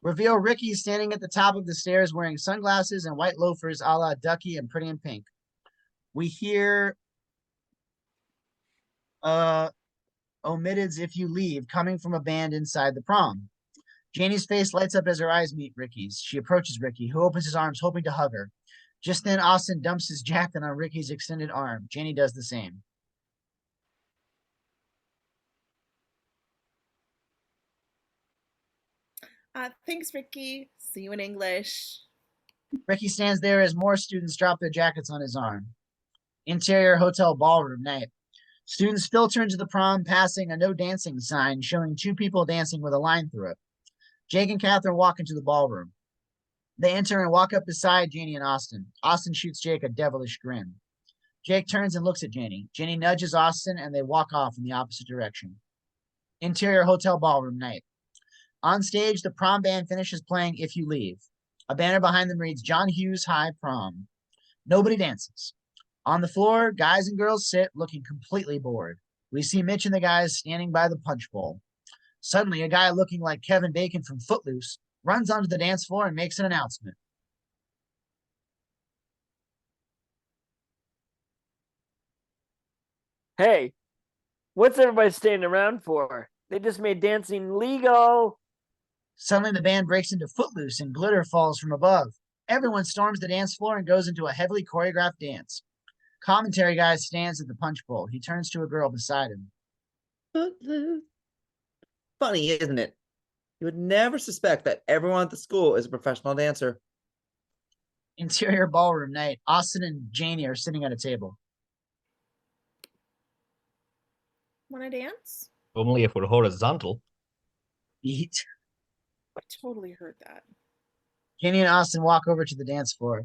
Reveal Ricky standing at the top of the stairs wearing sunglasses and white loafers a la Ducky and Pretty in Pink. We hear Omitted's If You Leave coming from a band inside the prom. Janie's face lights up as her eyes meet Ricky's. She approaches Ricky, who opens his arms, hoping to hug her. Just then, Austin dumps his jacket on Ricky's extended arm. Janie does the same. Thanks, Ricky. See you in English. Ricky stands there as more students drop their jackets on his arm. Interior hotel ballroom night. Students filter into the prom, passing a no dancing sign showing two people dancing with a line through it. Jake and Catherine walk into the ballroom. They enter and walk up beside Janie and Austin. Austin shoots Jake a devilish grin. Jake turns and looks at Janie. Janie nudges Austin and they walk off in the opposite direction. Interior hotel ballroom night. On stage, the prom band finishes playing If You Leave. A banner behind them reads John Hughes High Prom. Nobody dances. On the floor, guys and girls sit looking completely bored. We see Mitch and the guys standing by the punch bowl. Suddenly, a guy looking like Kevin Bacon from Footloose runs onto the dance floor and makes an announcement. Hey, what's everybody standing around for? They just made dancing legal. Suddenly, the band breaks into Footloose and glitter falls from above. Everyone storms the dance floor and goes into a heavily choreographed dance. Commentary guy stands at the punch bowl. He turns to a girl beside him. Footloose. Funny, isn't it? You would never suspect that everyone at the school is a professional dancer. Interior ballroom night. Austin and Janie are sitting at a table. Want to dance? Only if we're horizontal. Eat. I totally heard that. Janie and Austin walk over to the dance floor.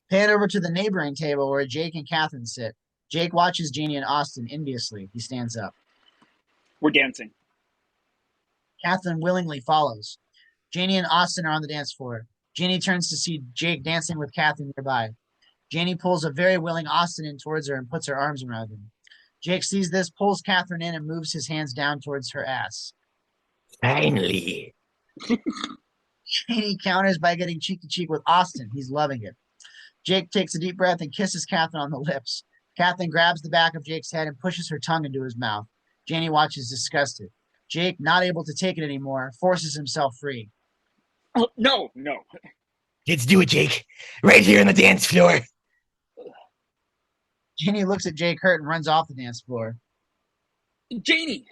Pan over to the neighboring table where Jake and Catherine sit. Jake watches Janie and Austin enviously. He stands up. We're dancing. Catherine willingly follows. Janie and Austin are on the dance floor. Janie turns to see Jake dancing with Catherine nearby. Janie pulls a very willing Austin in towards her and puts her arms around him. Jake sees this, pulls Catherine in, and moves his hands down towards her ass. Finally. Janie counters by getting cheek to cheek with Austin. He's loving it. Jake takes a deep breath and kisses Catherine on the lips. Catherine grabs the back of Jake's head and pushes her tongue into his mouth. Janie watches disgusted. Jake, not able to take it anymore, forces himself free. Oh, no. Let's do it, Jake. Right here on the dance floor. Janie looks at Jake hurt and runs off the dance floor. Janie!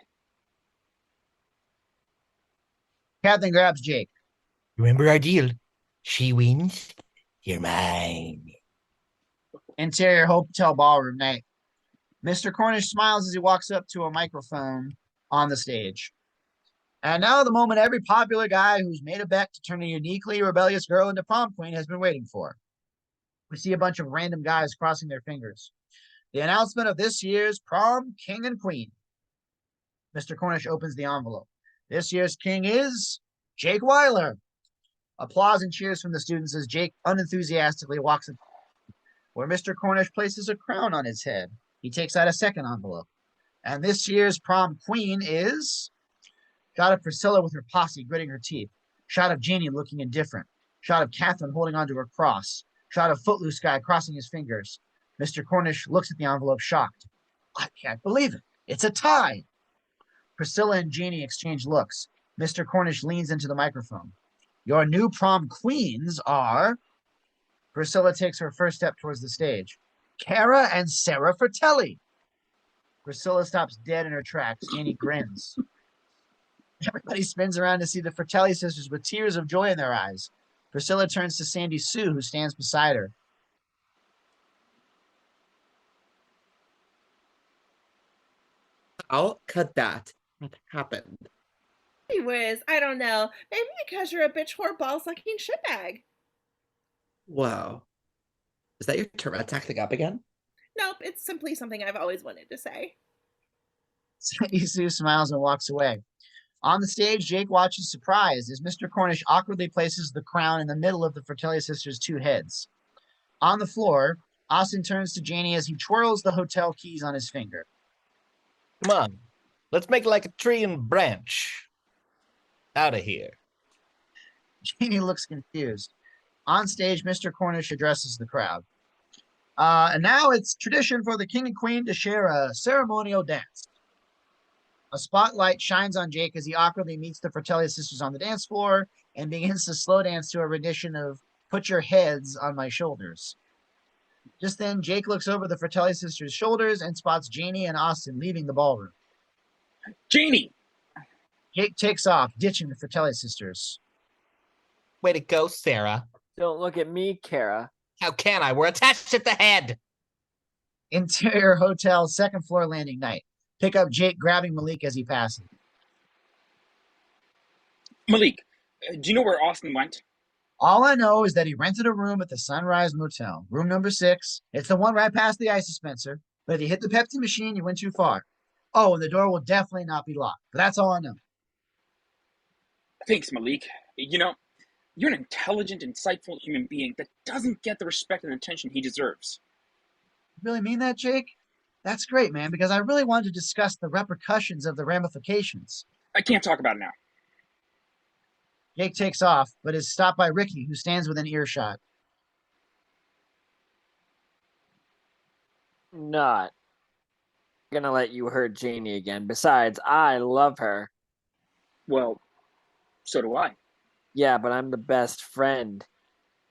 Catherine grabs Jake. Remember our deal. She wins. You're mine. Interior hotel ballroom night. Mr. Cornish smiles as he walks up to a microphone on the stage. And now the moment every popular guy who's made a bet to turn a uniquely rebellious girl into prom queen has been waiting for. We see a bunch of random guys crossing their fingers. The announcement of this year's prom king and queen. Mr. Cornish opens the envelope. This year's king is Jake Weiler. Applause and cheers from the students as Jake unenthusiastically walks in, where Mr. Cornish places a crown on his head. He takes out a second envelope. And this year's prom queen is... Shot of Priscilla with her posse gritting her teeth. Shot of Jeannie looking indifferent. Shot of Catherine holding onto her cross. Shot of Footloose guy crossing his fingers. Mr. Cornish looks at the envelope shocked. I can't believe it. It's a tie. Priscilla and Jeannie exchange looks. Mr. Cornish leans into the microphone. Your new prom queens are... Priscilla takes her first step towards the stage. Cara and Sarah Fratelli. Priscilla stops dead in her tracks. Jeannie grins. Everybody spins around to see the Fratelli sisters with tears of joy in their eyes. Priscilla turns to Sandy Sue, who stands beside her. I'll cut that. What happened? Anyways, I don't know. Maybe because you're a bitch whore ball sucking shitbag. Whoa. Is that your Tourette tactic up again? Nope, it's simply something I've always wanted to say. Sandy Sue smiles and walks away. On the stage, Jake watches surprised as Mr. Cornish awkwardly places the crown in the middle of the Fratelli sisters' two heads. On the floor, Austin turns to Janie as he twirls the hotel keys on his finger. Come on. Let's make like a tree and branch. Out of here. Janie looks confused. On stage, Mr. Cornish addresses the crowd. And now it's tradition for the king and queen to share a ceremonial dance. A spotlight shines on Jake as he awkwardly meets the Fratelli sisters on the dance floor and begins to slow dance to a rendition of Put Your Heads on My Shoulders. Just then, Jake looks over the Fratelli sisters' shoulders and spots Janie and Austin leaving the ballroom. Janie! Jake takes off, ditching the Fratelli sisters. Way to go, Sarah. Don't look at me, Kara. How can I? We're attached at the head. Interior hotel, second floor landing night. Pick up Jake grabbing Malik as he passes. Malik, do you know where Austin went? All I know is that he rented a room at the Sunrise Motel, room number 6. It's the one right past the ice dispenser. But if you hit the Pepsi machine, you went too far. Oh, and the door will definitely not be locked. But that's all I know. Thanks, Malik. You know, you're an intelligent, insightful human being that doesn't get the respect and attention he deserves. You really mean that, Jake? That's great, man, because I really wanted to discuss the repercussions of the ramifications. I can't talk about it now. Jake takes off, but is stopped by Ricky, who stands within earshot. Not gonna let you hurt Janie again. Besides, I love her. Well, so do I. Yeah, but I'm the best friend.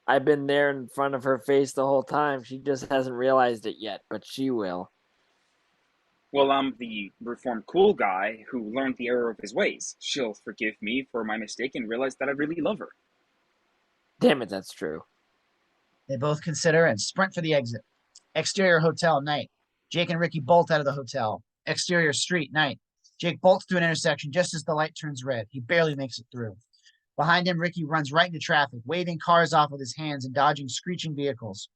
I've been there in front of her face the whole time. She just hasn't realized it yet, but she will. Well, I'm the reformed cool guy who learned the error of his ways. She'll forgive me for my mistake and realize that I really love her. Damn it, that's true. They both consider and sprint for the exit. Exterior hotel, night. Jake and Ricky bolt out of the hotel. Exterior street, night. Jake bolts through an intersection just as the light turns red. He barely makes it through. Behind him, Ricky runs right into traffic, waving cars off with his hands and dodging screeching vehicles.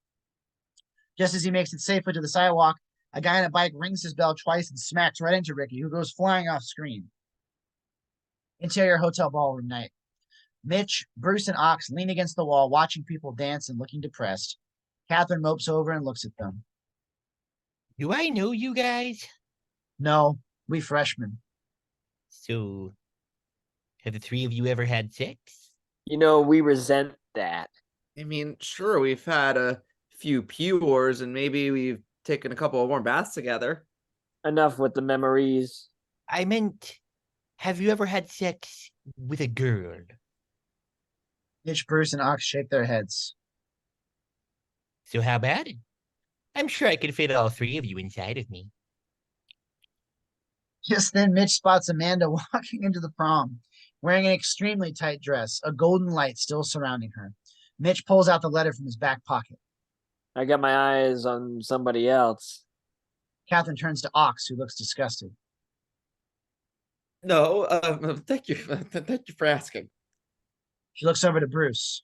Just as he makes it safely to the sidewalk, a guy on a bike rings his bell twice and smacks right into Ricky, who goes flying off screen. Interior hotel ballroom night. Mitch, Bruce, and Ox lean against the wall, watching people dance and looking depressed. Catherine mopes over and looks at them. Do I know you guys? No, we freshmen. So, have the three of you ever had sex? You know, we resent that. I mean, sure, we've had a few pewars and maybe we've taken a couple of warm baths together. Enough with the memories. I meant, have you ever had sex with a girl? Mitch, Bruce, and Ox shake their heads. So how about it? I'm sure I could fit all three of you inside of me. Just then, Mitch spots Amanda walking into the prom, wearing an extremely tight dress, a golden light still surrounding her. Mitch pulls out the letter from his back pocket. I got my eyes on somebody else. Catherine turns to Ox, who looks disgusted. No, thank you. Thank you for asking. She looks over to Bruce.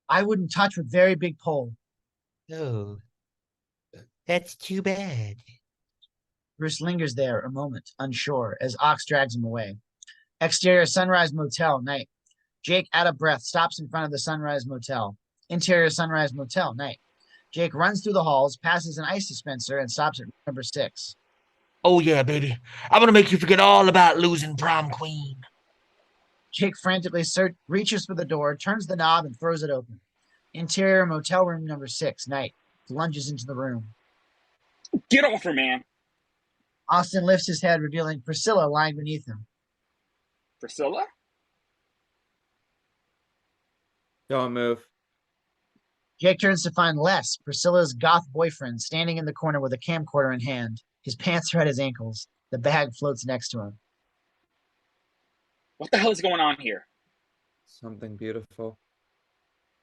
I wouldn't touch with very big pole. Oh, that's too bad. Bruce lingers there a moment, unsure, as Ox drags him away. Exterior Sunrise Motel, night. Jake, out of breath, stops in front of the Sunrise Motel. Interior Sunrise Motel, night. Jake runs through the halls, passes an ice dispenser, and stops at number 6. Oh, yeah, baby. I'm gonna make you forget all about losing prom queen. Jake frantically reaches for the door, turns the knob, and throws it open. Interior motel room number 6, night. Lunges into the room. Get off her, man. Austin lifts his head, revealing Priscilla lying beneath him. Priscilla? Don't move. Jake turns to find Les, Priscilla's goth boyfriend, standing in the corner with a camcorder in hand. His pants are at his ankles. The bag floats next to him. What the hell is going on here? Something beautiful.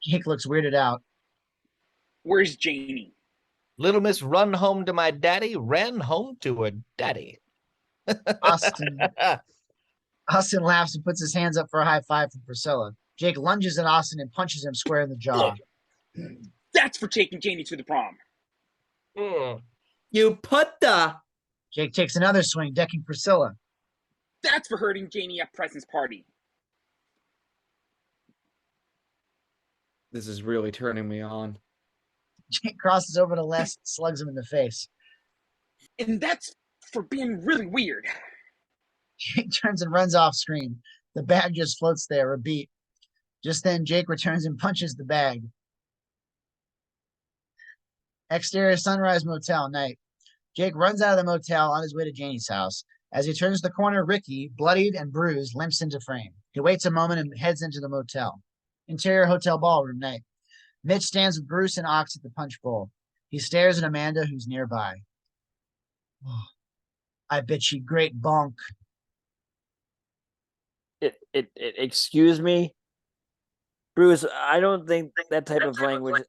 Jake looks weirded out. Where's Janie? Little Miss run home to my daddy, ran home to her daddy. Austin laughs and puts his hands up for a high five from Priscilla. Jake lunges at Austin and punches him square in the jaw. That's for taking Janie to the prom. You put the. Jake takes another swing, decking Priscilla. That's for hurting Janie at Preston's party. This is really turning me on. Jake crosses over to Les and slugs him in the face. And that's for being really weird. Jake turns and runs off screen. The bag just floats there, a beat. Just then, Jake returns and punches the bag. Exterior Sunrise Motel, night. Jake runs out of the motel on his way to Janie's house. As he turns the corner, Ricky, bloodied and bruised, limps into frame. He waits a moment and heads into the motel. Interior hotel ballroom, night. Mitch stands with Bruce and Ox at the punch bowl. He stares at Amanda, who's nearby. Oh, I bet she great bonk. Excuse me, Bruce. I don't think that type of language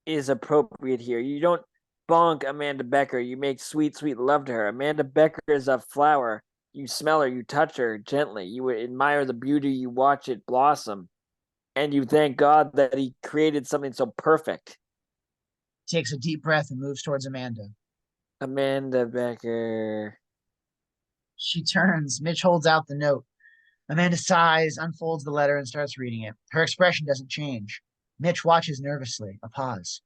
is appropriate here. You don't bonk Amanda Becker. You make sweet, sweet love to her. Amanda Becker is a flower. You smell her, you touch her gently. You admire the beauty, you watch it blossom. And you thank God that he created something so perfect. Takes a deep breath and moves towards Amanda. Amanda Becker. She turns. Mitch holds out the note. Amanda sighs, unfolds the letter, and starts reading it. Her expression doesn't change. Mitch watches nervously. A pause.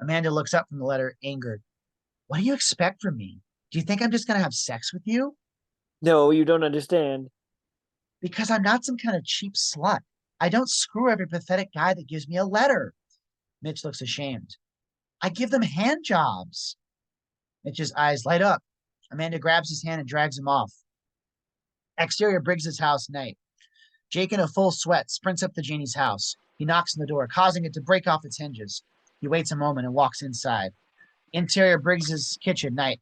Amanda looks up from the letter, angered. What do you expect from me? Do you think I'm just going to have sex with you? No, you don't understand. Because I'm not some kind of cheap slut. I don't screw every pathetic guy that gives me a letter. Mitch looks ashamed. I give them hand jobs. Mitch's eyes light up. Amanda grabs his hand and drags him off. Exterior Briggs's house, night. Jake, in a full sweat, sprints up to Janie's house. He knocks on the door, causing it to break off its hinges. He waits a moment and walks inside. Interior Briggs's kitchen, night.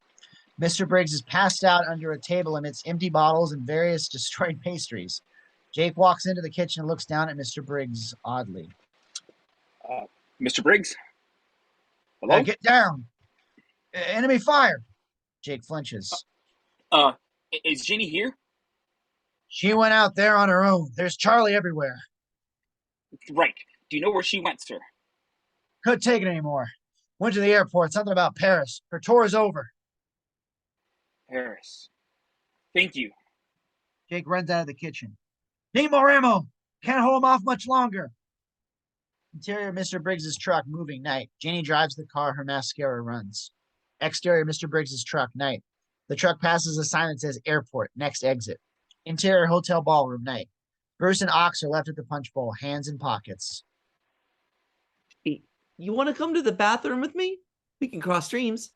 Mr. Briggs is passed out under a table amidst empty bottles and various destroyed pastries. Jake walks into the kitchen and looks down at Mr. Briggs oddly. Mr. Briggs? Hello? Get down. Enemy fire. Jake flinches. Is Ginny here? She went out there on her own. There's Charlie everywhere. Right. Do you know where she went, sir? Couldn't take it anymore. Went to the airport. Something about Paris. Her tour is over. Paris. Thank you. Jake runs out of the kitchen. Need more ammo. Can't hold him off much longer. Interior Mr. Briggs's truck, moving, night. Janie drives the car. Her mascara runs. Exterior Mr. Briggs's truck, night. The truck passes a sign that says airport, next exit. Interior hotel ballroom, night. Bruce and Ox are left at the punch bowl, hands in pockets. You want to come to the bathroom with me? We can cross streams.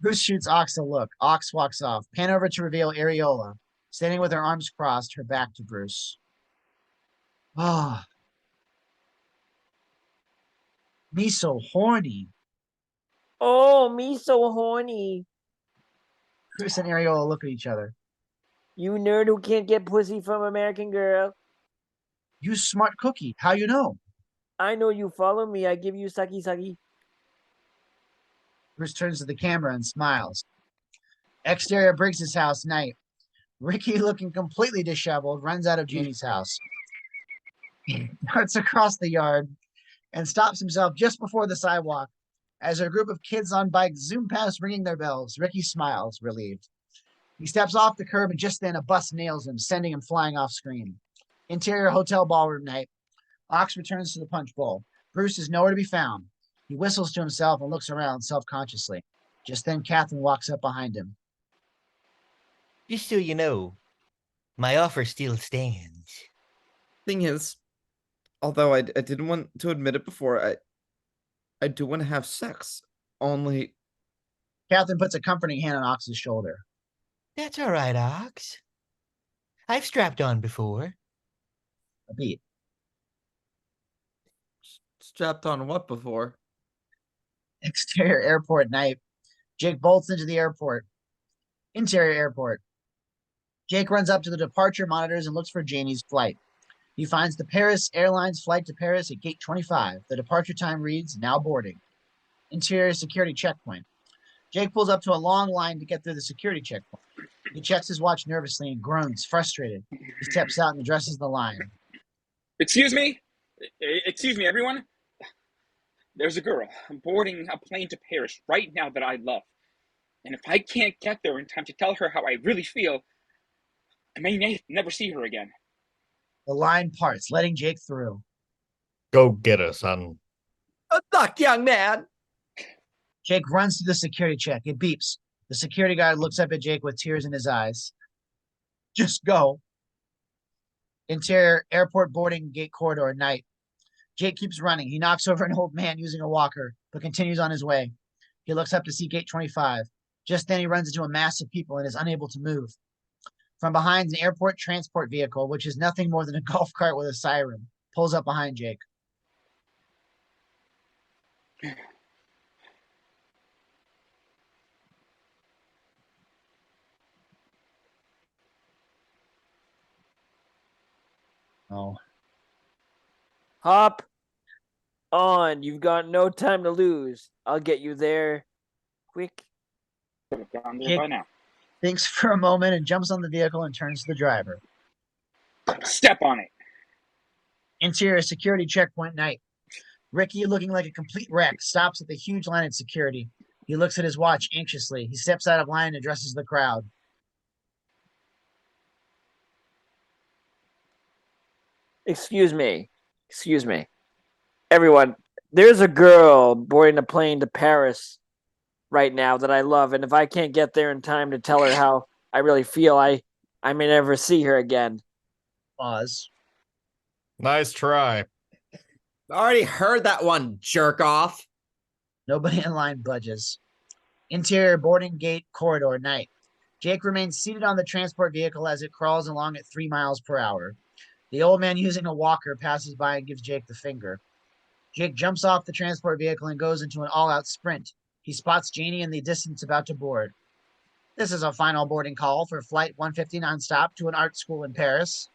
Bruce shoots Ox a look. Ox walks off. Pan over to reveal Areola, standing with her arms crossed, her back to Bruce. Ah. Me so horny. Oh, me so horny. Bruce and Areola look at each other. You nerd who can't get pussy from American Girl. You smart cookie. How you know? I know you follow me. I give you sucky sucky. Bruce turns to the camera and smiles. Exterior Briggs's house, night. Ricky, looking completely disheveled, runs out of Janie's house. He darts across the yard and stops himself just before the sidewalk. As a group of kids on bikes zoom past ringing their bells, Ricky smiles, relieved. He steps off the curb and just then a bus nails him, sending him flying off screen. Interior hotel ballroom night. Ox returns to the punch bowl. Bruce is nowhere to be found. He whistles to himself and looks around self-consciously. Just then Catherine walks up behind him. Just so you know, my offer still stands. Thing is, although I didn't want to admit it before, I do want to have sex. Only Catherine puts a comforting hand on Ox's shoulder. That's all right, Ox. I've strapped on before. A beat. strapped on what before? Exterior airport night. Jake bolts into the airport. Interior airport. Jake runs up to the departure monitors and looks for Janie's flight. He finds the Paris Airlines flight to Paris at gate 25. The departure time reads, now boarding. Interior security checkpoint. Jake pulls up to a long line to get through the security checkpoint. He checks his watch nervously and groans, frustrated. He steps out and addresses the line. Excuse me? Excuse me, everyone? There's a girl boarding a plane to Paris right now that I love. And if I can't get there in time to tell her how I really feel, I may never see her again. The line parts, letting Jake through. Go get her, son. Duck, young man. Jake runs through the security check. It beeps. The security guard looks up at Jake with tears in his eyes. Just go. Interior airport boarding gate corridor night. Jake keeps running. He knocks over an old man using a walker, but continues on his way. He looks up to see gate 25. Just then he runs into a mass of people and is unable to move. From behind, an airport transport vehicle, which is nothing more than a golf cart with a siren, pulls up behind Jake. Oh. Hop on. You've got no time to lose. I'll get you there quick. Could have gone there Jake by now. thinks for a moment and jumps on the vehicle and turns to the driver. Step on it. Interior security checkpoint night. Ricky, looking like a complete wreck, stops at the huge line at security. He looks at his watch anxiously. He steps out of line and addresses the crowd. Excuse me. Excuse me. Everyone, there's a girl boarding a plane to Paris right now that I love, and if I can't get there in time to tell her how I really feel, I may never see her again. Pause. Nice try. Already heard that one, jerk off. Nobody in line budges. Interior boarding gate corridor night. Jake remains seated on the transport vehicle as it crawls along at 3 miles per hour. The old man using a walker passes by and gives Jake the finger. Jake jumps off the transport vehicle and goes into an all-out sprint. He spots Janie in the distance about to board. This is a final boarding call for flight 150 nonstop to an art school in Paris.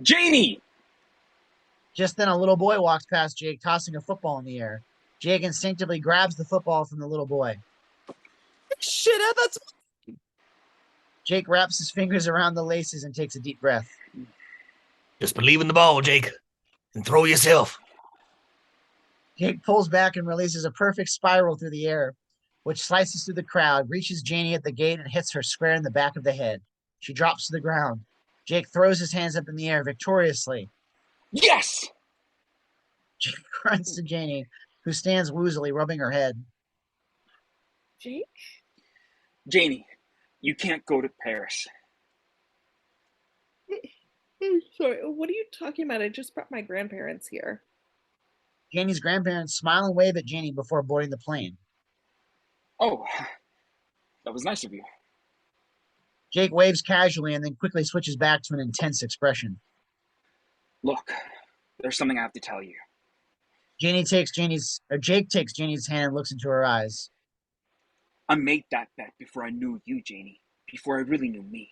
Janie! Just then a little boy walks past Jake, tossing a football in the air. Jake instinctively grabs the football from the little boy. Shit, that's Jake wraps his fingers around the laces and takes a deep breath. Just believe in the ball, Jake, and throw yourself. Jake pulls back and releases a perfect spiral through the air, which slices through the crowd, reaches Janie at the gate, and hits her square in the back of the head. She drops to the ground. Jake throws his hands up in the air victoriously. Yes! Jake grunts to Janie, who stands woozily, rubbing her head. Jake? Janie, you can't go to Paris. I'm sorry, what are you talking about? I just brought my grandparents here. Janie's grandparents smile and wave at Janie before boarding the plane. Oh, that was nice of you. Jake waves casually and then quickly switches back to an intense expression. Look, there's something I have to tell you. Jake takes Janie's hand and looks into her eyes. I made that bet before I knew you, Janie. Before I really knew me.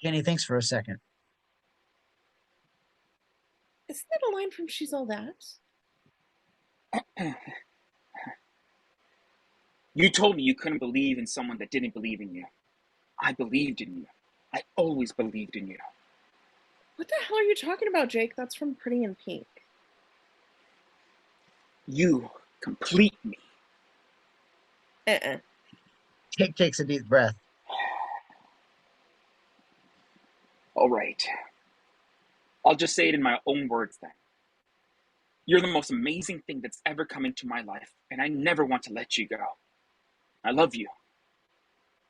Janie thinks for a second. Isn't that a line from She's All That? You told me you couldn't believe in someone that didn't believe in you. I believed in you. I always believed in you. What the hell are you talking about, Jake? That's from Pretty in Pink. You complete me. Jake takes a deep breath. All right. I'll just say it in my own words then. You're the most amazing thing that's ever come into my life, and I never want to let you go. I love you.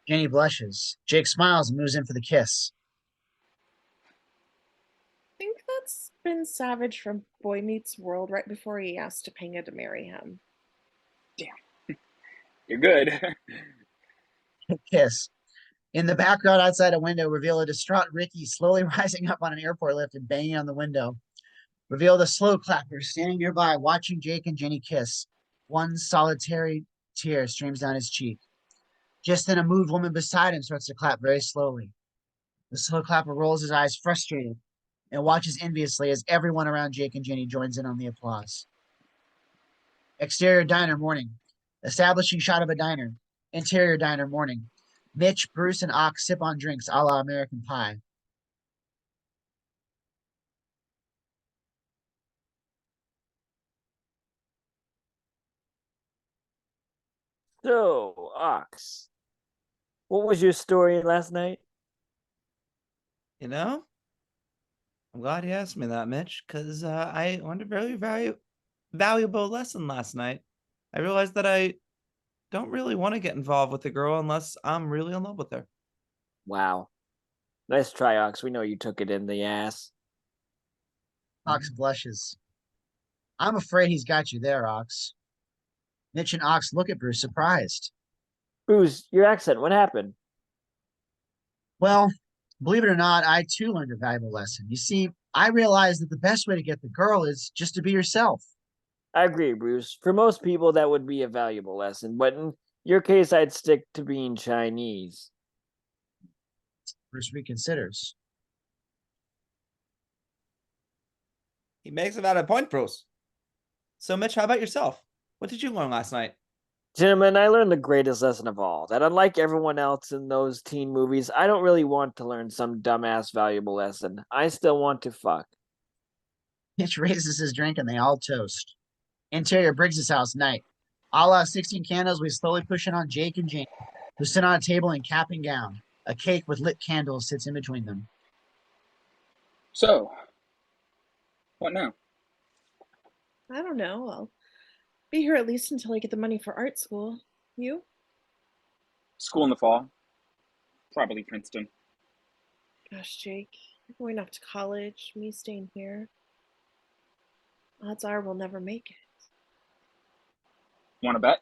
Jenny blushes. Jake smiles and moves in for the kiss. I think that's been Savage from Boy Meets World right before he asked Topanga to marry him. Damn. You're good. Kiss. In the background outside a window, reveal a distraught Ricky slowly rising up on an airport lift and banging on the window. Reveal the slow clapper standing nearby watching Jake and Jenny kiss. One solitary tear streams down his cheek. Just then a moved woman beside him starts to clap very slowly. The slow clapper rolls his eyes frustrated and watches enviously as everyone around Jake and Jenny joins in on the applause. Exterior diner morning. Establishing shot of a diner. Interior diner morning. Mitch, Bruce, and Ox sip on drinks a la American Pie. So, Ox, what was your story last night? You know, I'm glad you asked me that, Mitch, because I learned a very valuable lesson last night. I realized that I don't really want to get involved with a girl unless I'm really in love with her. Wow. Nice try, Ox. We know you took it in the ass. Ox blushes. I'm afraid he's got you there, Ox. Mitch and Ox look at Bruce surprised. Bruce, your accent, what happened? Well, believe it or not, I too learned a valuable lesson. You see, I realized that the best way to get the girl is just to be yourself. I agree, Bruce. For most people, that would be a valuable lesson, but in your case, I'd stick to being Chinese. Bruce reconsiders. He makes a valid point, Bruce. So, Mitch, how about yourself? What did you learn last night? Gentlemen, I learned the greatest lesson of all, that unlike everyone else in those teen movies, I don't really want to learn some dumbass valuable lesson. I still want to fuck. Mitch raises his drink and they all toast. Interior Briggs's house, night. A la 16 candles, we slowly push in on Jake and Jane, who sit on a table in cap and gown. A cake with lit candles sits in between them. So, what now? I don't know. I'll be here at least until I get the money for art school. You? School in the fall. Probably Princeton. Gosh, Jake, you're going off to college, me staying here. Odds are we'll never make it. Want to bet?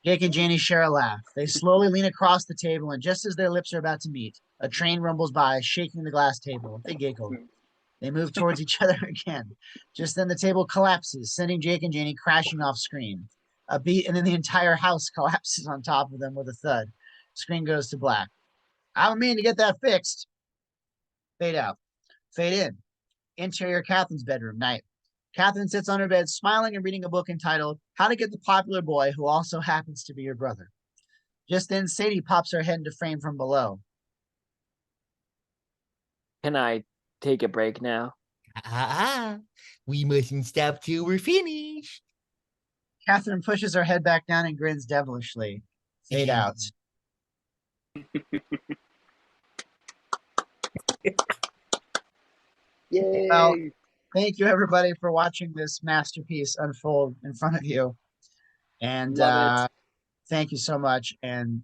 Jake and Janie share a laugh. They slowly lean across the table, and just as their lips are about to meet, a train rumbles by, shaking the glass table. They giggle. They move towards each other again. Just then the table collapses, sending Jake and Janie crashing off screen. A beat, and then the entire house collapses on top of them with a thud. Screen goes to black. I don't mean to get that fixed. Fade out. Fade in. Interior Catherine's bedroom, night. Catherine sits on her bed, smiling and reading a book entitled How to Get the Popular Boy Who Also Happens to Be Your Brother. Just then, Sadie pops her head into frame from below. Can I take a break now? We mustn't stop till we're finished. Catherine pushes her head back down and grins devilishly. Fade out. Yay! Well, thank you everybody for watching this masterpiece unfold in front of you. And Love it. thank you so much. And